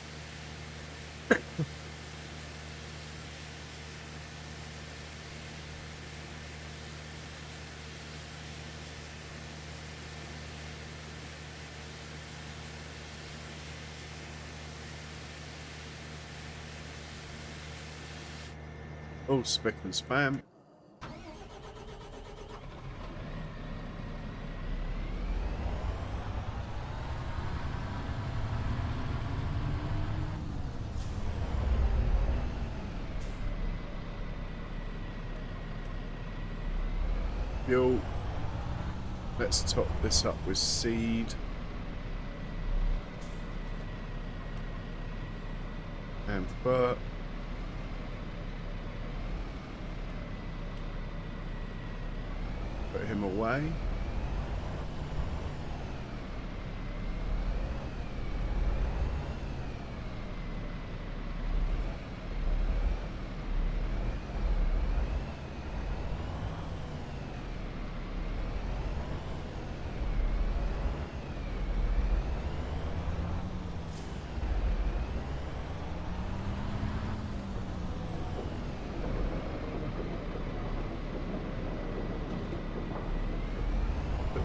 Speaker 1: All spick and spam. Fuel. Let's top this up with seed. And fur. Put him away.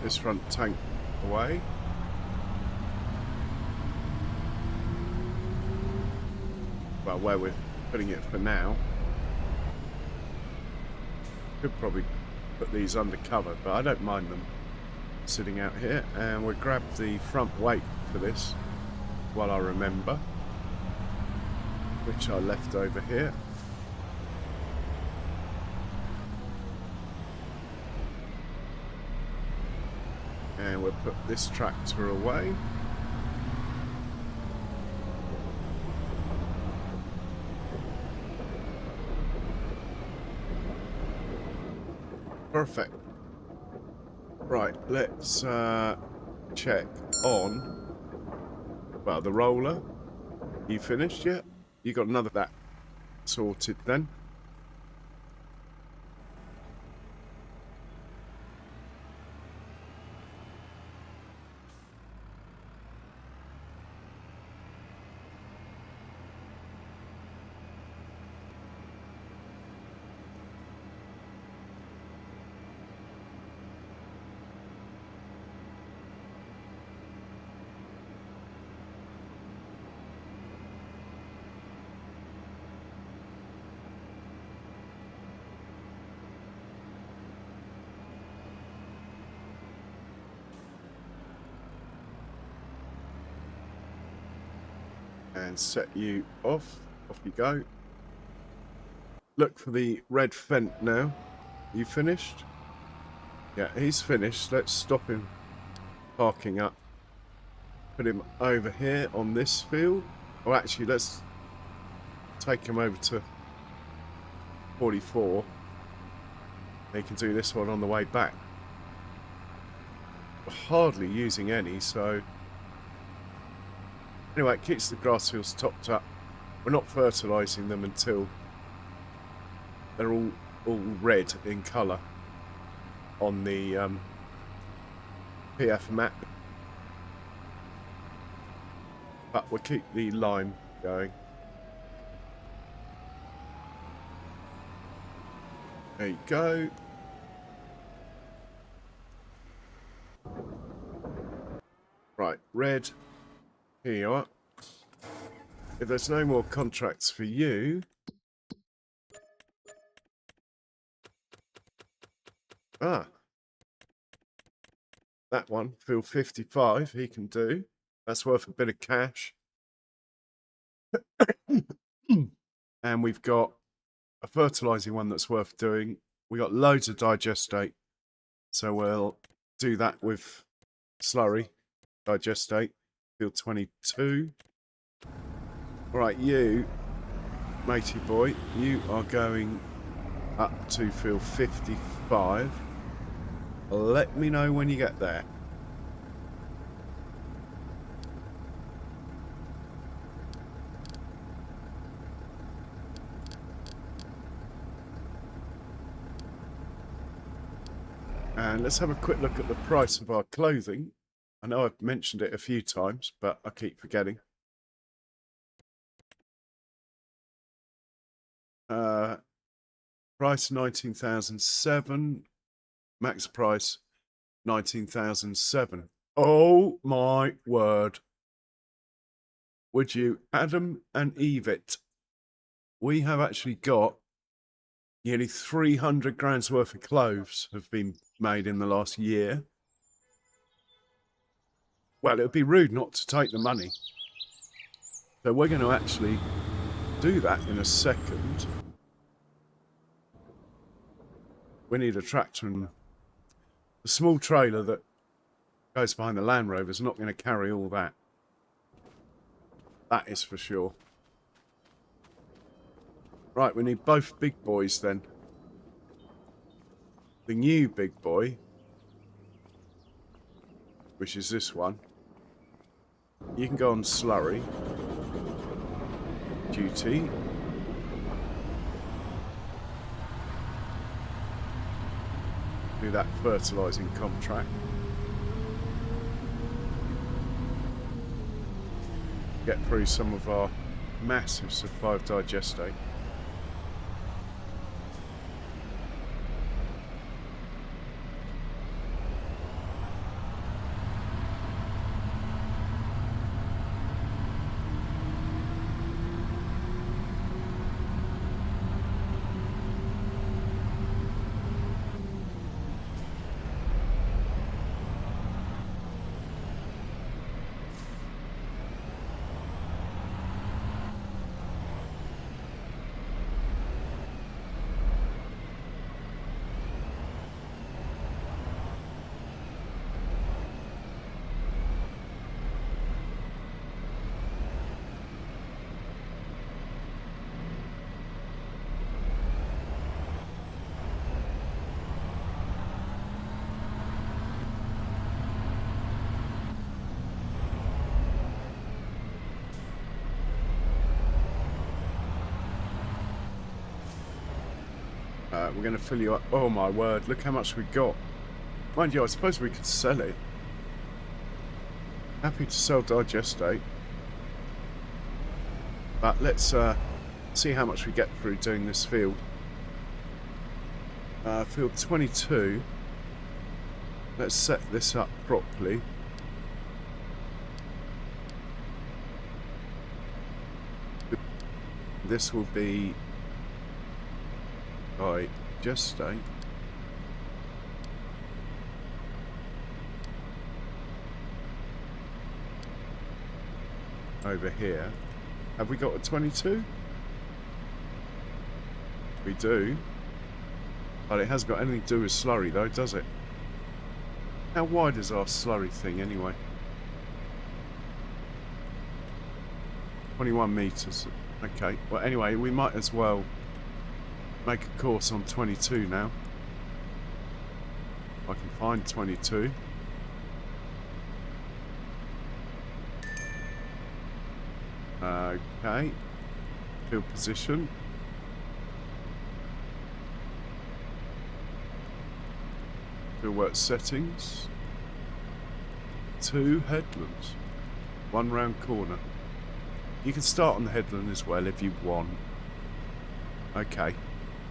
Speaker 1: This front tank away. Well, where we're putting it for now. Could probably put these under cover, but I don't mind them sitting out here. And we'll grab the front weight for this while I remember, which I left over here. And we'll put this tractor away. Perfect. Right, let's check on, well, the roller. You finished yet? You got another that sorted then? And set you off. Off you go. Look for the red Fent now. You finished? Yeah, he's finished. Let's stop him parking up. Put him over here on this field. Oh, actually, let's take him over to 44. They can do this one on the way back. We're hardly using any, so... Anyway, it keeps the grass fields topped up. We're not fertilising them until they're all red in colour. on the PF map. But we'll keep the lime going. There you go. Right, red. Here you are. If there's no more contracts for you... Ah. That one, Phil 55, he can do. That's worth a bit of cash. And we've got a fertilising one that's worth doing. We got loads of digestate. So we'll do that with slurry. Digestate. Field 22. Right, you, matey boy, you are going up to field 55. Let me know when you get there. And let's have a quick look at the price of our clothing. I know I've mentioned it a few times, but I keep forgetting. Price 19,007. Max price 19,007. Oh my word. Would you Adam and Eve it? We have actually got nearly 300 grand's worth of clothes have been made in the last year. Well, it would be rude not to take the money. So we're going to actually do that in a second. We need a tractor, and the small trailer that goes behind the Land Rover is not going to carry all that. That is for sure. Right, we need both big boys then. The new big boy, which is this one, you can go on slurry duty. Do that fertilising contract. Get through some of our massive supply of digestate. We're going to fill you up. Oh my word, look how much we got. Mind you, I suppose we could sell it. Happy to sell digestate. But let's see how much we get through doing this field. Field 22. Let's set this up properly. This will be digestate. Over here. Have we got a 22? We do. But it hasn't got anything to do with slurry though, does it? How wide is our slurry thing anyway? 21 meters. Okay, well anyway, we might as well make a course on 22 now. I can find 22. Okay. Field position. Still work settings. 2 headlands. 1 round corner. You can start on the headland as well if you want. Okay.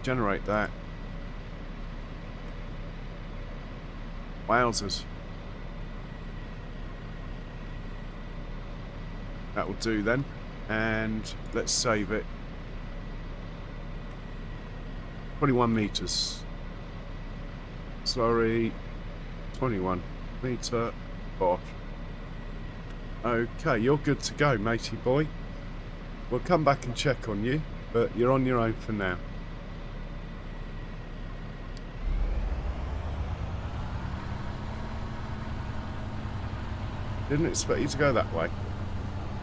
Speaker 1: Generate that. Wowzers. That will do then. And let's save it. 21 meters. Sorry. 21 meter. Bosh. Okay, you're good to go, matey boy. We'll come back and check on you, but you're on your own for now. Didn't expect you to go that way.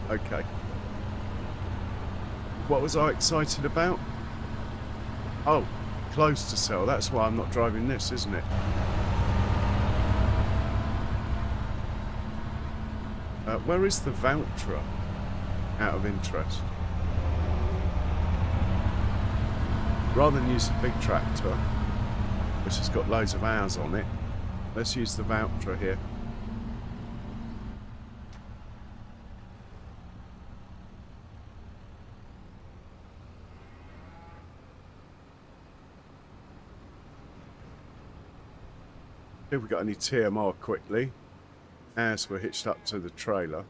Speaker 1: Okay. What was I excited about? Oh, clothes to sell. That's why I'm not driving this, isn't it? Where is the voucher? Out of interest. Rather than use the big tractor, which has got loads of hours on it, let's use the voucher here. If we got any TMR quickly, as we're hitched up to the trailer.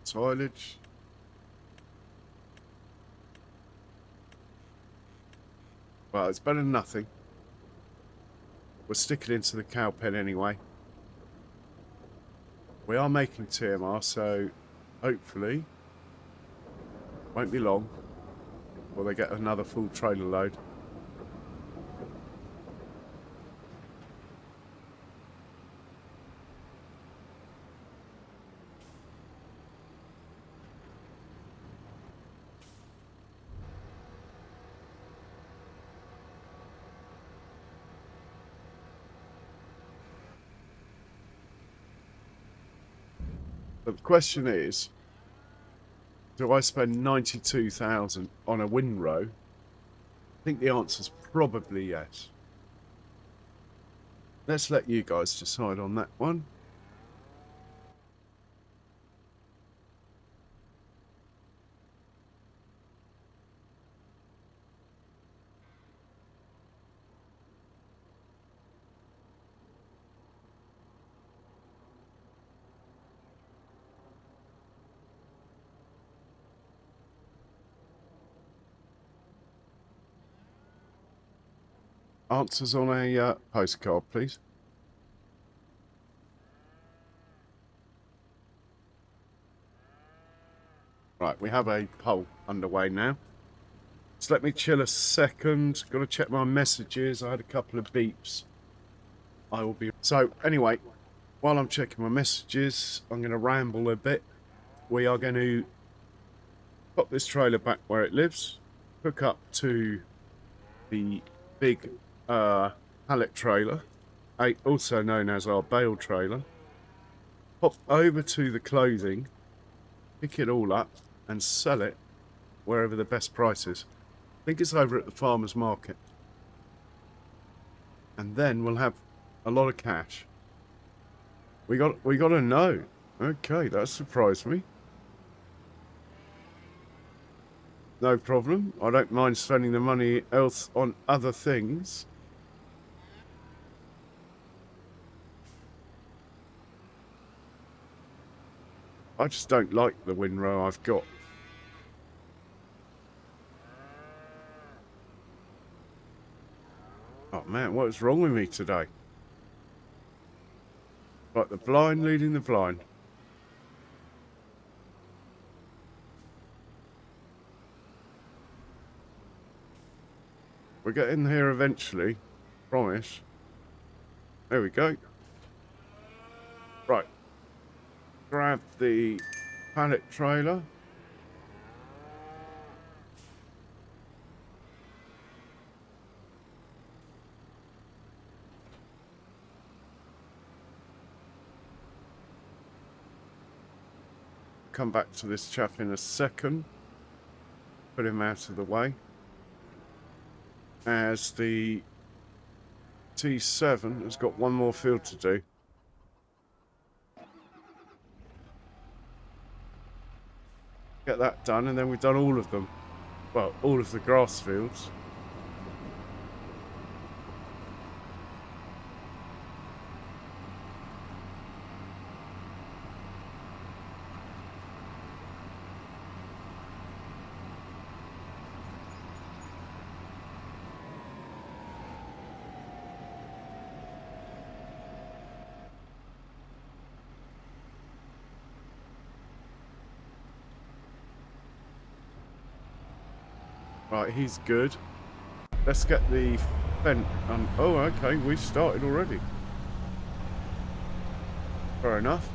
Speaker 1: Silage. Well, it's better than nothing. We'll stick it into the cow pen anyway. We are making TMR, so hopefully won't be long before they get another full trailer load. But the question is, do I spend 92,000 on a windrow? I think the answer's probably yes. Let's let you guys decide on that one. Answers on a postcard, please. Right, we have a poll underway now. So let me chill a second. Got to check my messages. I had a couple of beeps. I will be... So, anyway, while I'm checking my messages, I'm going to ramble a bit. We are going to pop this trailer back where it lives, hook up to the big pallet trailer, also known as our bale trailer, pop over to the clothing, pick it all up and sell it wherever the best price is. I think it's over at the farmer's market. And then we'll have a lot of cash. We got a no. Okay, that surprised me. No problem. I don't mind spending the money else on other things. I just don't like the windrow I've got. Oh man, what is wrong with me today? Like the blind leading the blind. We'll get in here eventually. Promise. There we go. Right. Grab the pallet trailer. come back to this chap in a second. Put him out of the way. As the T7 has got one more field to do. Get that done, and then we've done all of them. Well, all of the grass fields. Right, he's good. Let's get the fence. Oh, okay, we started already. Fair enough.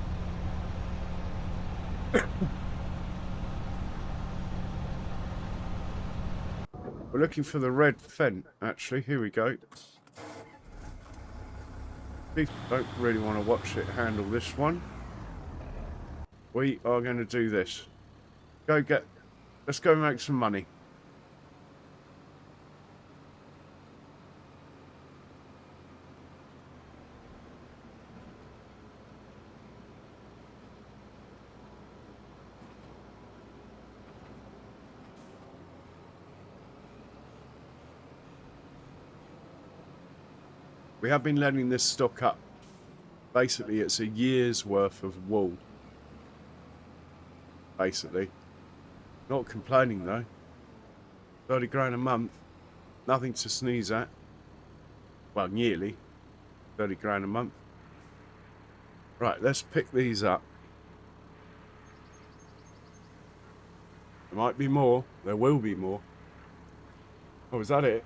Speaker 1: We're looking for the red fence, actually. Here we go. People don't really want to watch it handle this one. We are going to do this. Let's go make some money. We have been letting this stock up. Basically, it's a year's worth of wool. Basically. Not complaining though. 30 grand a month. Nothing to sneeze at. Well, nearly. 30 grand a month. Right, let's pick these up. There might be more. There will be more. Oh, is that it?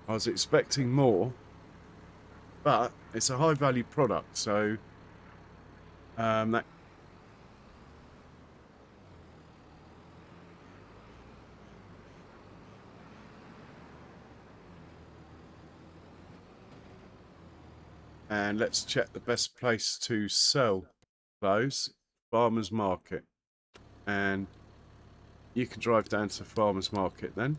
Speaker 1: I was expecting more, but it's a high value product, so that and let's check the best place to sell those. Farmers Market, and you can drive down to Farmers Market then.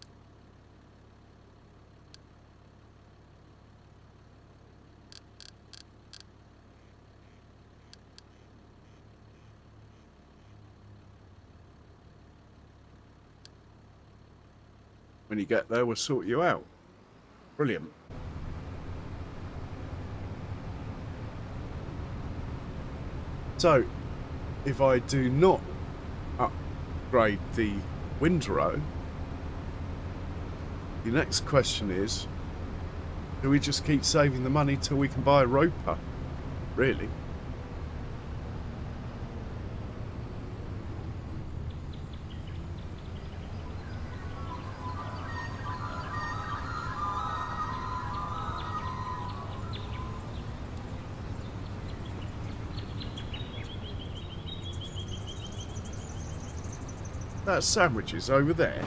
Speaker 1: When you get there, we'll sort you out. Brilliant. So, if I do not upgrade the windrow, the next question is, do we just keep saving the money till we can buy a roper? Really? That sandwiches over there.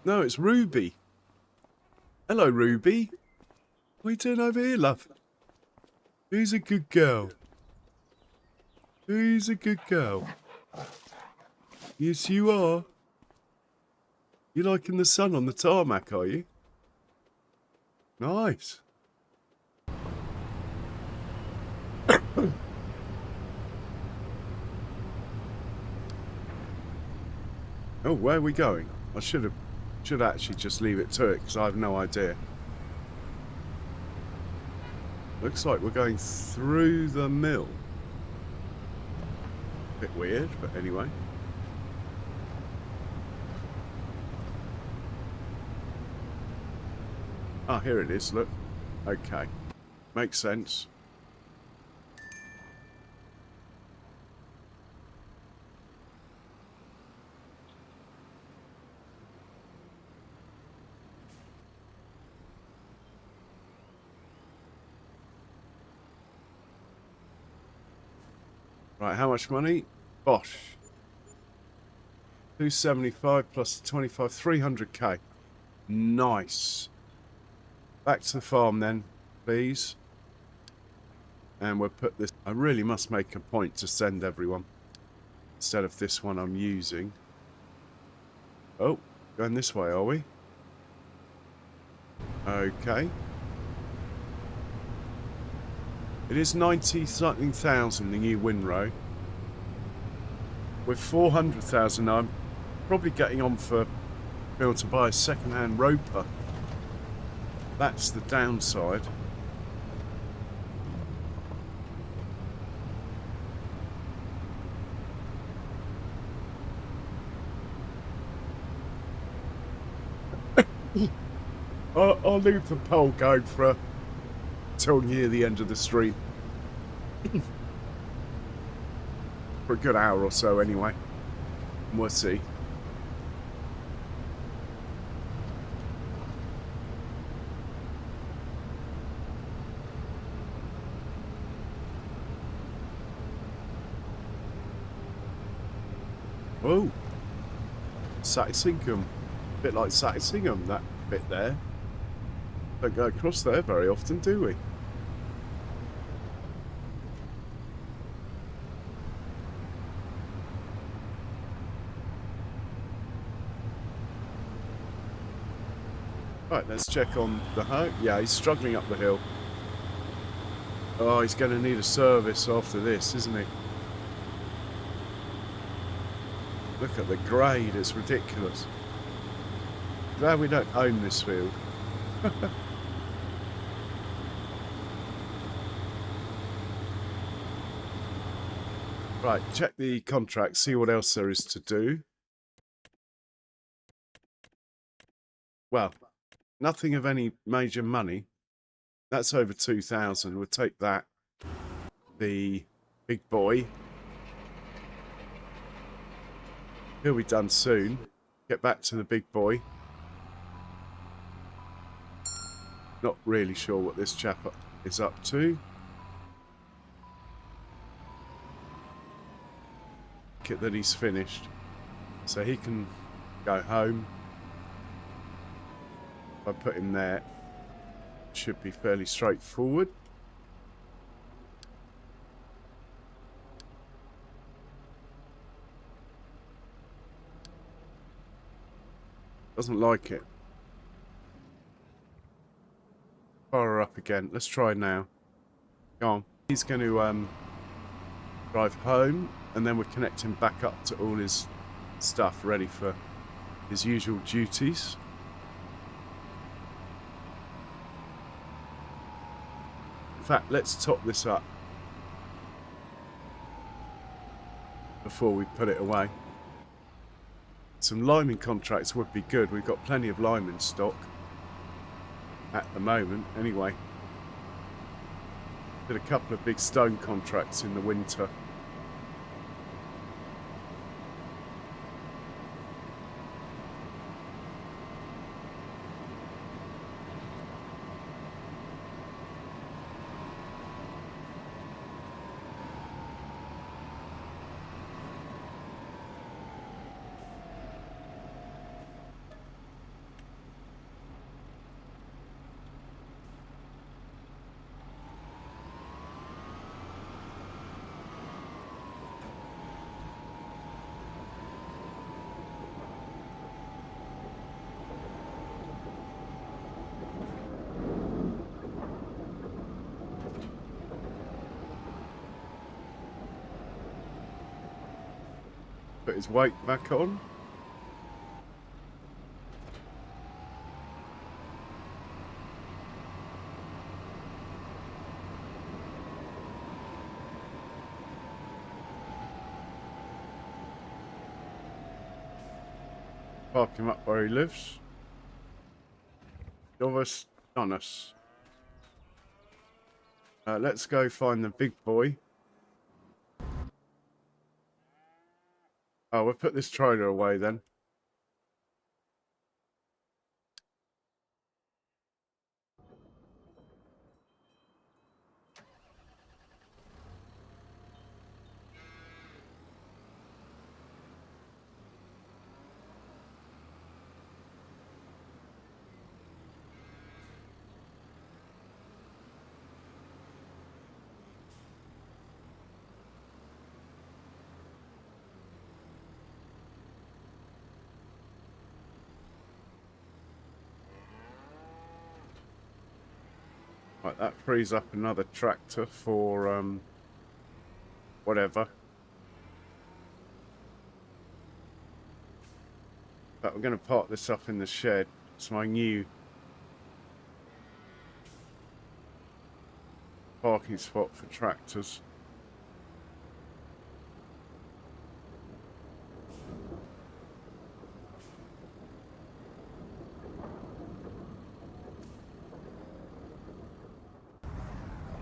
Speaker 1: No, it's Ruby. Hello, Ruby. What are you doing over here, love? Who's a good girl? Who's a good girl? Yes, you are. You liking the sun on the tarmac, are you? Nice. Oh, where are we going? I should actually just leave it to it because I have no idea. Looks like we're going through the mill. Bit weird, but anyway. Ah, here it is, look. Okay. Makes sense. Right, how much money? Bosh. 275 plus 25, 300k. Nice. Back to the farm then, please. And we'll put this... I really must make a point to send everyone instead of this one I'm using. Oh, going this way, are we? Okay. It is 90-something thousand, the new windrow. With 400,000, I'm probably getting on for being able to buy a second-hand roper. That's the downside. I'll leave the pole going for till near the end of the street. For a good hour or so anyway. And we'll see. Oh, Sattingham. A bit like Sattingham, that bit there. Don't go across there very often, do we? Right, let's check on the hoe. Yeah, he's struggling up the hill. Oh, he's going to need a service after this, isn't he? Look at the grade, it's ridiculous. Glad we don't own this field. Right, check the contract, see what else there is to do. Well, nothing of any major money. That's over 2,000. We'll take that. The big boy. He'll be done soon. Get back to the big boy. Not really sure what this chap is up to. Get that he's finished. So he can go home. If I put him there, it should be fairly straightforward. Doesn't like it. Fire up again. Let's try now. Go on. He's going to drive home, and then we're connecting back up to all his stuff ready for his usual duties. In fact, let's top this up before we put it away. Some liming contracts would be good. We've got plenty of lime in stock at the moment anyway. Did a couple of big stone contracts in the winter. Put his weight back on. Park him up where he lives. Dovis Donis. Let's go find the big boy. Oh, we'll put this trailer away then. Right, that frees up another tractor for whatever. But we're going to park this up in the shed. It's my new parking spot for tractors.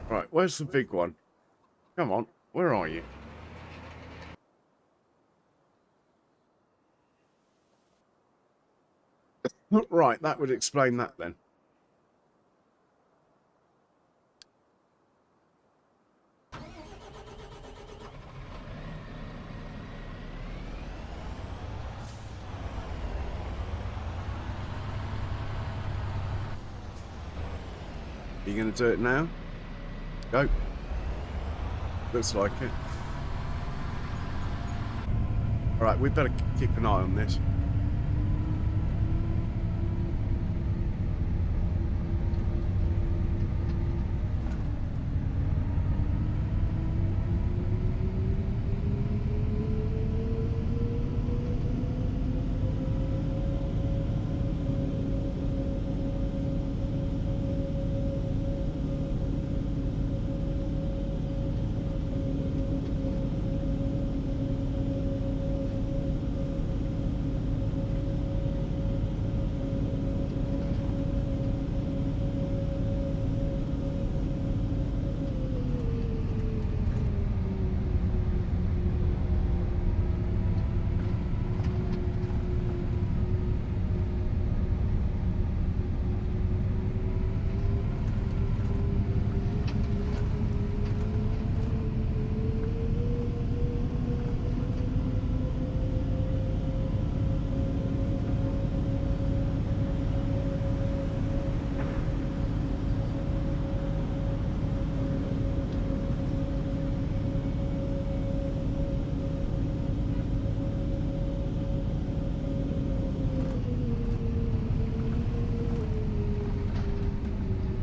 Speaker 1: Right, where's the big one? Come on, where are you? Right, that would explain that then. Are you going to do it now? Go. Looks like it. Alright, we'd better keep an eye on this.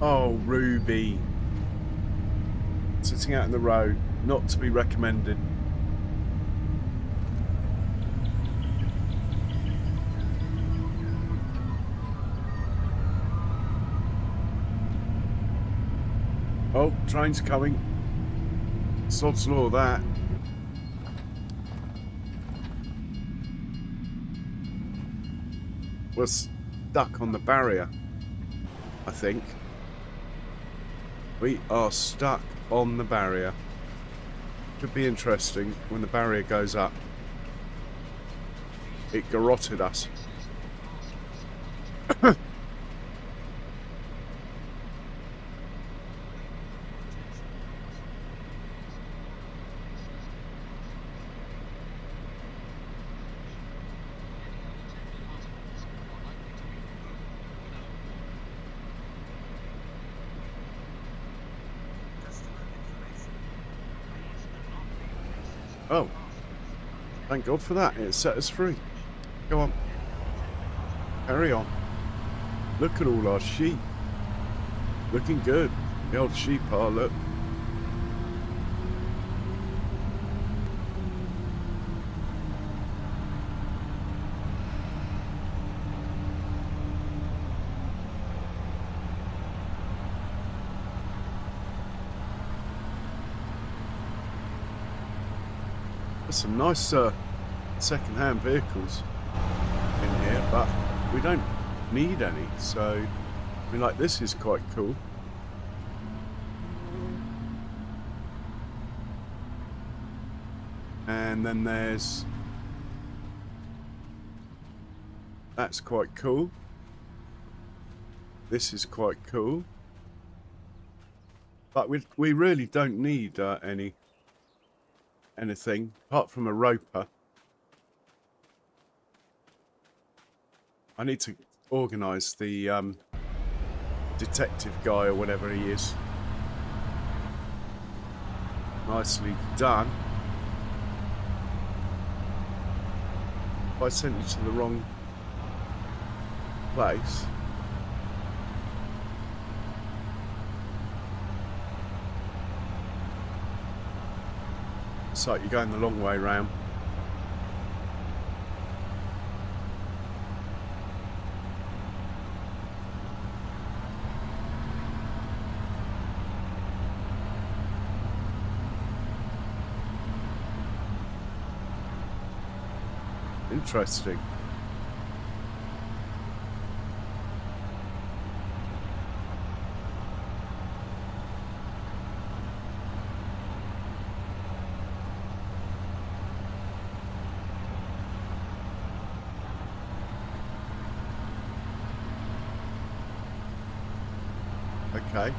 Speaker 1: Oh, Ruby. Sitting out in the road, not to be recommended. Oh, train's coming. Sod's law, that. We're stuck on the barrier, I think. We are stuck on the barrier. Could be interesting when the barrier goes up. It garroted us. Oh, thank God for that. It set us free. Go on. Carry on. Look at all our sheep. Looking good. The old sheep are, look. There's some nice second-hand vehicles in here, but we don't need any, so I mean, like, this is quite cool. And then there's, that's quite cool. This is quite cool, but we really don't need anything apart from a roper. I need to organise the detective guy or whatever he is. Nicely done. If I sent you to the wrong place. Looks like you're going the long way round. Interesting. Okay.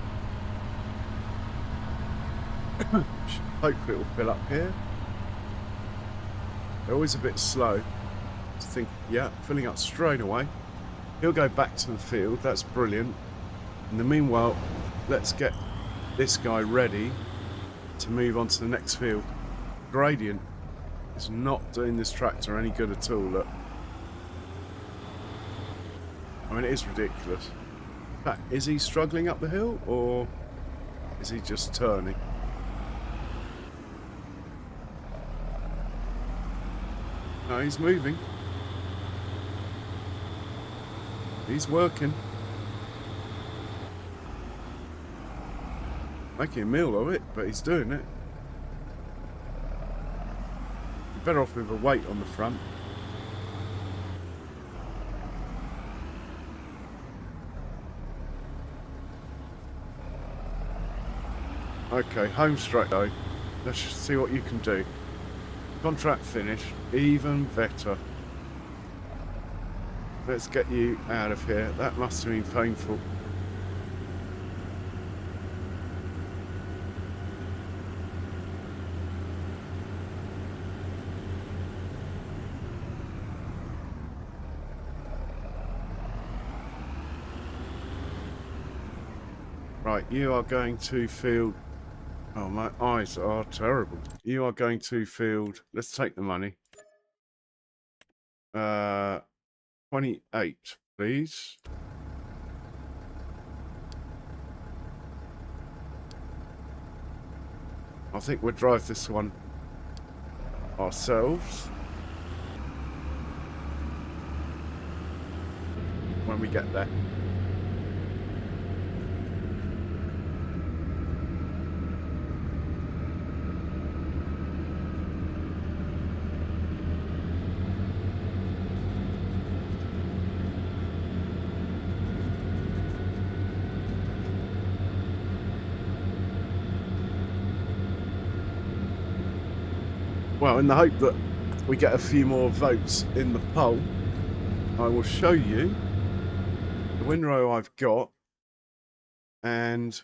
Speaker 1: Hopefully it will fill up here. They're always a bit slow to think, yeah, filling up straight away. He'll go back to the field. That's brilliant. In the meanwhile, let's get this guy ready to move on to the next field. Gradient is not doing this tractor any good at all, look. I mean, it is ridiculous. In fact, is he struggling up the hill, or is he just turning? No, he's moving. He's working. Making a meal of it, but he's doing it. You're better off with a weight on the front. Okay, home straight though. Let's see what you can do. Contract finished. Even better. Let's get you out of here. That must have been painful. Right, you are going to field... Oh, my eyes are terrible. You are going to field... Let's take the money. 28, please. I think we'll drive this one ourselves when we get there. Well, in the hope that we get a few more votes in the poll, I will show you the windrow I've got and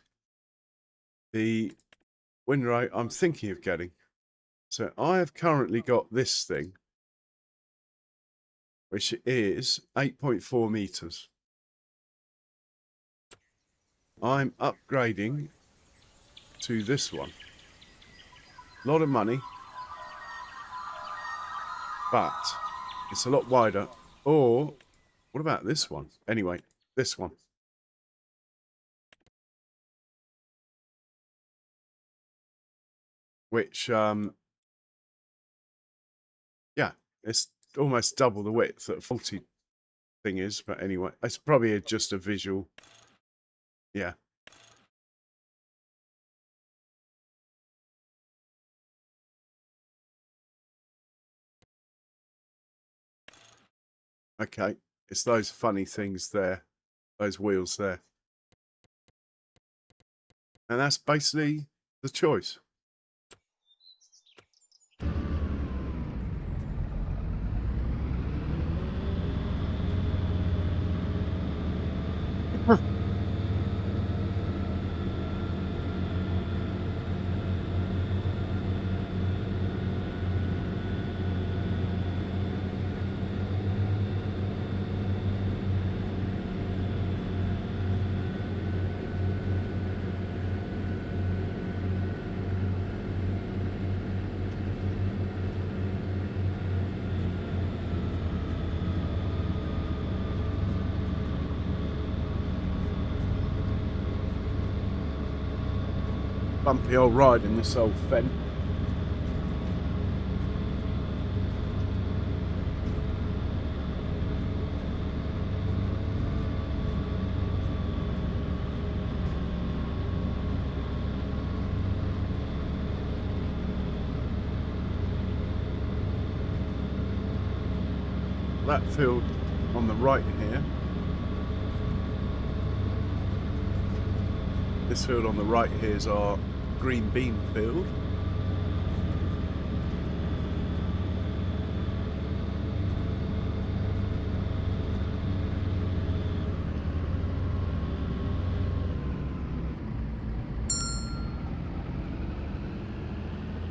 Speaker 1: the windrow I'm thinking of getting. So I have currently got this thing, which is 8.4 meters. I'm upgrading to this one. A lot of money. But it's a lot wider. Or, what about this one? Anyway, this one. Which, yeah, it's almost double the width that a faulty thing is. But anyway, it's probably just a visual. Yeah. Okay, it's those funny things there, those wheels there. And that's basically the choice. Bumpy old ride in this old fen. that field on the right here. This field on the right here is our green bean field.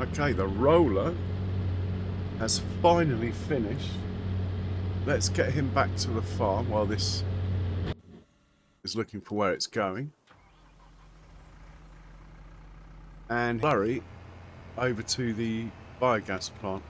Speaker 1: Okay, the roller has finally finished. Let's get him back to the farm while this is looking for where it's going. And hurry over to the biogas plant.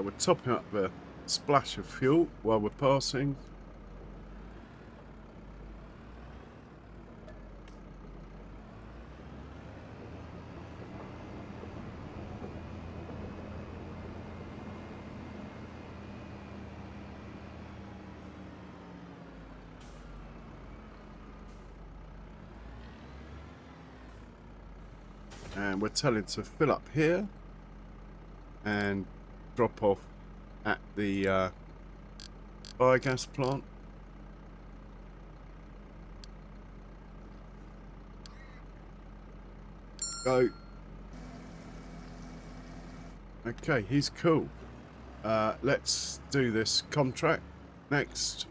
Speaker 1: We're topping up the splash of fuel while we're passing. And we're telling to fill up here and drop off at the biogas plant. Go. Okay, he's cool. Let's do this contract next.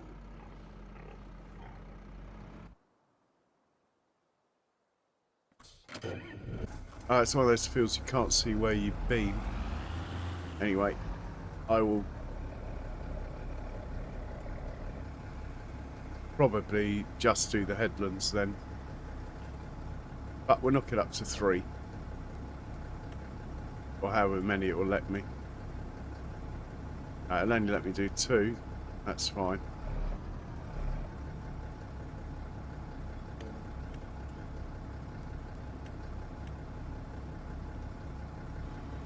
Speaker 1: It's one of those fields you can't see where you've been. Anyway, I will probably just do the headlands then. But we'll knock it up to 3. Or however many it will let me. It'll only let me do 2. That's fine.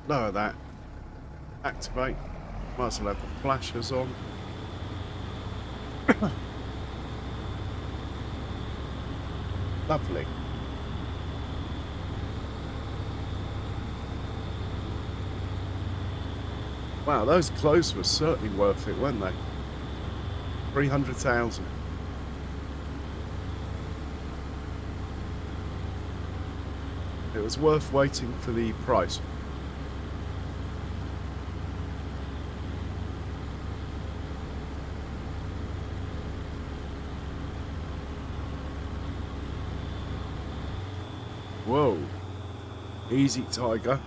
Speaker 1: Lower that. Activate. Might as well have the flashers on. Lovely. Wow, those clothes were certainly worth it, weren't they? 300,000. It was worth waiting for the price. Whoa. Easy, tiger.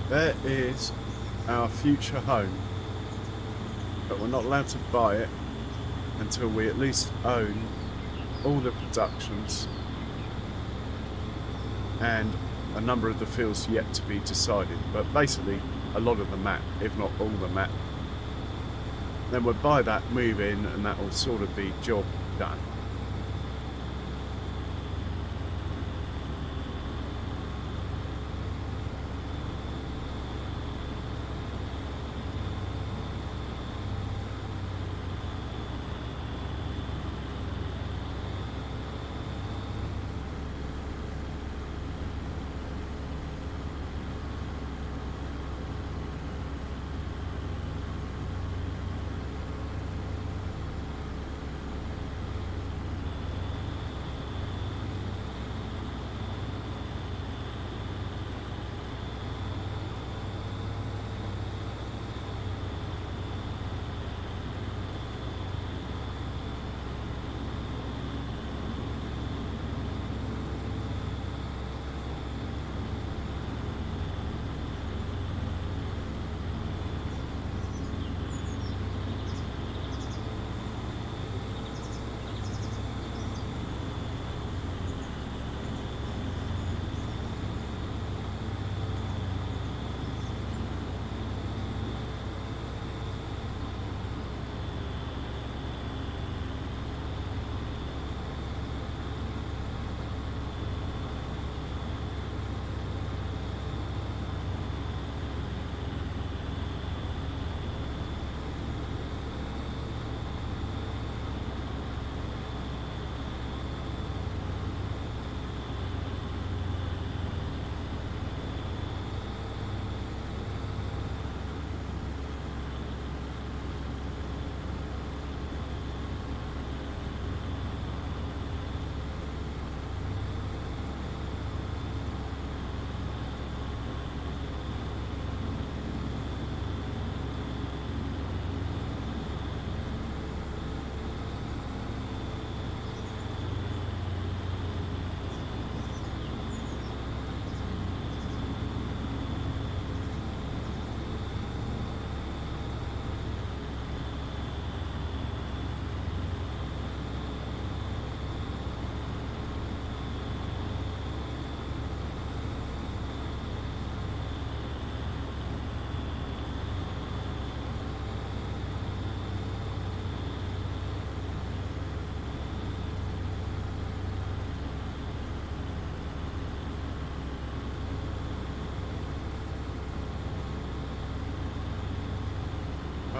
Speaker 1: There is our future home, but we're not allowed to buy it until we at least own all the productions and a number of the fields yet to be decided, but basically a lot of the map, if not all the map. Then we'll buy that, move in, and that will sort of be job done.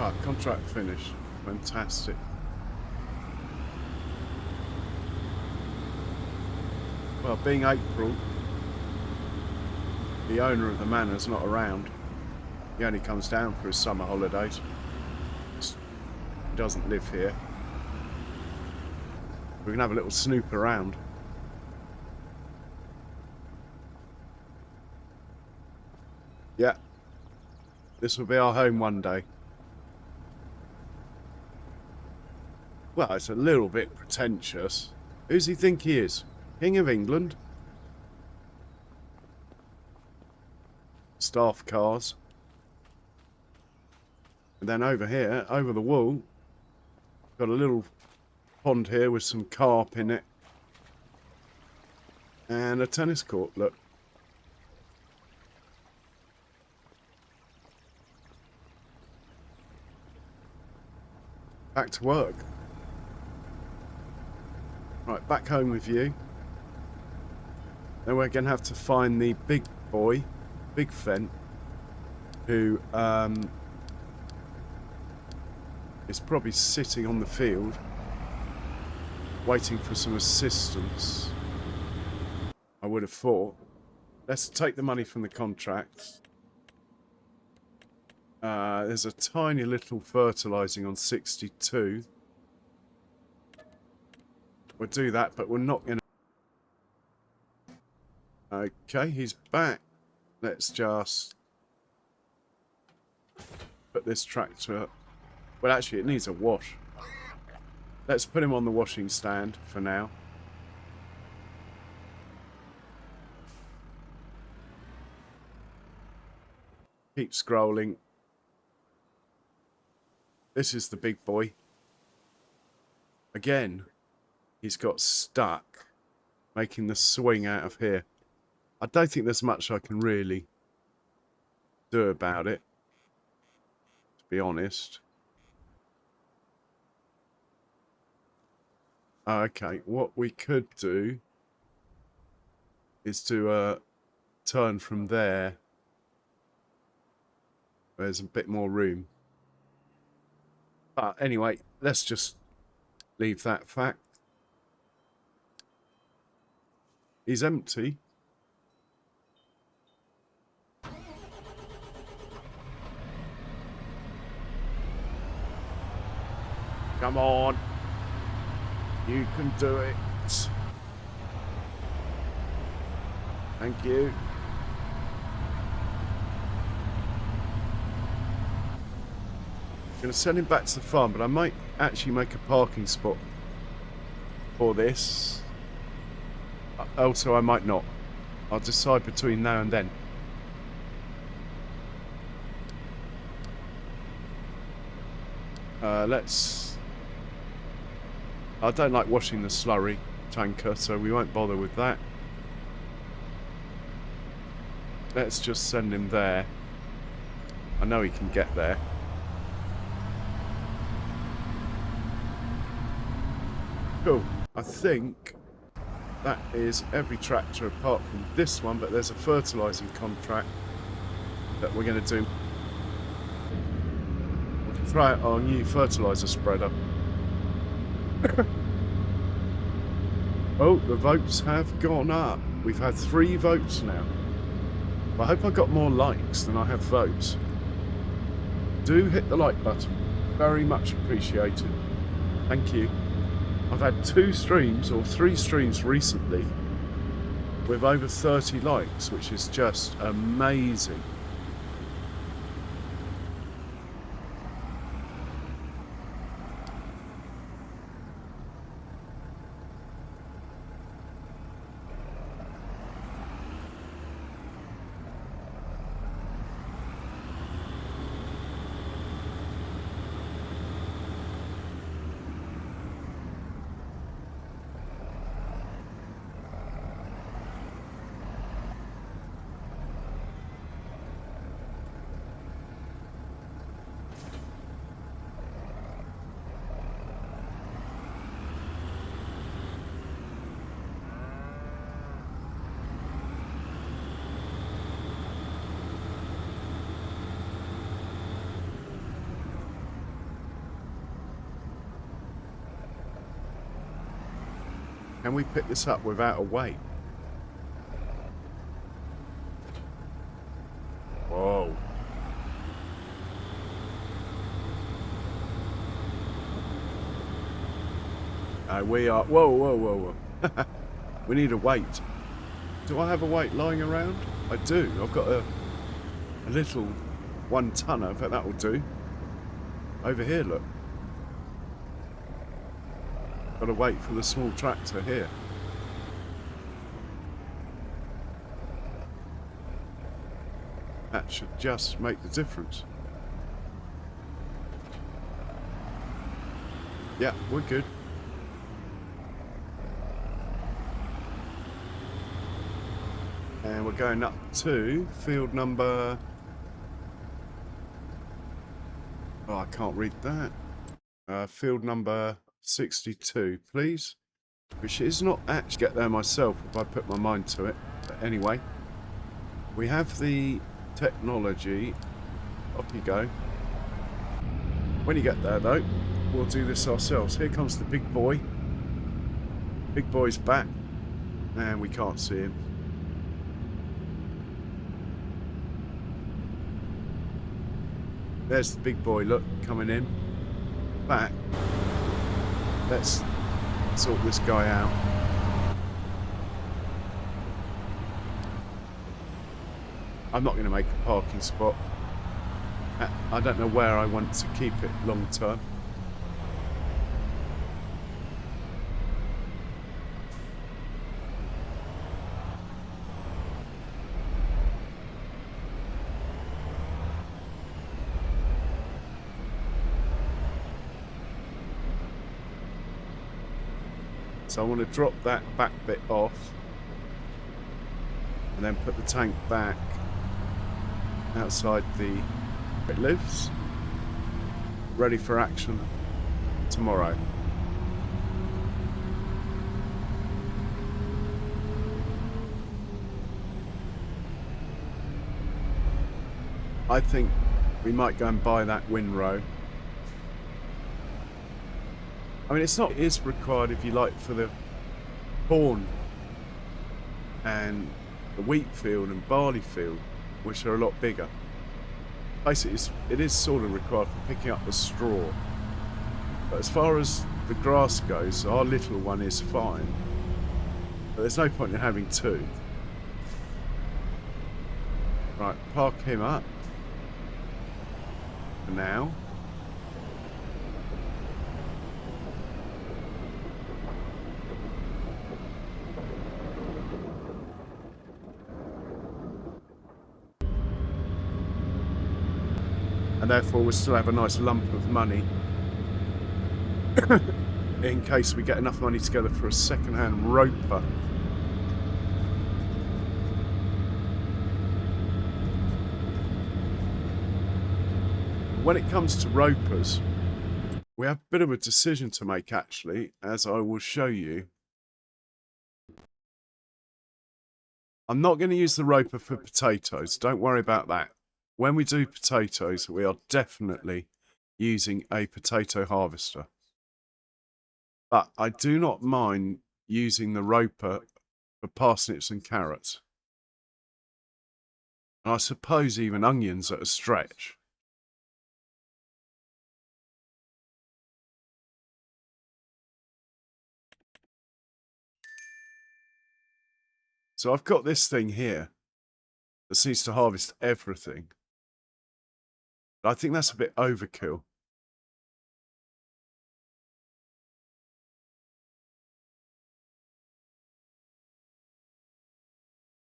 Speaker 1: Ah, contract finished. Fantastic. Well, being April, the owner of the manor's not around. He only comes down for his summer holidays. He doesn't live here. We can have a little snoop around. Yeah. This will be our home one day. Well, it's a little bit pretentious. Who's he think he is? King of England? Staff cars. And then over here, over the wall, got a little pond here with some carp in it. And a tennis court, look. back to work. Right, back home with you. Then we're going to have to find the big boy, Big Fen, who is probably sitting on the field waiting for some assistance, I would have thought. Let's take the money from the contracts. There's a tiny little fertilising on 62. We'll do that, but we're not going to... Okay, he's back. Let's just put this tractor... Well, actually, it needs a wash. Let's put him on the washing stand for now. Keep scrolling. This is the big boy. Again, he's got stuck making the swing out of here. I don't think there's much I can really do about it, to be honest. Okay, what we could do is to turn from there. There's a bit more room. Anyway, let's just leave that fact. He's empty. Come on. You can do it. Thank you. I'm going to send him back to the farm, but I might actually make a parking spot for this. Also, I might not. I'll decide between now and then. I don't like washing the slurry tanker, so we won't bother with that. Let's just send him there. I know he can get there. Cool. I think that is every tractor apart from this one, but there's a fertilising contract that we're going to do. We can try out our new fertiliser spreader. Oh, the votes have gone up. We've had 3 votes now. I hope I got more likes than I have votes. Do hit the like button. Very much appreciated. Thank you. I've had 2 streams or 3 streams recently with over 30 likes, which is just amazing. Can we pick this up without a weight? Whoa. We are... Whoa, whoa, whoa, whoa. We need a weight. Do I have a weight lying around? I do. I've got a little 1-tonner, but that will do. Over here, look. Got to wait for the small tractor here. That should just make the difference. Yeah, we're good. And we're going up to field number... Oh, I can't read that. Field number 62, please. Which is not actually get there myself if I put my mind to it. But anyway, we have the technology. Off you go. When you get there, though, we'll do this ourselves. Here comes the big boy. Big boy's back, and we can't see him. There's the big boy, look, coming in. Back. Let's sort this guy out. I'm not going to make a parking spot. I don't know where I want to keep it long term. So I want to drop that back bit off and then put the tank back outside the it lives, ready for action tomorrow. I think we might go and buy that windrow. I mean, it is required, if you like, for the corn and the wheat field and barley field, which are a lot bigger. Basically, it is sort of required for picking up the straw. But as far as the grass goes, our little one is fine. But there's no point in having two. Right, park him up. For now. And therefore we'll still have a nice lump of money in case we get enough money together for a second-hand roper. When it comes to ropers, we have a bit of a decision to make, actually, as I will show you. I'm not going to use the roper for potatoes, don't worry about that. When we do potatoes, we are definitely using a potato harvester. But I do not mind using the roper for parsnips and carrots. And I suppose even onions at a stretch. So I've got this thing here that seems to harvest everything. But I think that's a bit overkill.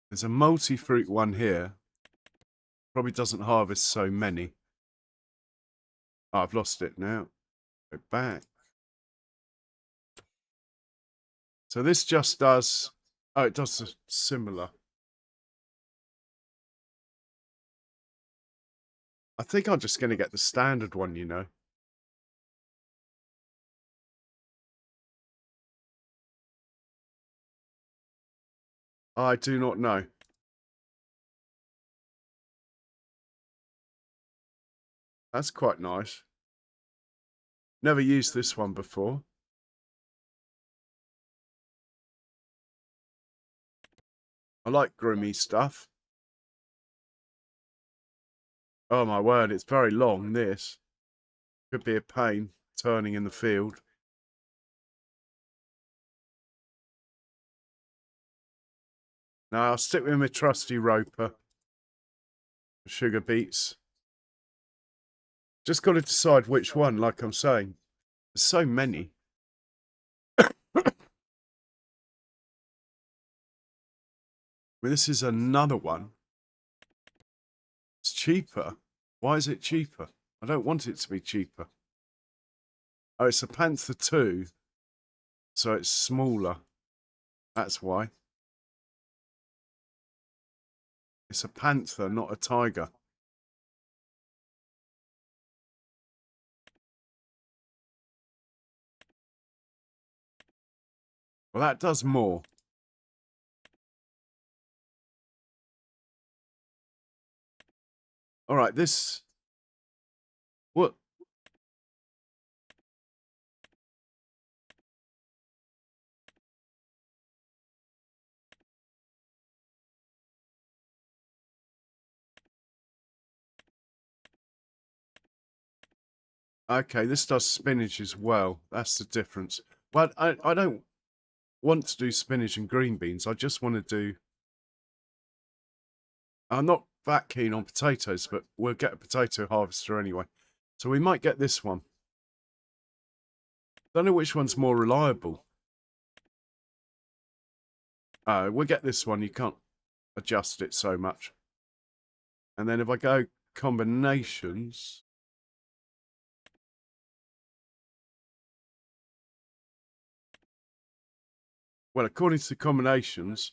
Speaker 1: There's a multi-fruit one here. Probably doesn't harvest so many. Oh, I've lost it now. Go back. So this just does... Oh, it does a similar. I think I'm just going to get the standard one, you know. I do not know. That's quite nice. Never used this one before. I like groomy stuff. Oh my word, it's very long, this. Could be a pain, turning in the field. Now I'll stick with my trusty roper. Sugar beets. Just got to decide which one, like I'm saying. There's so many. I mean, this is another one. It's cheaper. Why is it cheaper? I don't want it to be cheaper. Oh, it's a Panther 2. So it's smaller. That's why. It's a panther, not a tiger. Well, that does more. All right, this... What? Okay, this does spinach as well. That's the difference. Well, I don't want to do spinach and green beans. I just want to do... I'm not that keen on potatoes, but we'll get a potato harvester anyway. So we might get this one. Don't know which one's more reliable. We'll get this one. You can't adjust it so much. And then if I go combinations... Well, according to the combinations,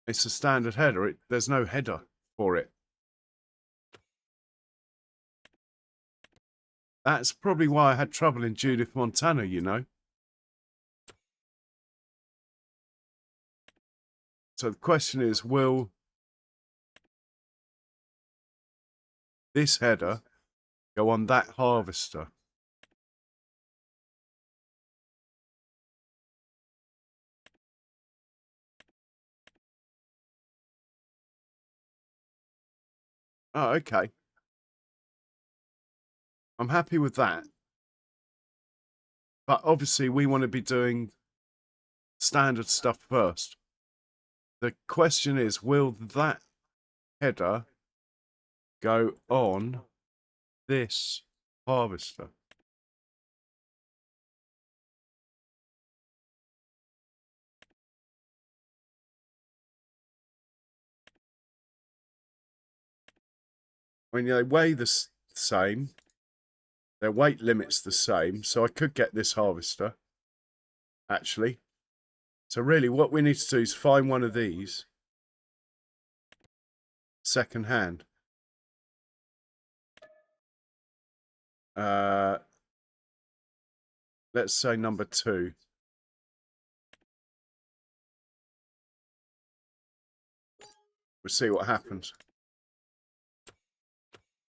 Speaker 1: it's a standard header. There's no header for it. That's probably why I had trouble in Judith, Montana, you know. So the question is, will this header go on that harvester? Oh, okay. I'm happy with that. But obviously we want to be doing standard stuff first. The question is, will that header go on this harvester? I mean, they weigh the same. Their weight limit's the same, so I could get this harvester, actually. So really, what we need to do is find one of these second hand. Let's say number 2. We'll see what happens.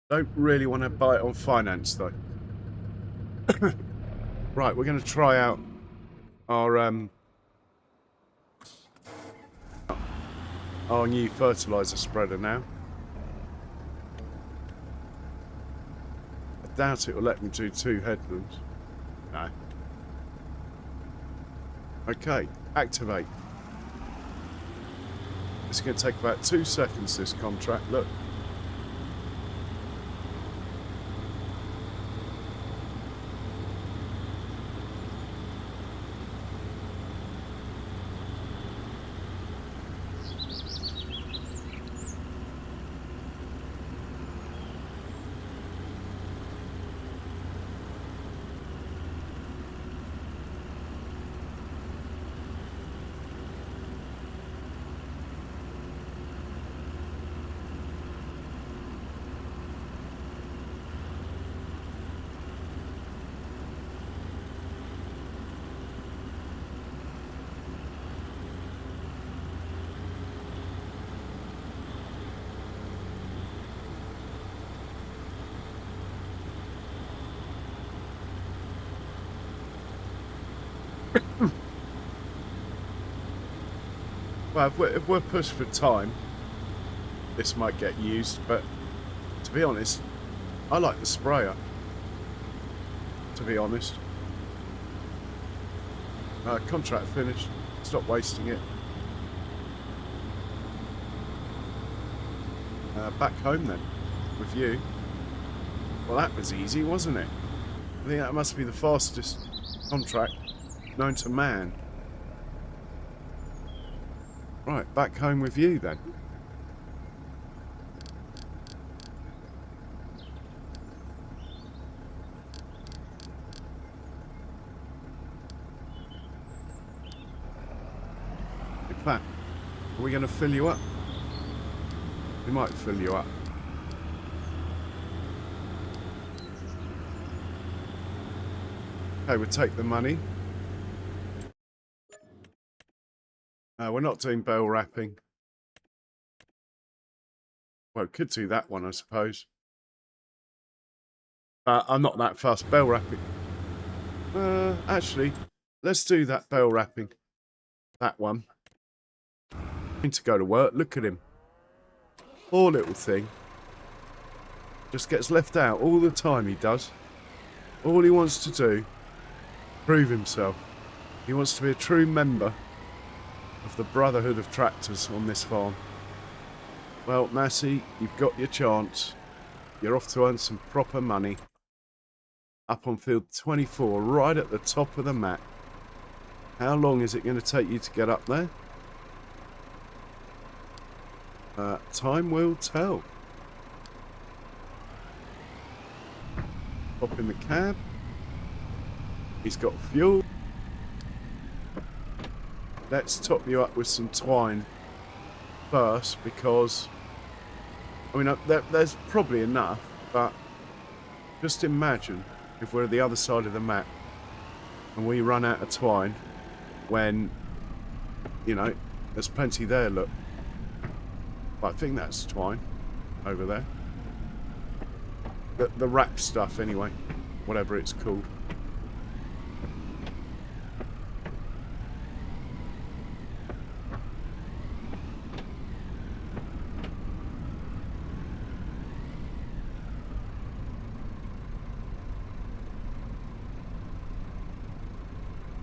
Speaker 1: Don't really want to buy it on finance, though. Right, we're going to try out our new fertilizer spreader now. I doubt it will let me do 2 headlands. No. Okay, activate. It's going to take about 2 seconds, this contract. Look. Well, if we're pushed for time, this might get used, but to be honest, I like the sprayer. To be honest. Contract finished. Stop wasting it. Back home then, with you. Well, that was easy, wasn't it? I think that must be the fastest contract known to man. Right, back home with you then. In fact, are we going to fill you up? We might fill you up. Okay, we'll take the money. We're not doing bale wrapping. Well, could do that one, I suppose. I'm not that fast. Bale wrapping. Actually, let's do that bale wrapping. That one. Need to go to work. Look at him. Poor little thing. Just gets left out all the time, he does. All he wants to do, prove himself. He wants to be a true member of the Brotherhood of Tractors on this farm. Well, Massey, you've got your chance. You're off to earn some proper money. Up on field 24, right at the top of the map. How long is it going to take you to get up there? Time will tell. Pop in the cab. He's got fuel. Let's top you up with some twine first, because I mean there's probably enough, but just imagine if we're at the other side of the map and we run out of twine when, you know, there's plenty there. Look, I think that's twine over there. The wrap stuff anyway, whatever it's called.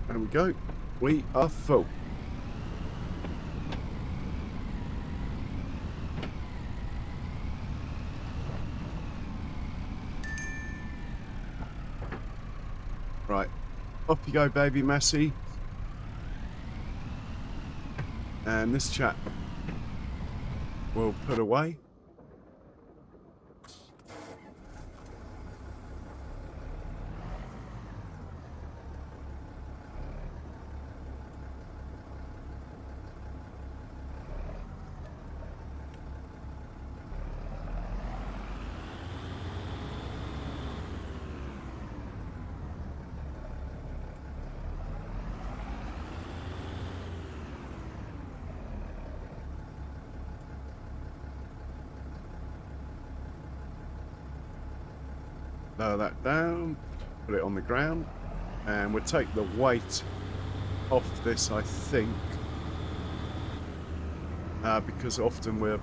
Speaker 1: There we go. We are full. Right. Off you go, baby Massey. And this chap we'll put away. Lower that down, put it on the ground, and we'll take the weight off this, I think, because often we're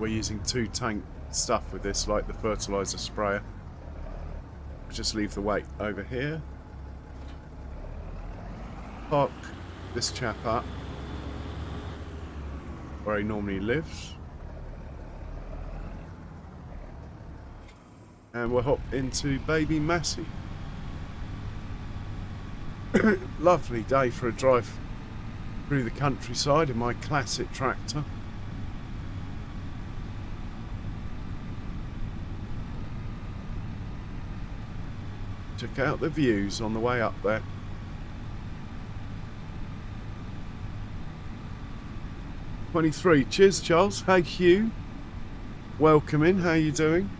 Speaker 1: using 2-tank stuff with this, like the fertilizer sprayer. We'll just leave the weight over here. Park this chap up where he normally lives. And we'll hop into baby Massey. Lovely day for a drive through the countryside in my classic tractor. Check out the views on the way up there. '23. Cheers, Charles. Hey, Hugh. Welcome in. How you doing?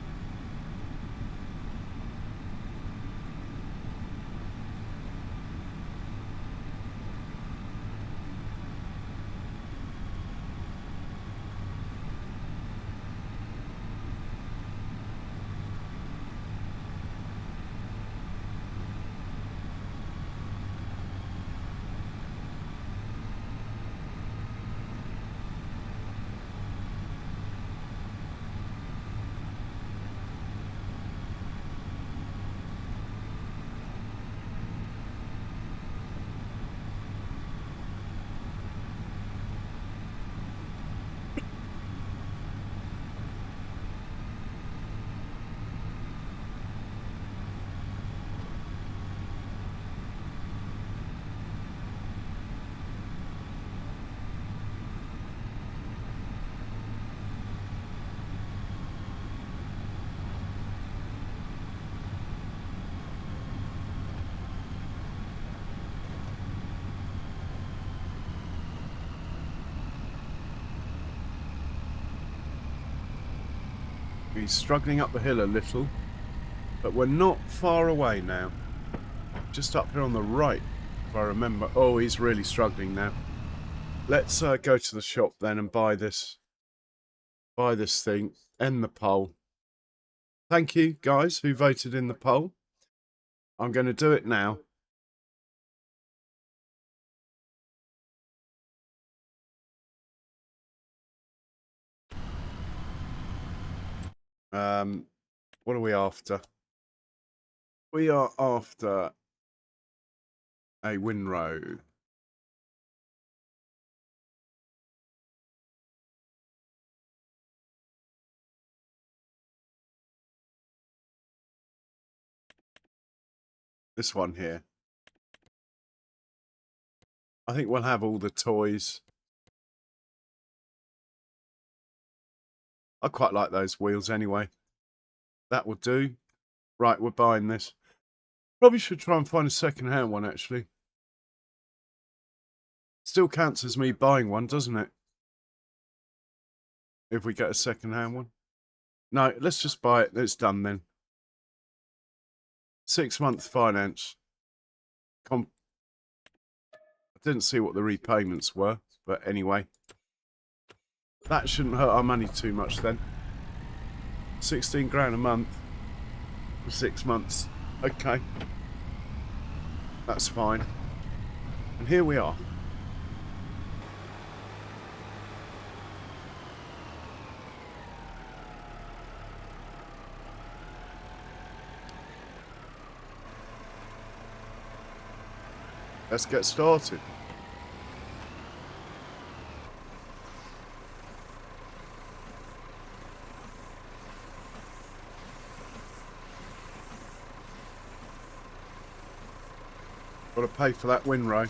Speaker 1: He's struggling up the hill a little, but we're not far away now. Just up here on the right, if I remember. Oh, he's really struggling now. let's go to the shop then and buy this thing. End the poll. Thank you, guys, who voted in the poll. I'm going to do it now. What are we after? We are after a windrow. This one here. I think we'll have all the toys. I quite like those wheels anyway. That will do. Right, we're buying this. Probably should try and find a second-hand one, actually. Still counts as me buying one, doesn't it? If we get a second-hand one. No, let's just buy it. It's done then. 6 months finance. I didn't see what the repayments were, but anyway. That shouldn't hurt our money too much then. 16 grand a month for 6 months. Okay. That's fine. And here we are. Let's get started. Got to pay for that windrow.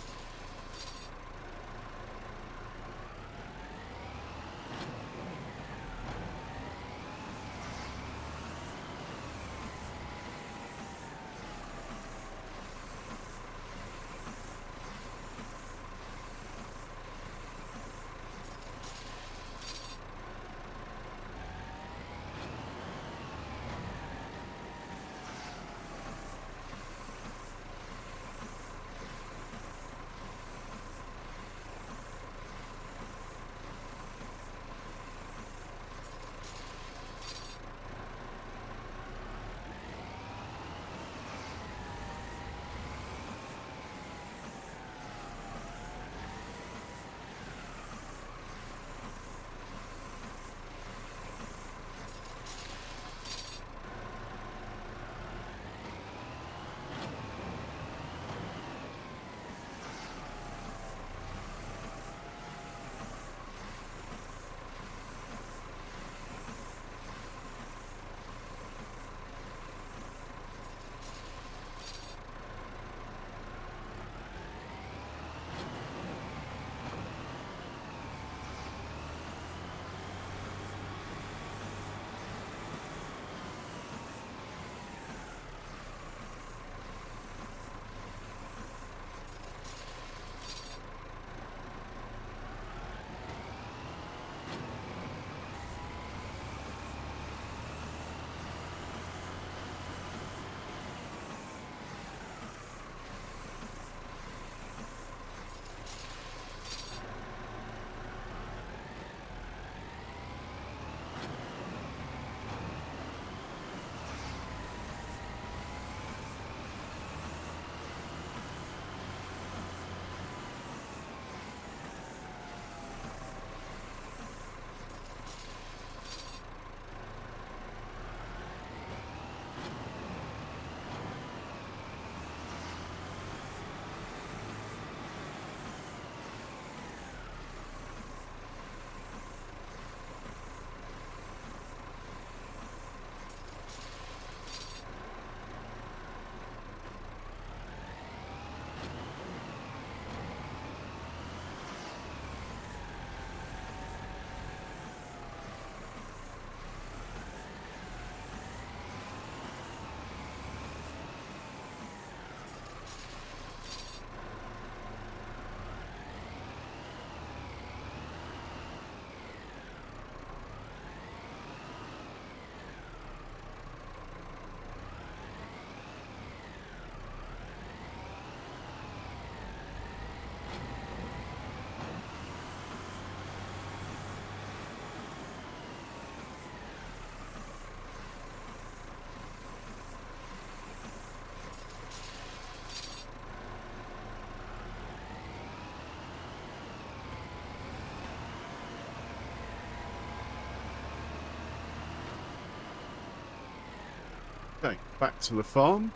Speaker 1: Okay, back to the farm.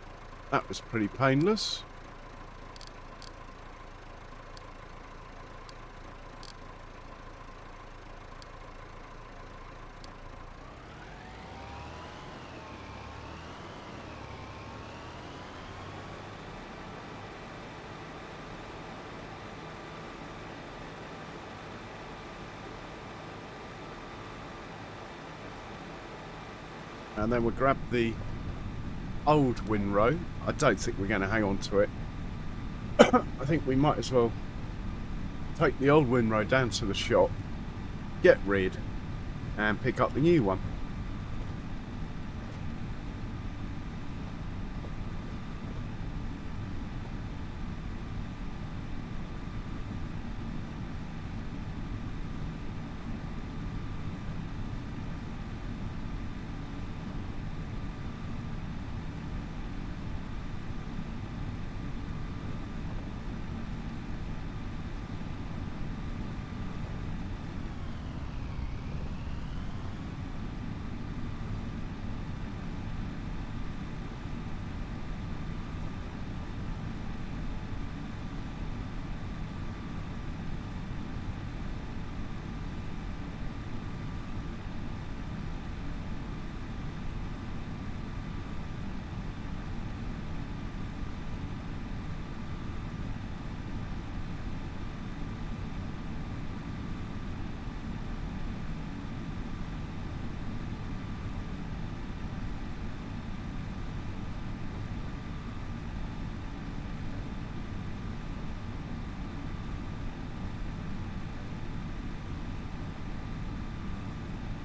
Speaker 1: That was pretty painless. And then we'll grab the old windrow. I don't think we're going to hang on to it. I think we might as well take the old windrow down to the shop, get rid, and pick up the new one.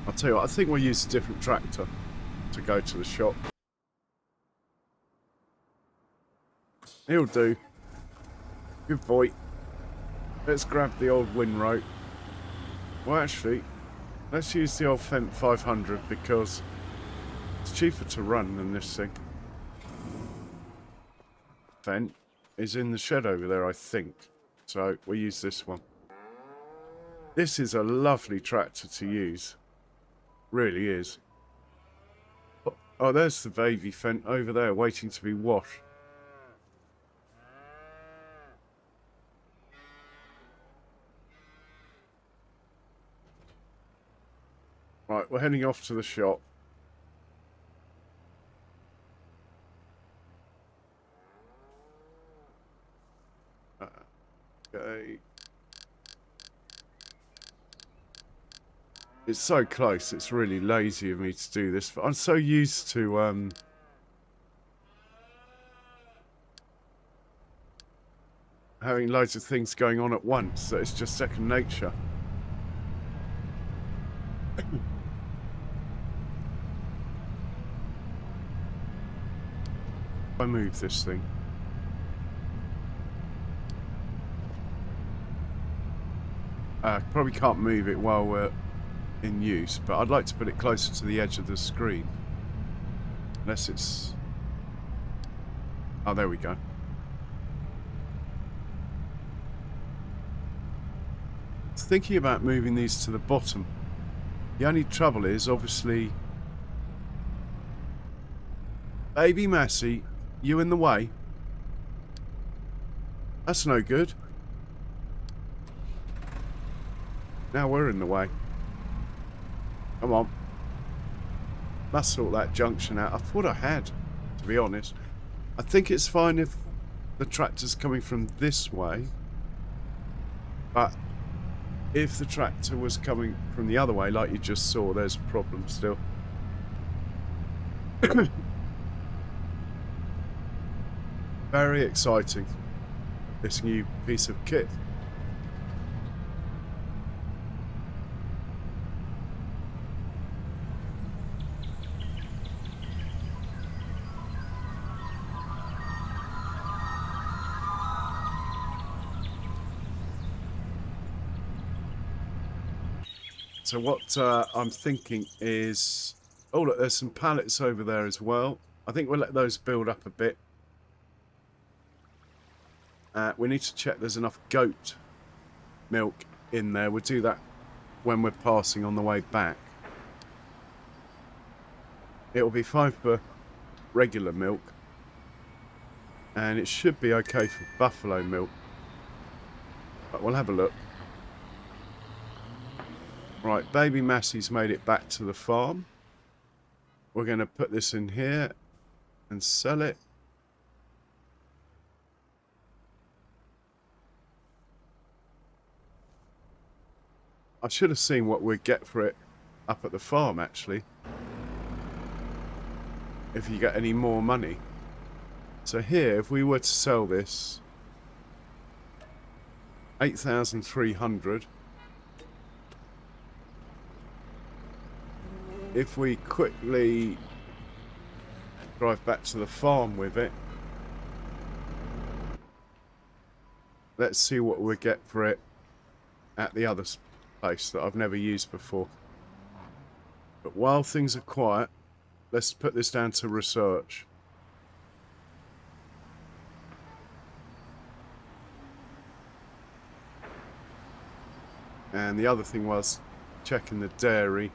Speaker 1: I'll tell you what, I think we'll use a different tractor to go to the shop. He'll do. Good boy. Let's grab the old windrow. Well, actually, let's use the old Fendt 500 because it's cheaper to run than this thing. Fendt is in the shed over there, I think. So we'll use this one. This is a lovely tractor to use. Really is. Oh, there's the baby Fendt over there waiting to be washed. Right, we're heading off to the shop. Okay. It's so close, it's really lazy of me to do this. I'm so used to having loads of things going on at once that it's just second nature. I move this thing. Probably can't move it while we're in use, but I'd like to put it closer to the edge of the screen. Unless it's... Oh, there we go. I was thinking about moving these to the bottom. The only trouble is, obviously... Baby Massey, you in the way? That's no good. Now we're in the way. Come on. Must sort that junction out. I thought I had, to be honest. I think it's fine if the tractor's coming from this way. But if the tractor was coming from the other way, like you just saw, there's a problem still. Very exciting, this new piece of kit. So what I'm thinking is... Oh, look, there's some pallets over there as well. I think we'll let those build up a bit. We need to check there's enough goat milk in there. We'll do that when we're passing on the way back. It'll be fine for regular milk. And it should be okay for buffalo milk. But we'll have a look. Right, baby Massey's made it back to the farm. We're going to put this in here and sell it. I should have seen what we'd get for it up at the farm, actually. If you get any more money. So here, if we were to sell this, 8,300. If we quickly drive back to the farm with it, let's see what we get for it at the other place that I've never used before. But while things are quiet, let's put this down to research. And the other thing was checking the dairy.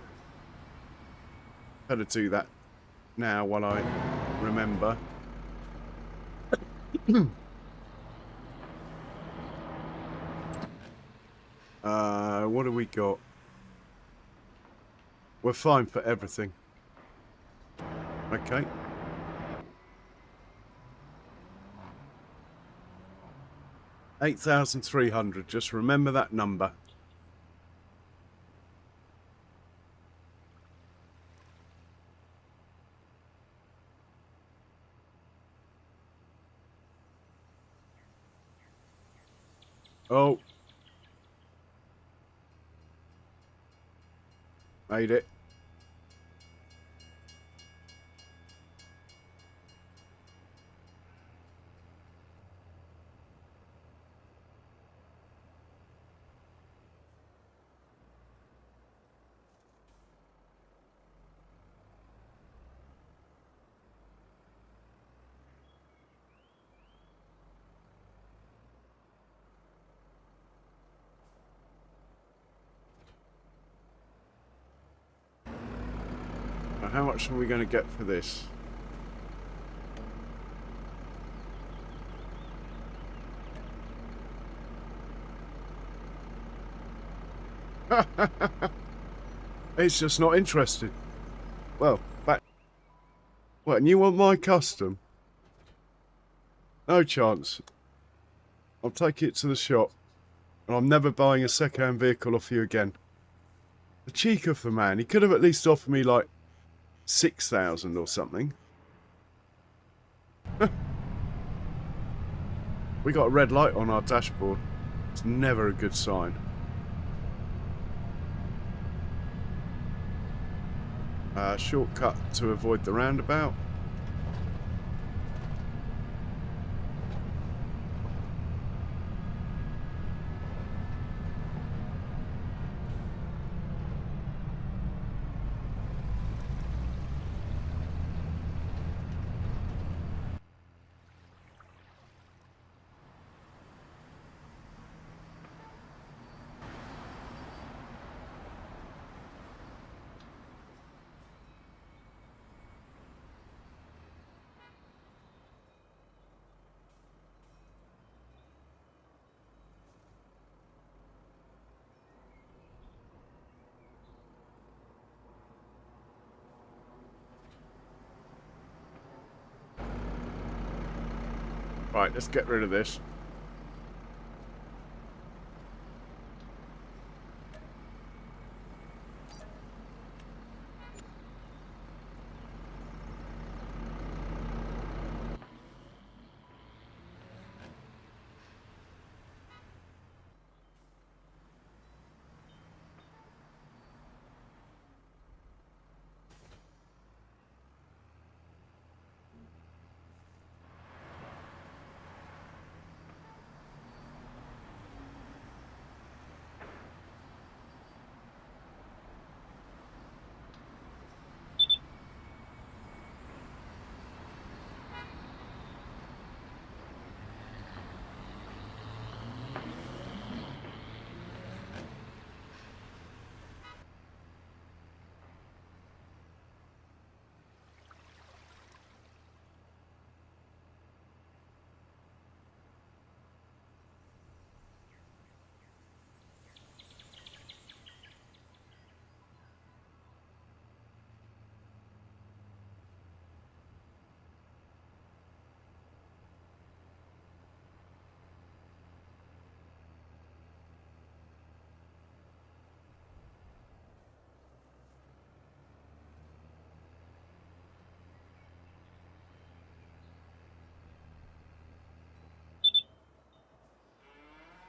Speaker 1: Better do that now while I remember. What do we got? We're fine for everything. Okay. $8,300. Just remember that number. Oh. Made it. Now, how much are we going to get for this? It's just not interested. Well, back. What, and you want my custom? No chance. I'll take it to the shop. And I'm never buying a second-hand vehicle off you again. The cheek of the man. He could have at least offered me like 6,000 or something. We got a red light on our dashboard. It's never a good sign. Shortcut to avoid the roundabout. Right, let's get rid of this.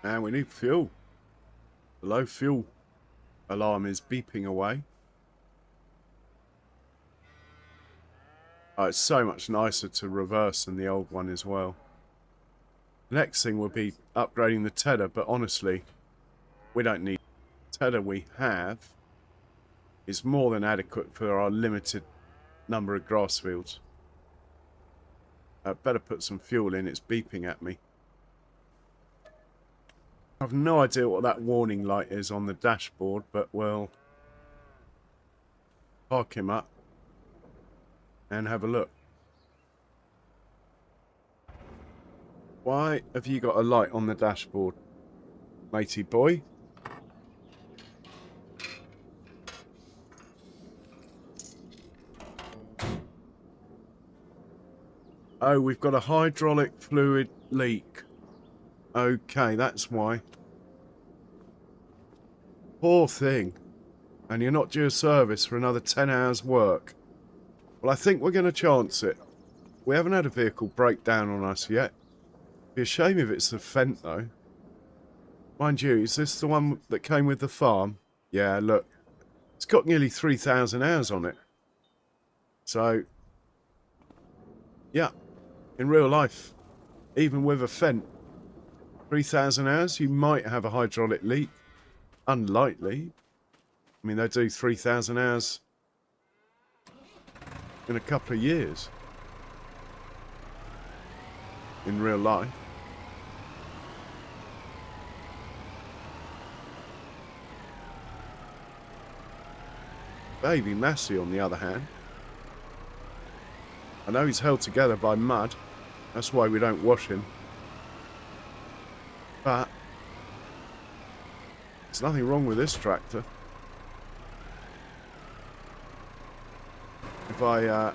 Speaker 1: And we need fuel. The low fuel alarm is beeping away. Oh, it's so much nicer to reverse than the old one as well. The next thing will be upgrading the tedder, but honestly, we don't need the tedder we have is more than adequate for our limited number of grass fields. Better put some fuel in, it's beeping at me. I have no idea what that warning light is on the dashboard, but we'll park him up and have a look. Why have you got a light on the dashboard, matey boy? Oh, we've got a hydraulic fluid leak. Okay, that's why. Poor thing. And you're not due a service for another 10 hours work. Well, I think we're going to chance it. We haven't had a vehicle break down on us yet. Be a shame if it's the Fent, though. Mind you, is this the one that came with the farm? Yeah, look. It's got nearly 3,000 hours on it. So, yeah. In real life, even with a Fent, 3,000 hours, you might have a hydraulic leak. Unlikely. I mean, they do 3,000 hours in a couple of years. In real life. Baby Massey, on the other hand. I know he's held together by mud. That's why we don't wash him. But there's nothing wrong with this tractor. If I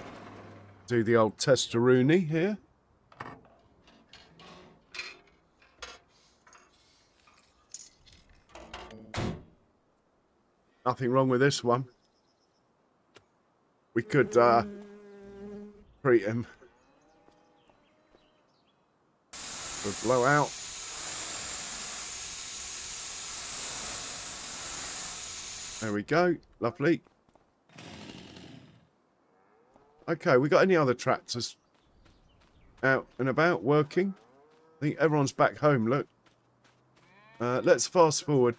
Speaker 1: do the old testaroonie here. Nothing wrong with this one. We could treat him for blowout. There we go. Lovely. Okay, we got any other tractors out and about working? I think everyone's back home, look. Let's fast forward.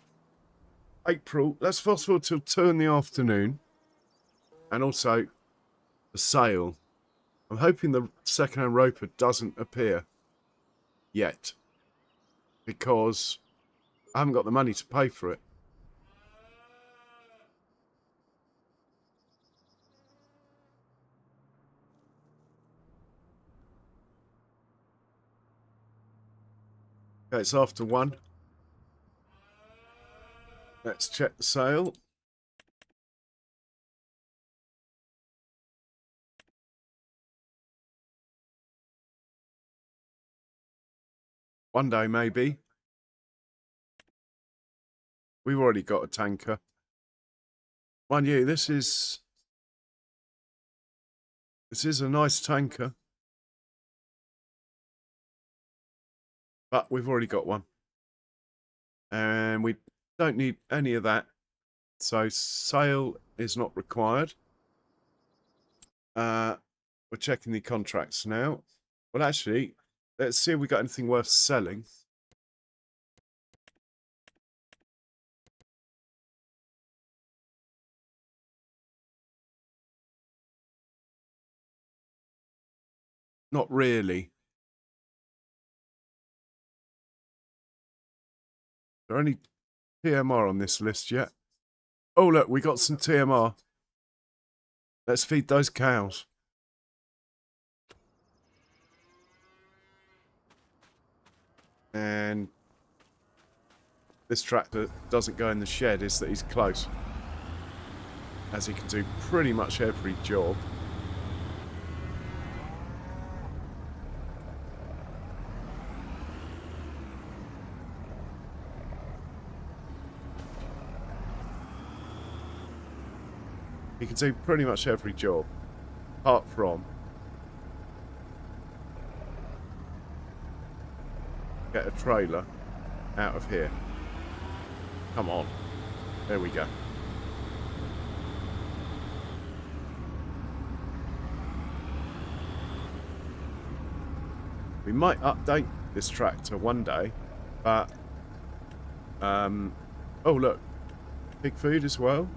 Speaker 1: April. Let's fast forward till 2 in the afternoon. And also the sale. I'm hoping the second-hand roper doesn't appear yet. Because I haven't got the money to pay for it. Okay, it's after 1. Let's check the sale. One day, maybe. We've already got a tanker. Mind you, this is a nice tanker. But we've already got one. And we don't need any of that. So sale is not required. We're checking the contracts now. Well, actually, let's see if we got anything worth selling. Not really. Is there any TMR on this list yet? Oh, look, we got some TMR. Let's feed those cows. And this tractor doesn't go in the shed, is that he's close. As he can do pretty much every job. He can do pretty much every job. Apart from get a trailer. out of here. Come on. There we go. We might update this tractor one day, but oh look, pig food as well.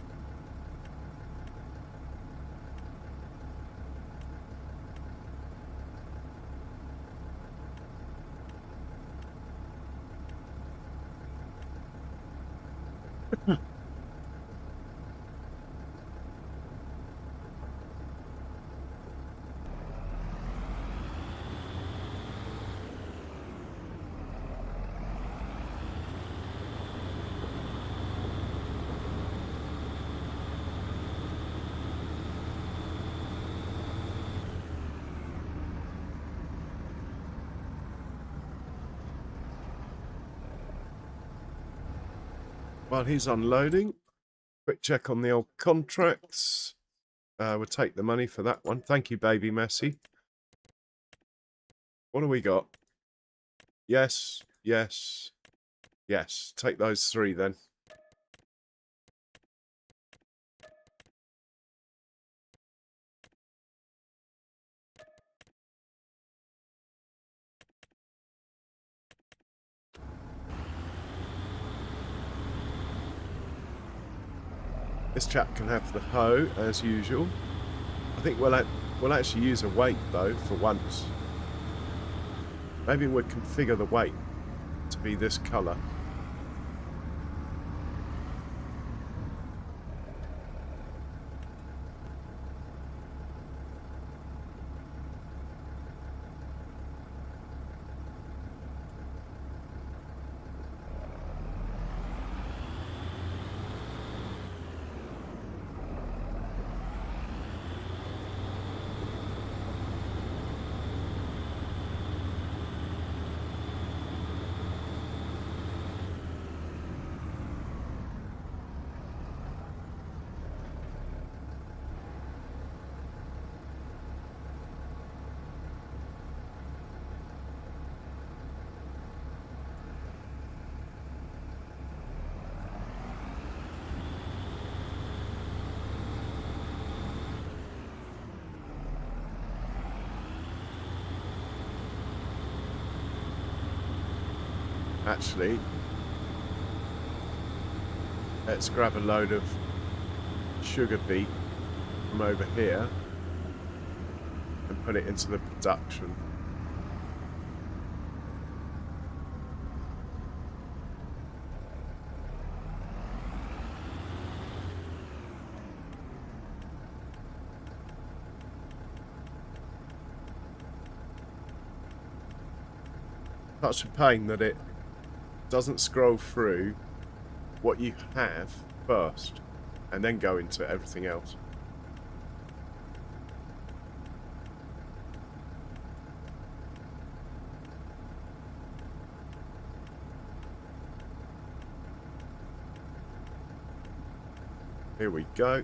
Speaker 1: While he's unloading, quick check on the old contracts. We'll take the money for that one. Thank you, baby Messi. What do we got? Yes, yes, yes. Take those 3 then. This chap can have the hoe as usual. I think we'll actually use a weight though for once. Maybe we'll configure the weight to be this colour. Actually, let's grab a load of sugar beet from over here and put it into the production. Such a pain that it doesn't scroll through what you have first and then go into everything else. Here we go.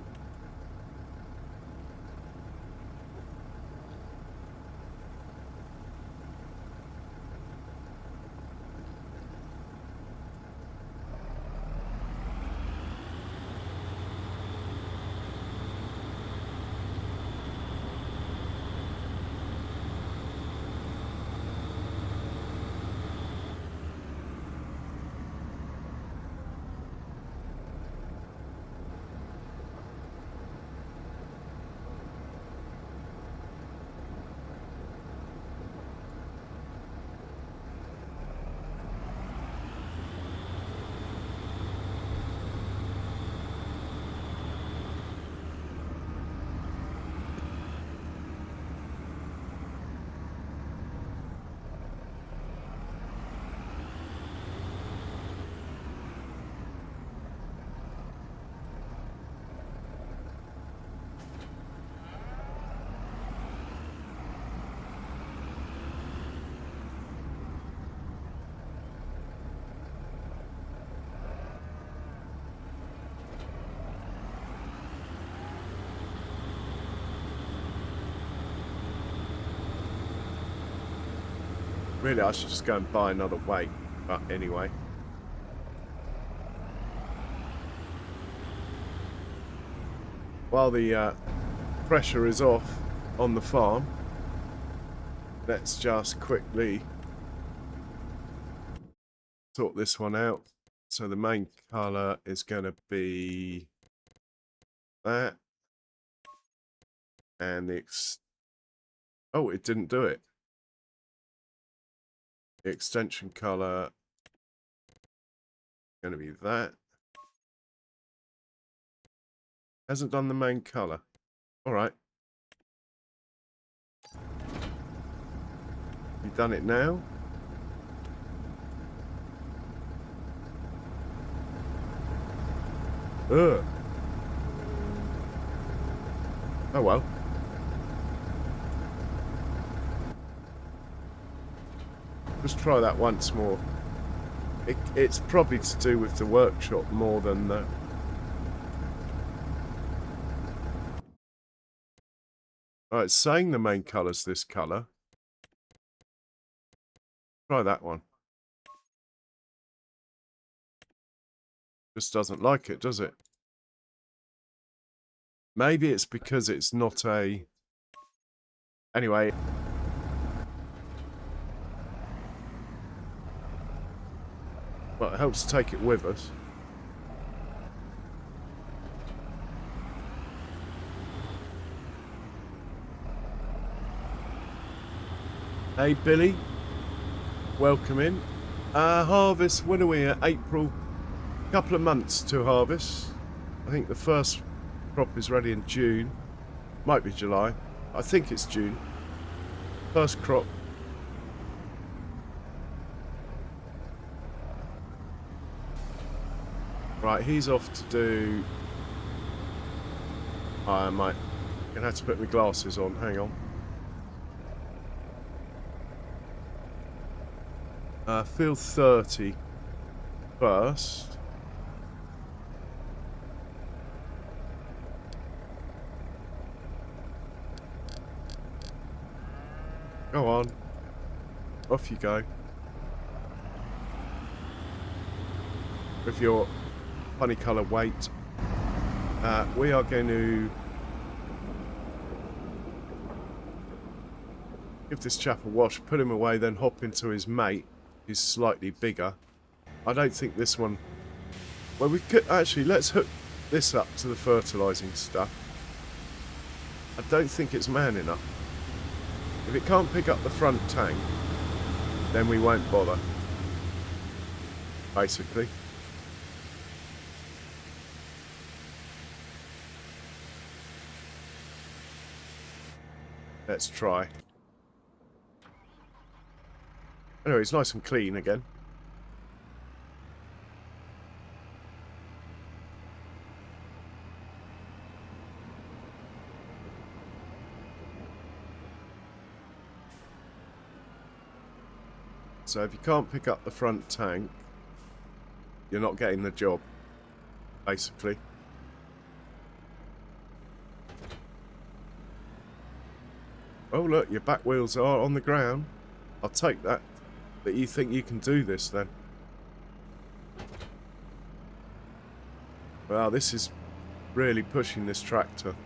Speaker 1: Really, I should just go and buy another weight, but anyway. while the pressure is off on the farm, let's just quickly sort this one out. So the main colour is going to be that. And the oh, it didn't do it. The extension colour is going to be that. Hasn't done the main colour. Alright. You've done it now? Ugh. Oh well. Just try that once more. It's probably to do with the workshop more than the... Right, it's saying the main colour's this colour. Try that one. Just doesn't like it, does it? Maybe it's because it's not a... Anyway. Well, it helps to take it with us. Hey Billy, welcome in. Harvest, when are we at? April. Couple of months to harvest. I think the first crop is ready in June. Might be July. I think it's June. First crop. Right, he's off to do... I might... Gonna have to put my glasses on, hang on. Field 30 first. Go on. Off you go. With your funny colour weight. We are going to give this chap a wash, put him away, then hop into his mate, who's slightly bigger. I don't think this one... Well, we could... Actually, let's hook this up to the fertilising stuff. I don't think it's man enough. If it can't pick up the front tank, then we won't bother. Basically. Let's try. Anyway, it's nice and clean again. So if you can't pick up the front tank, you're not getting the job, basically. Oh look, your back wheels are on the ground. I'll take that you think you can do this then. Wow, this is really pushing this tractor.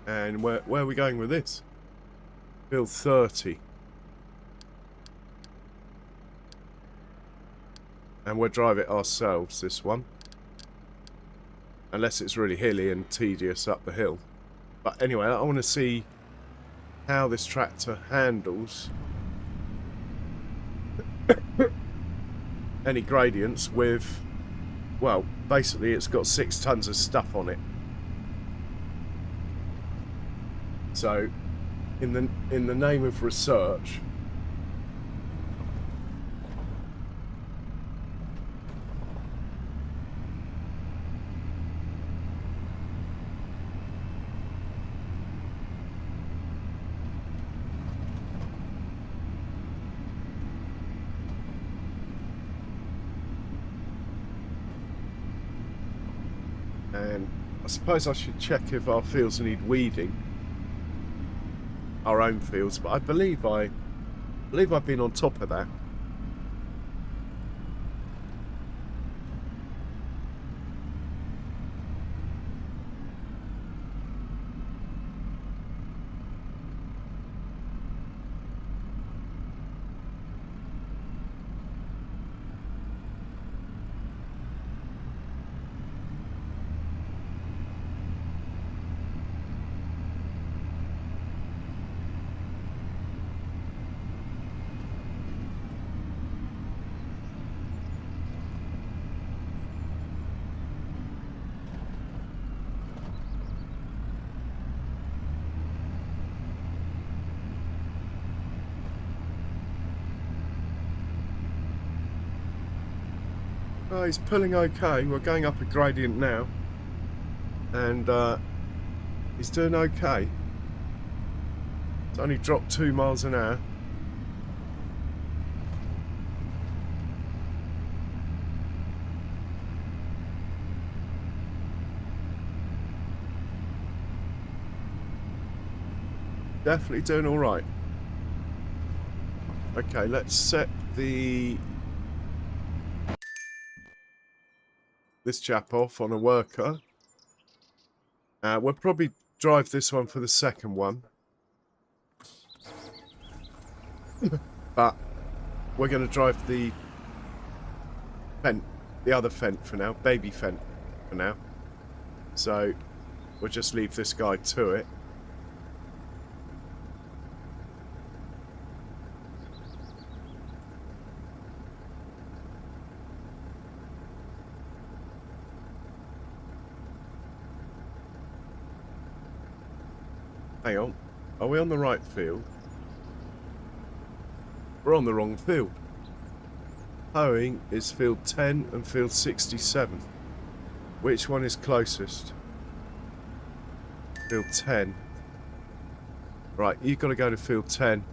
Speaker 1: And where are we going with this? Field 30. And we'll drive it ourselves, this one. Unless it's really hilly and tedious up the hill. But anyway, I want to see how this tractor handles any gradients with... Well, basically it's got 6 tons of stuff on it. So, in the name of research, and I suppose I should check if our fields need weeding. Our own fields, but I believe I've been on top of that. Oh, he's pulling okay. We're going up a gradient now. And he's doing okay. It's only dropped 2 miles an hour. Definitely doing all right. Okay, let's set this chap off on a worker. We'll probably drive this one for the second one. But we're going to drive the Fent, the other Fent for now, baby Fent for now. So we'll just leave this guy to it. Hang on, are we on the right field? We're on the wrong field. Hoeing is field 10 and field 67. Which one is closest? Field 10. Right, you've got to go to field 10.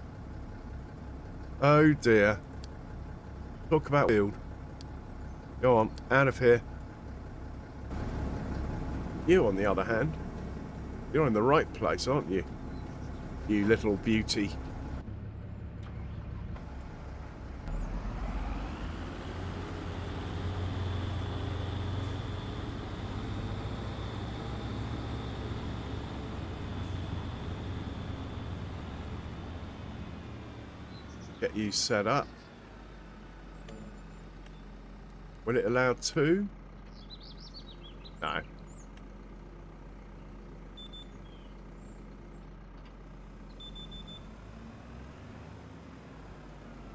Speaker 1: Oh dear. Talk about field. Go on, out of here. You, on the other hand, you're in the right place, aren't you? You little beauty. Get you set up. Will it allow 2? No.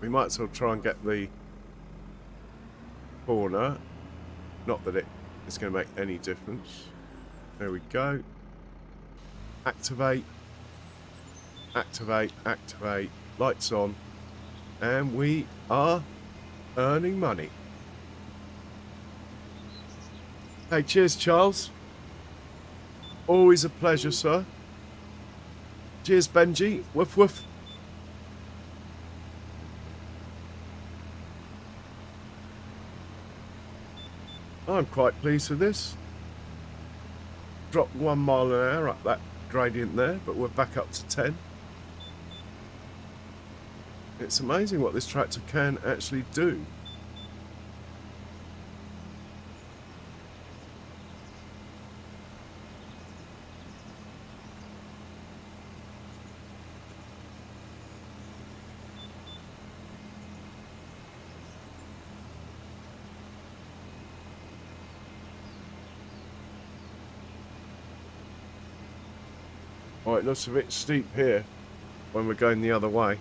Speaker 1: We might as well try and get the corner. Not that it's going to make any difference. There we go. Activate. Activate. Activate. Lights on. And we are earning money. Hey, cheers, Charles. Always a pleasure, sir. Cheers, Benji. Woof, woof. I'm quite pleased with this. Dropped 1 mile an hour up that gradient there, but we're back up to 10. It's amazing what this tractor can actually do. Oh, it looks a bit steep here when we're going the other way.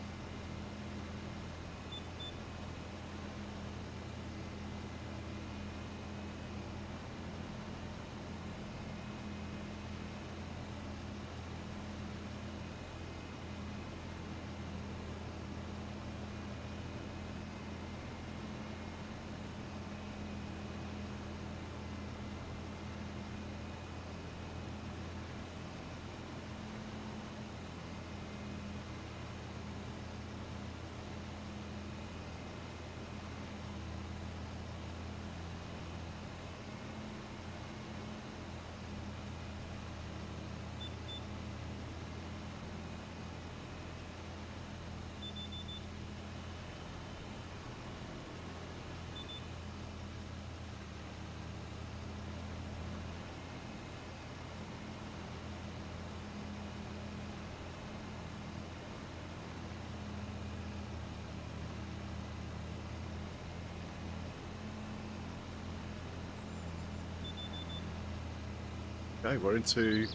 Speaker 1: Okay, we're into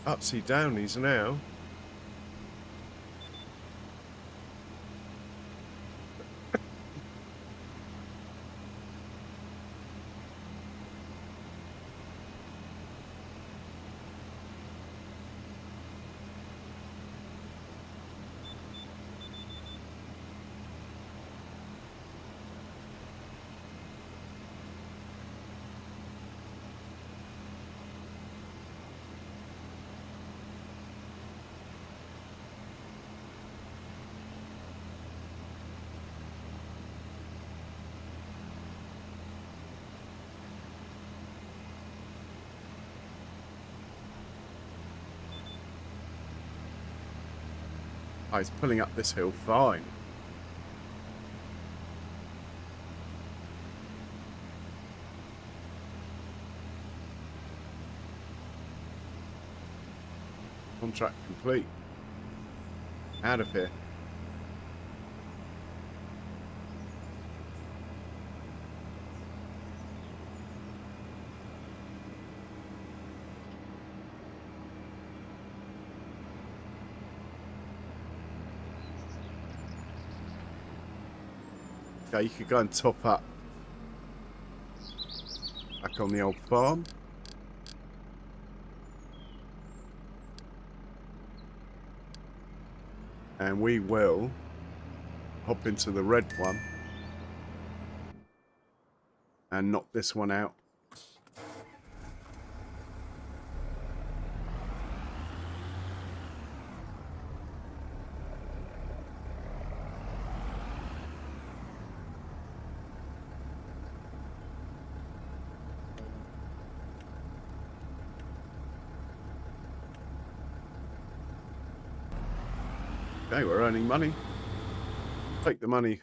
Speaker 1: upsy downies now. Oh, he's pulling up this hill fine. Contract complete. Out of here. Okay, you could go and top up back on the old farm. And we will hop into the red one and knock this one out. Okay, we're earning money. Take the money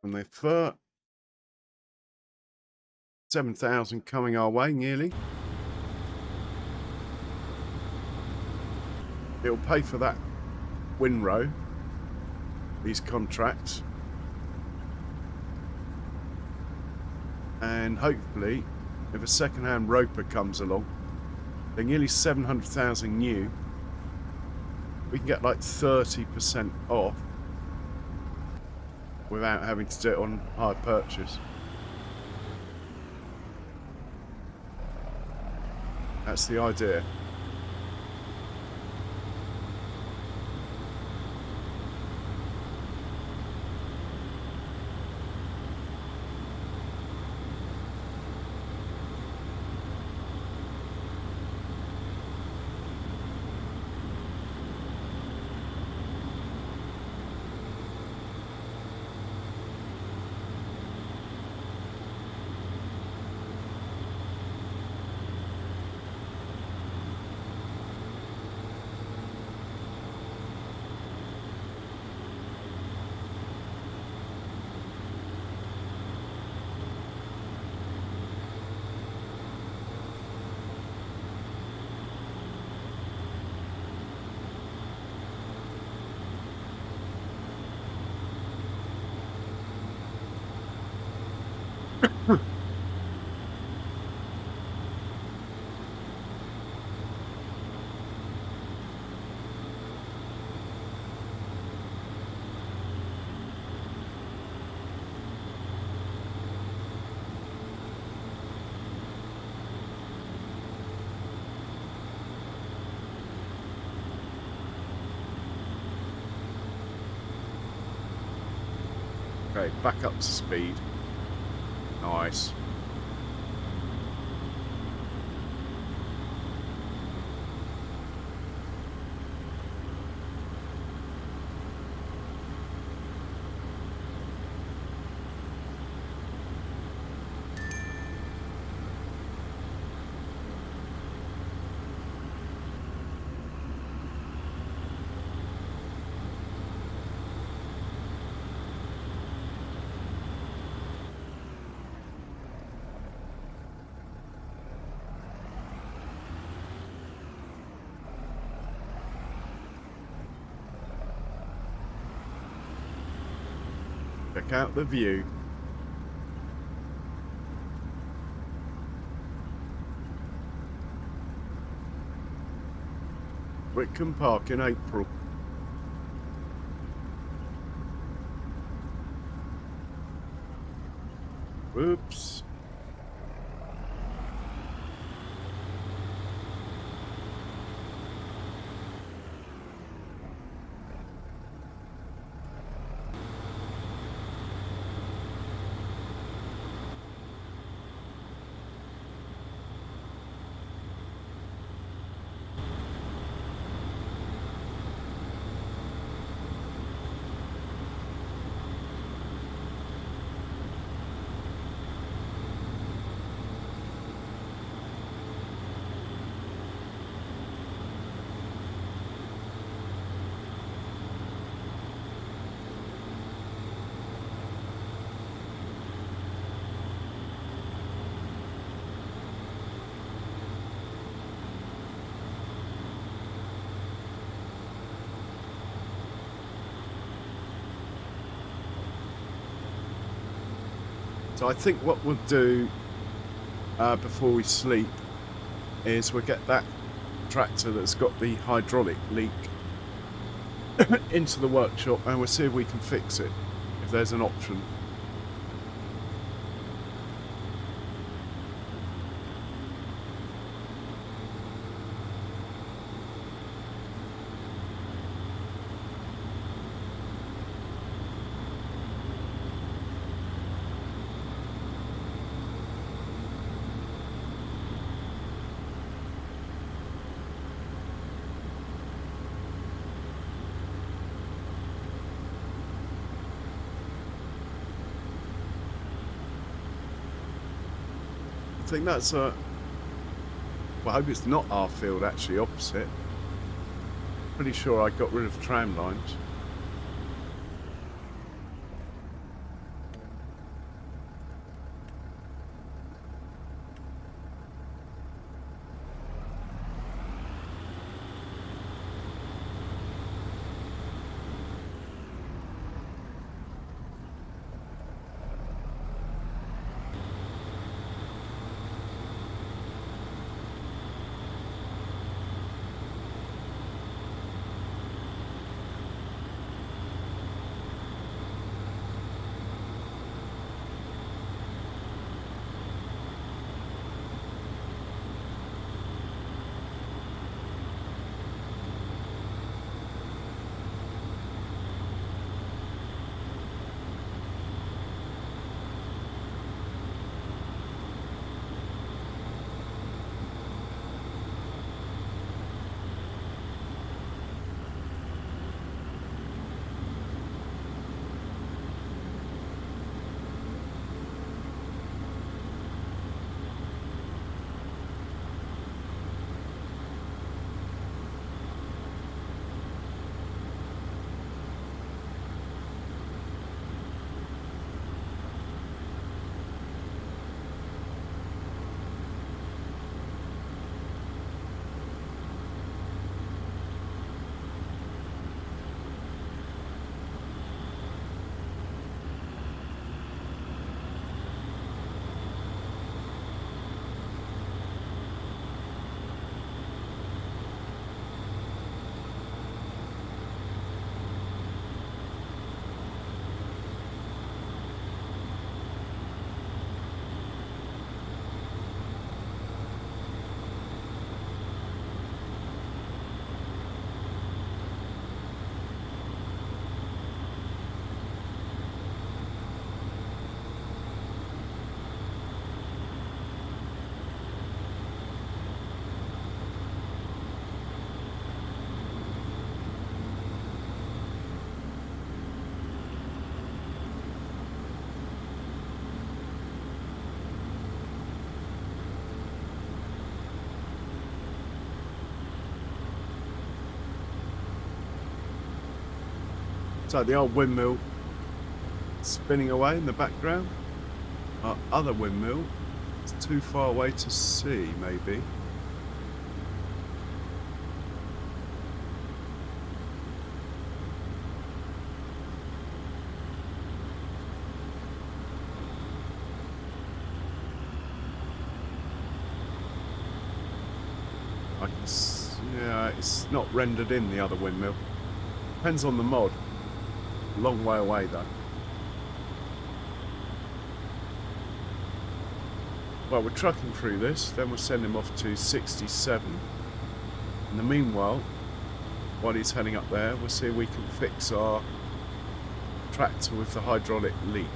Speaker 1: from the fur. 7,000 coming our way, nearly. It'll pay for that windrow, these contracts. And hopefully, if a second-hand roper comes along, they're nearly 700,000 new. We can get like 30% off without having to do it on hire purchase. That's the idea. Okay, back up to speed. Nice. Check out the view. Witcombe Park in April. Whoops. So I think what we'll do before we sleep is we'll get that tractor that's got the hydraulic leak into the workshop, and we'll see if we can fix it, if there's an option. I think that's well, I hope it's not our field, actually, opposite. Pretty sure I got rid of tram lines. So the old windmill spinning away in the background. Our other windmill is too far away to see, maybe. Yeah, it's not rendered in, the other windmill. Depends on the mod. Long way away though. Well, we're trucking through this, then we'll send him off to 67. In the meanwhile, while he's heading up there, we'll see if we can fix our tractor with the hydraulic leak.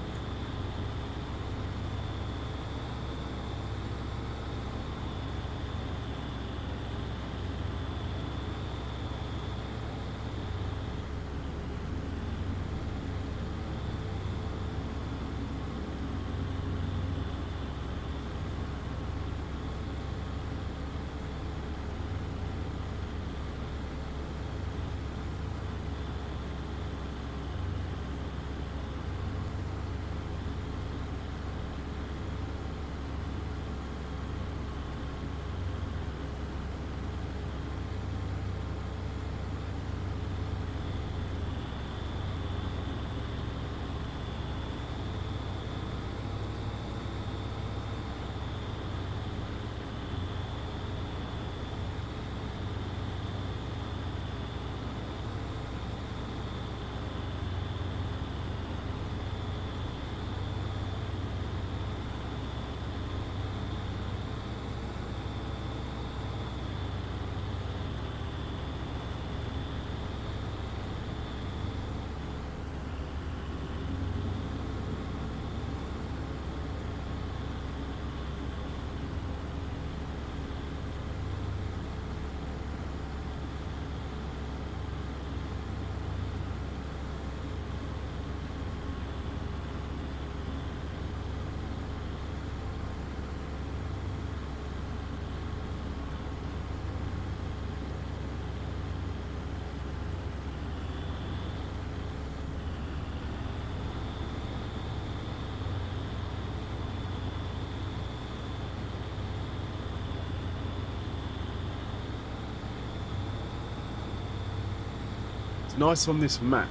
Speaker 1: It's nice on this map,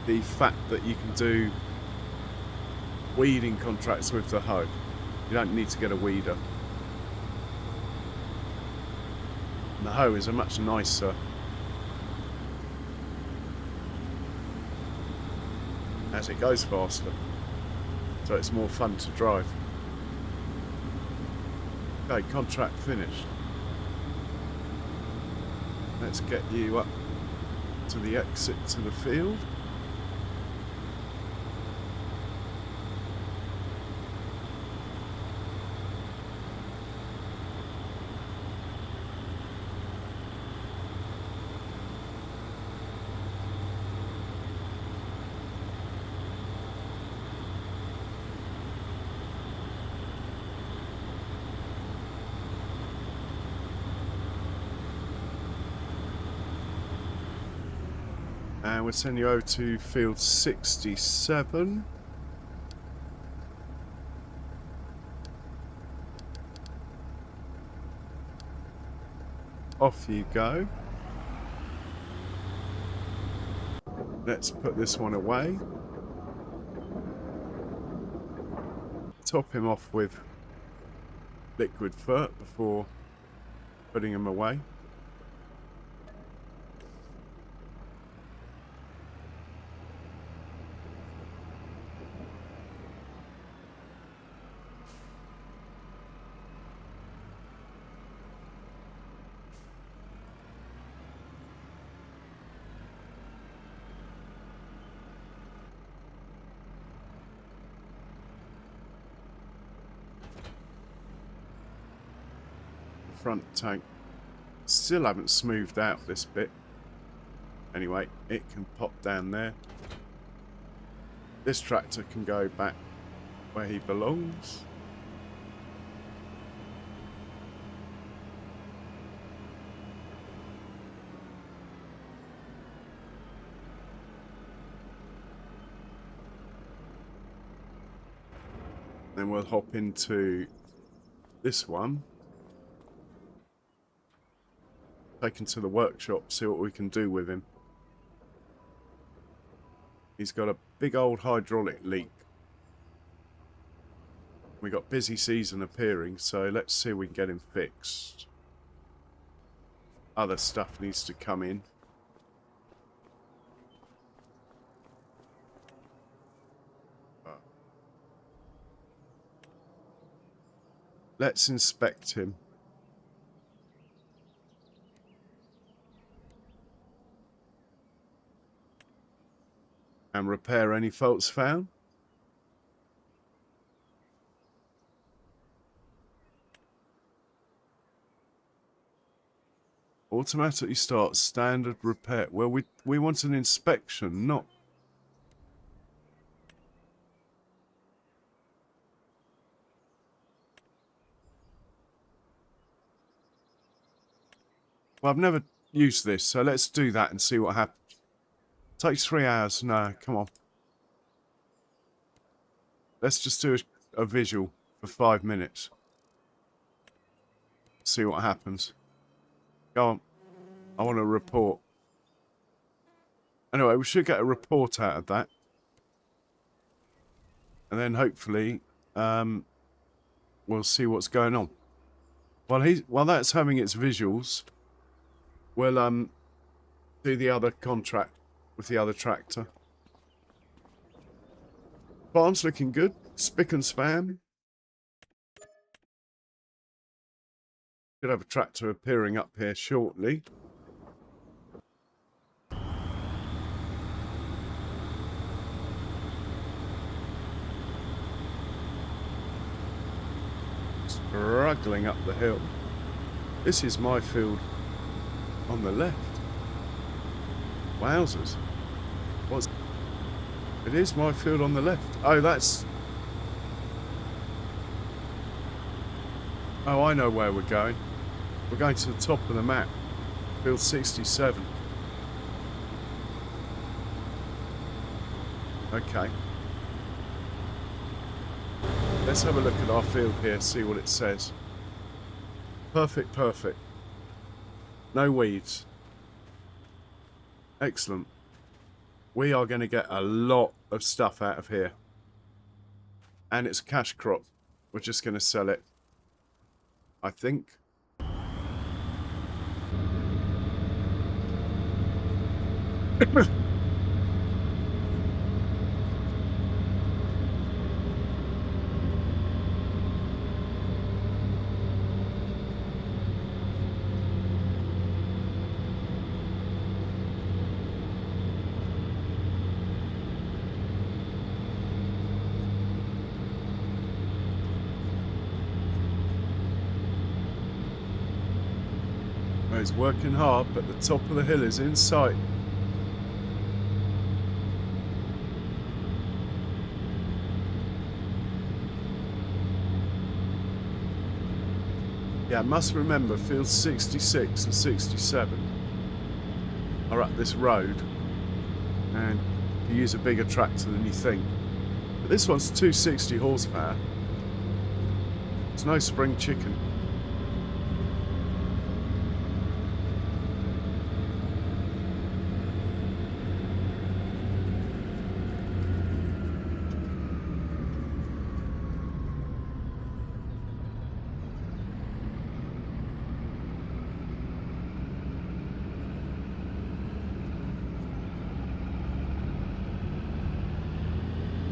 Speaker 1: the fact that you can do weeding contracts with the hoe. You don't need to get a weeder. And the hoe is a much nicer as it goes faster, so it's more fun to drive. Okay, contract finished. Let's get you up to the exit to the field. And we'll send you over to field 67. Off you go. Let's put this one away. Top him off with liquid fert before putting him away. Front tank. Still haven't smoothed out this bit. Anyway, it can pop down there. This tractor can go back where he belongs. Then we'll hop into this one. Take him to the workshop, see what we can do with him. He's got a big old hydraulic leak. We got busy season appearing, so let's see if we can get him fixed. Other stuff needs to come in. Let's inspect him. And repair any faults found. Automatically start standard repair. Well, we want an inspection, not... Well, I've never used this, so let's do that and see what happens. Takes 3 hours. No, come on. Let's just do a visual for 5 minutes. See what happens. Go on. I want a report. Anyway, we should get a report out of that. And then hopefully we'll see what's going on. While that's having its visuals, we'll do the other contract with the other tractor. Farm's looking good. Spick and span. Should have a tractor appearing up here shortly. Struggling up the hill. This is my field on the left. Wowzers. What's... It is my field on the left. Oh, that's... Oh, I know where we're going. We're going to the top of the map. Field 67. Okay. Let's have a look at our field here, see what it says. Perfect, perfect. No weeds. Excellent. We are going to get a lot of stuff out of here. And it's a cash crop. We're just going to sell it, I think. He's working hard, but the top of the hill is in sight. Yeah, I must remember fields 66 and 67 are up this road, and you use a bigger tractor than you think. But this one's 260 horsepower. It's no spring chicken.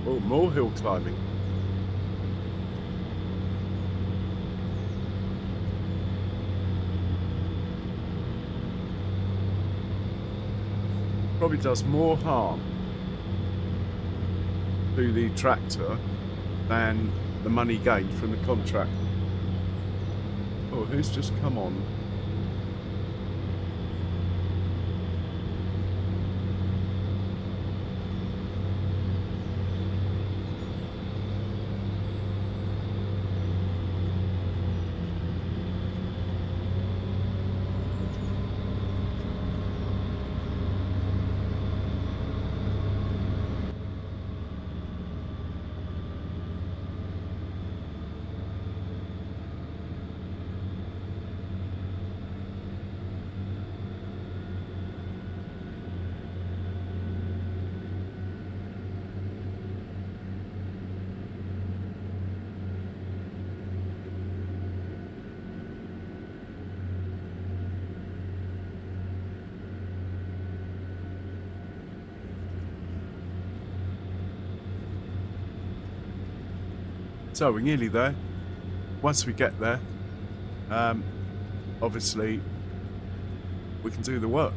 Speaker 1: Oh, more hill climbing. Probably does more harm to the tractor than the money gained from the contract. Oh, who's just come on? So we're nearly there. Once we get there, obviously we can do the work.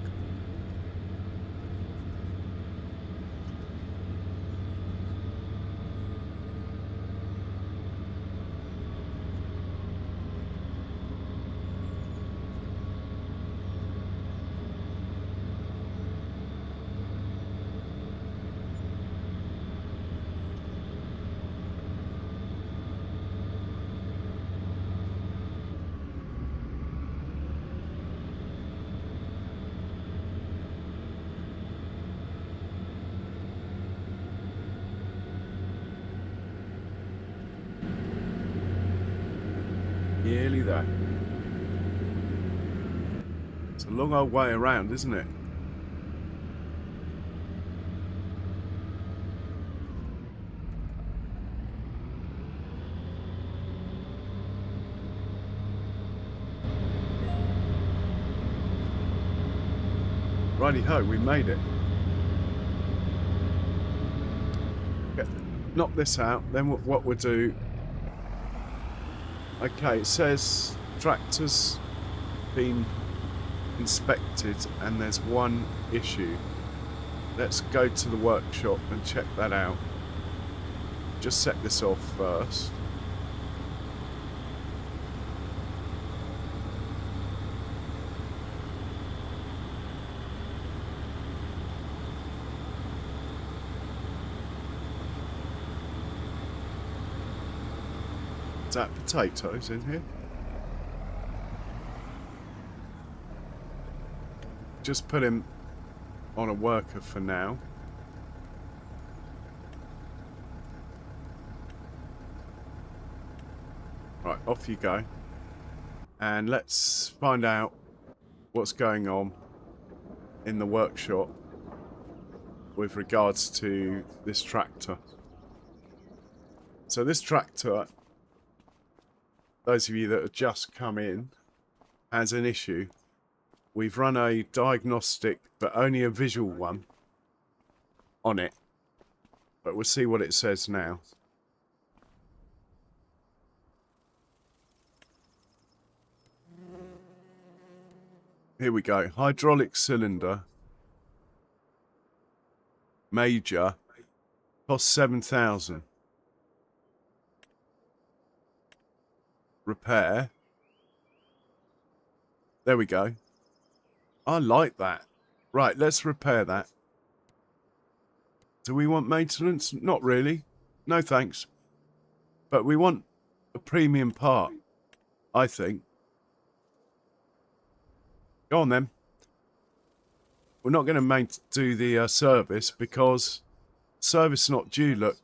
Speaker 1: Nearly there. It's a long old way around, isn't it? Righty-ho, we made it. Knock this out, then what we'll do... Okay, it says tractor's been inspected and there's one issue. Let's go to the workshop and check that out. Just set this off first. Is that potatoes in here? Just put him on a worker for now. Right, off you go. And let's find out what's going on in the workshop. with regards to this tractor. So this tractor, those of you that have just come in, has an issue. We've run a diagnostic, but only a visual one, on it. But we'll see what it says now. Here we go. Hydraulic cylinder. Major. Cost 7,000. Repair. There we go. I like that. Right, let's repair that. Do we want maintenance? Not really. No thanks. But we want a premium part, I think. Go on then. We're not going to do the service because service is not due, look,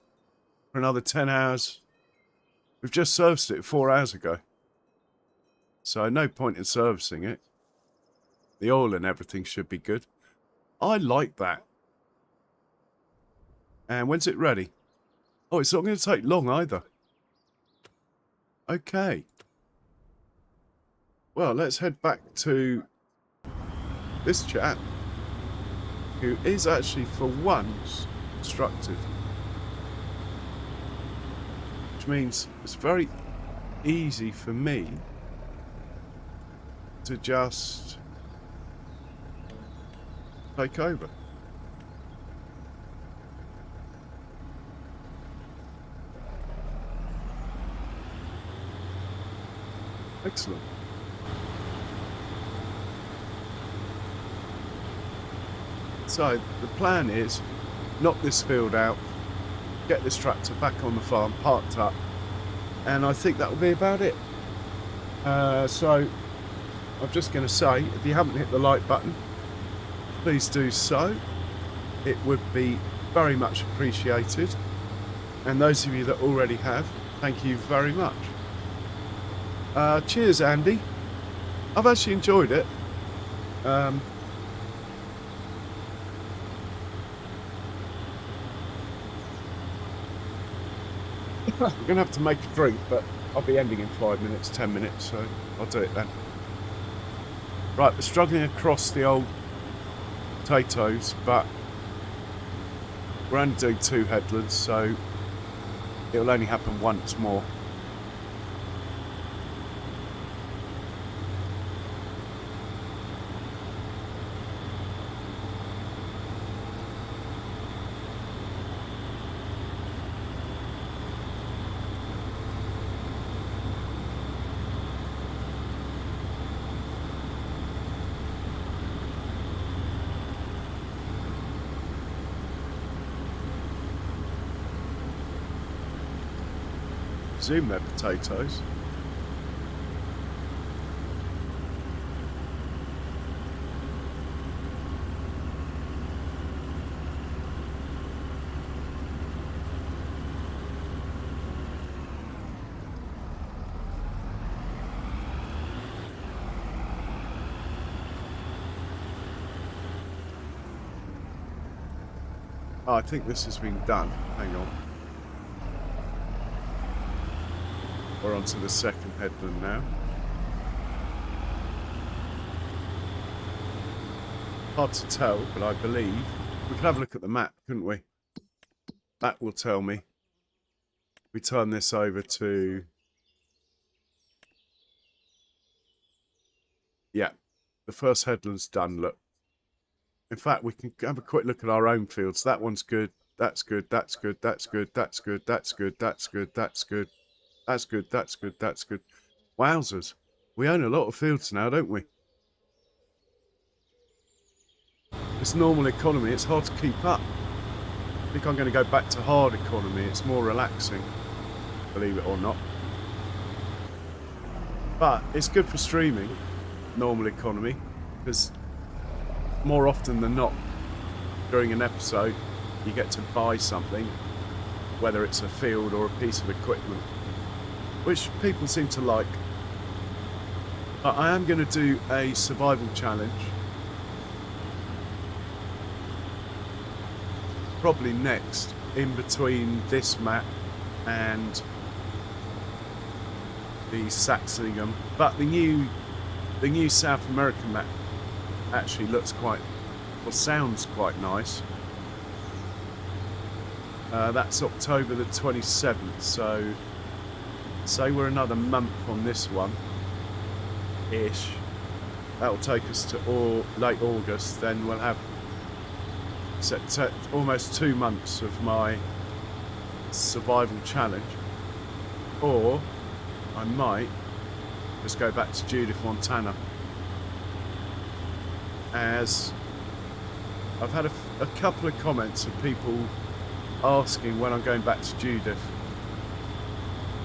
Speaker 1: for another 10 hours. We've just serviced it 4 hours ago. So no point in servicing it. The oil and everything should be good. I like that. And when's it ready? Oh, it's not going to take long either. Okay. Well, let's head back to this chap, who is actually for once constructed. Which means it's very easy for me to just take over. Excellent. So the plan is knock this field out, get this tractor back on the farm, parked up, and I think that will be about it. So I'm just going to say, if you haven't hit the like button, please do so. It would be very much appreciated. And those of you that already have, thank you very much. Cheers, Andy. I've actually enjoyed it. I'm going to have to make a drink, but I'll be ending in 5 minutes, 10 minutes, so I'll do it then. Right, we're struggling across the old potatoes, but we're only doing 2 headlands, so it'll only happen once more. Presume they're potatoes. Oh, I think this has been done. Hang on. We're on to the second headland now. Hard to tell, but I believe we could have a look at the map, couldn't we? That will tell me. We turn this over to... Yeah, the first headland's done, look. In fact, we can have a quick look at our own fields. That one's good, that's good, that's good, that's good, that's good, that's good, that's good, that's good. That's good, that's good, that's good. Wowzers. We own a lot of fields now, don't we? It's normal economy, it's hard to keep up. I think I'm going to go back to hard economy, it's more relaxing, believe it or not. But it's good for streaming, normal economy, because more often than not, during an episode, you get to buy something, whether it's a field or a piece of equipment, which people seem to like. But I am going to do a survival challenge. probably next, in between this map and the Saxingham. But the new South American map actually looks quite, or sounds quite nice. That's October the 27th, so say we're another month on this one ish. That'll take us to late August. Then we'll have almost 2 months of my survival challenge, or I might just go back to Judith, Montana, as I've had a couple of comments of people asking when I'm going back to Judith,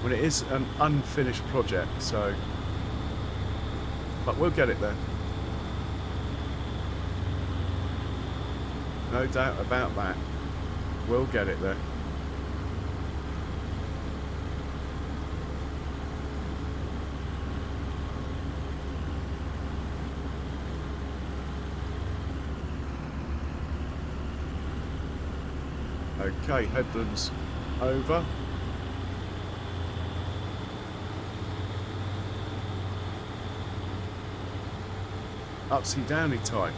Speaker 1: when it is an unfinished project. So, but we'll get it there, no doubt about that. We'll get it there. Okay, headlands over. Upsy downy type.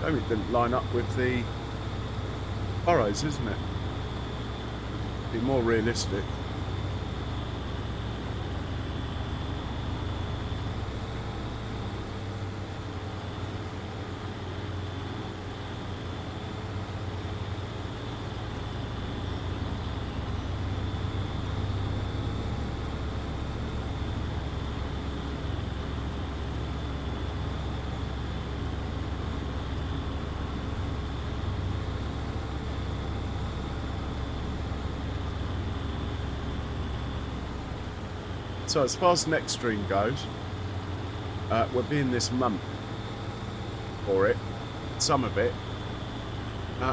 Speaker 1: It didn't line up with the burrows, isn't it? Be more realistic. So as far as next stream goes, we're being this month for it, some of it.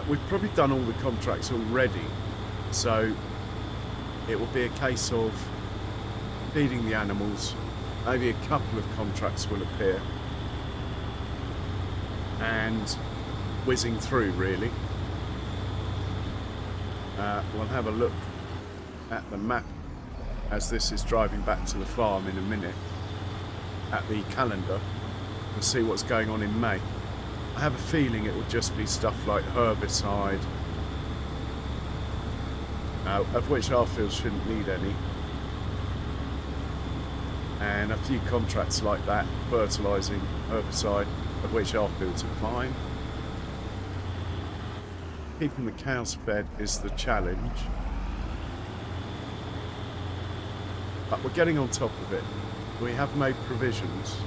Speaker 1: We've probably done all the contracts already, so it will be a case of feeding the animals. Maybe a couple of contracts will appear, and whizzing through really. We'll have a look at the map as this is driving back to the farm in a minute, at the calendar, and see what's going on in May. I have a feeling it will just be stuff like herbicide, of which our fields shouldn't need any, and a few contracts like that, fertilising, herbicide, of which our fields are fine. Keeping the cows fed is the challenge, but we're getting on top of it. We have made provisions.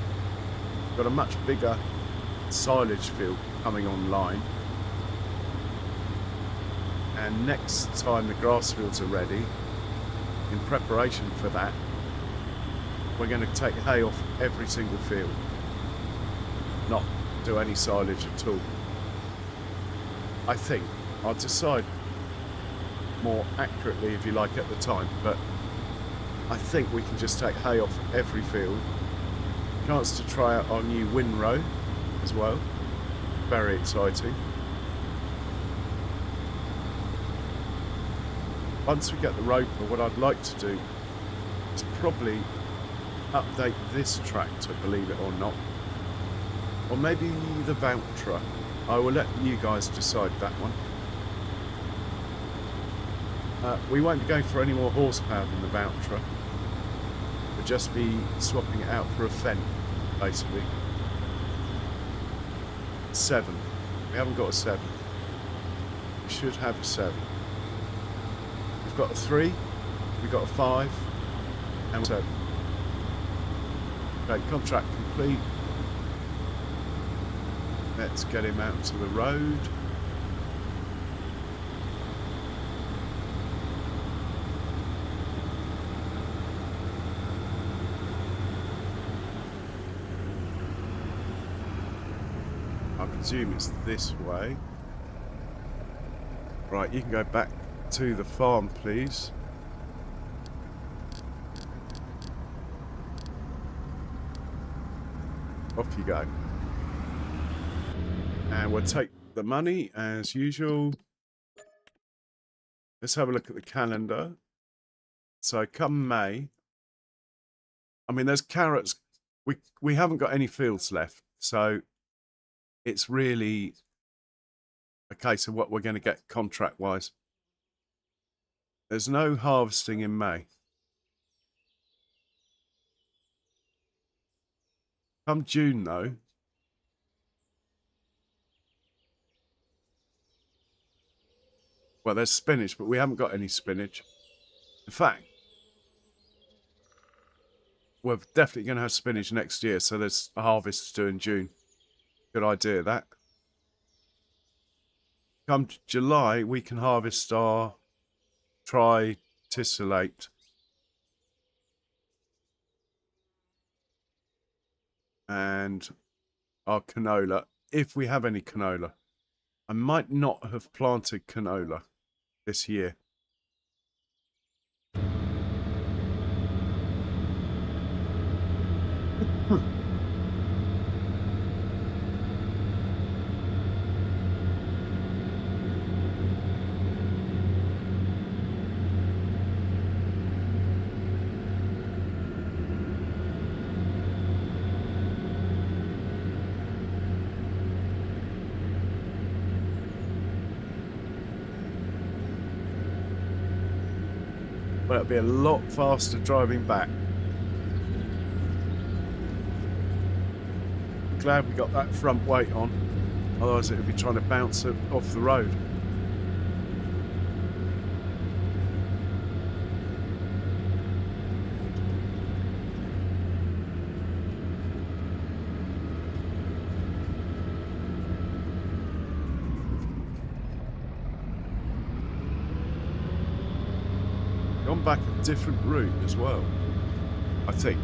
Speaker 1: Got a much bigger silage field coming online, and next time the grass fields are ready, in preparation for that, we're going to take hay off every single field, not do any silage at all. I think I'll decide more accurately, if you like, at the time, but I think we can just take hay off every field. Chance to try out our new windrow as well. Very exciting. Once we get the roper, what I'd like to do is probably update this tractor, believe it or not. Or maybe the Valtra. I will let you guys decide that one. We won't be going for any more horsepower than the Valtra. We'll just be swapping it out for a Fendt, basically. 7. We haven't got a 7. We should have a 7. We've got a 3, we've got a 5, and a 7. Okay, contract complete. Let's get him out to the road. I presume it's this way. Right, you can go back to the farm, please. Off you go. And we'll take the money as usual. Let's have a look at the calendar. So come May, I mean, there's carrots. We haven't got any fields left, so it's really a case of what we're going to get contract wise. There's no harvesting in May. Come June though, well, there's spinach, but we haven't got any spinach. In fact, we're definitely going to have spinach next year, so there's a harvest to do in June. Good idea, that. Come July, we can harvest our triticillate. And our canola, if we have any canola. I might not have planted canola this year. But it'll be a lot faster driving back. Glad we got that front weight on, otherwise it would be trying to bounce it off the road. Gone back a different route as well, I think.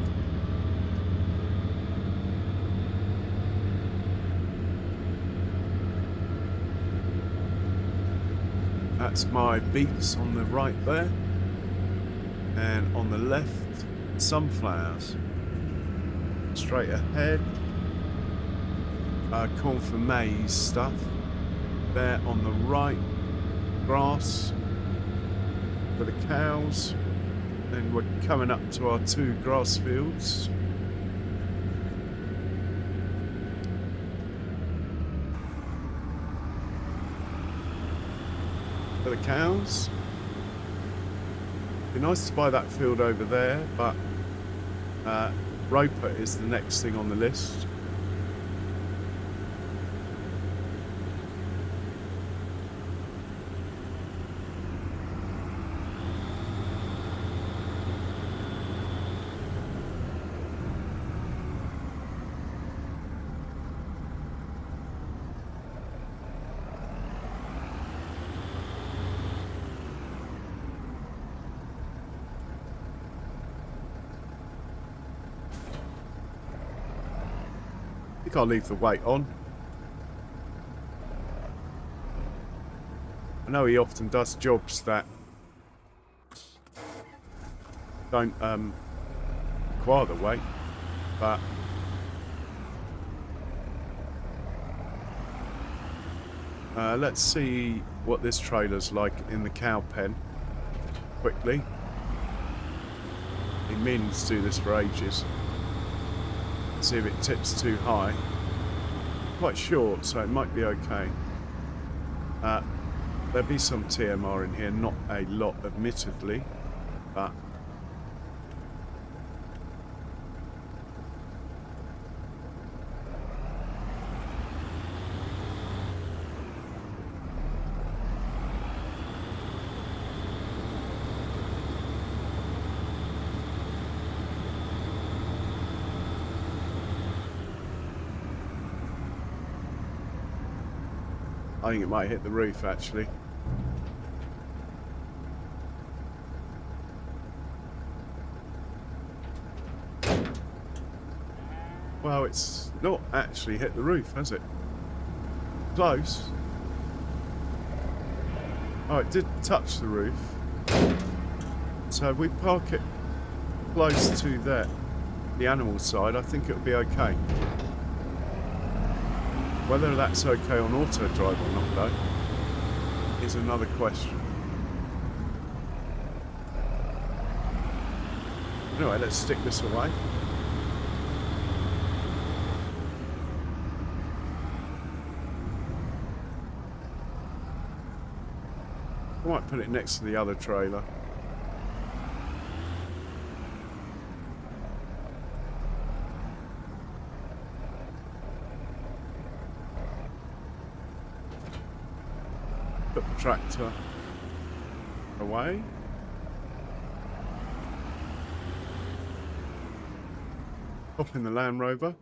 Speaker 1: That's my beets on the right there, and on the left, sunflowers. Straight ahead, corn for maize stuff. There on the right, grass for the cows. Then we're coming up to our 2 grass fields. For the cows. Be nice to buy that field over there, but Roper is the next thing on the list. I think I'll leave the weight on. I know he often does jobs that don't require the weight, but let's see what this trailer's like in the cow pen quickly. Been meaning to do this for ages. See if it tips too high. Quite short, so it might be okay. There'll be some TMR in here, not a lot admittedly, but I think it might hit the roof actually. Well, it's not actually hit the roof, has it? Close. Oh, it did touch the roof. So if we park it close to the animal side, I think it'll be okay. Whether that's okay on auto drive or not, though, is another question. Anyway, let's stick this away. I might put it next to the other trailer. Put the tractor away. Hop in the Land Rover.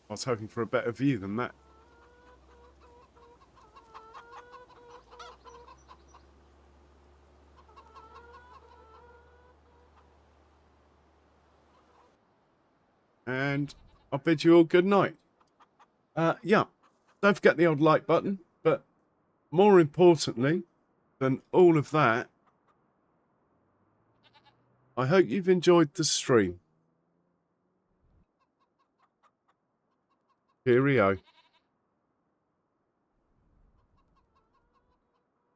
Speaker 1: I was hoping for a better view than that. And I'll bid you all good night. Yeah, don't forget the old like button, but more importantly than all of that, I hope you've enjoyed the stream. Cheerio.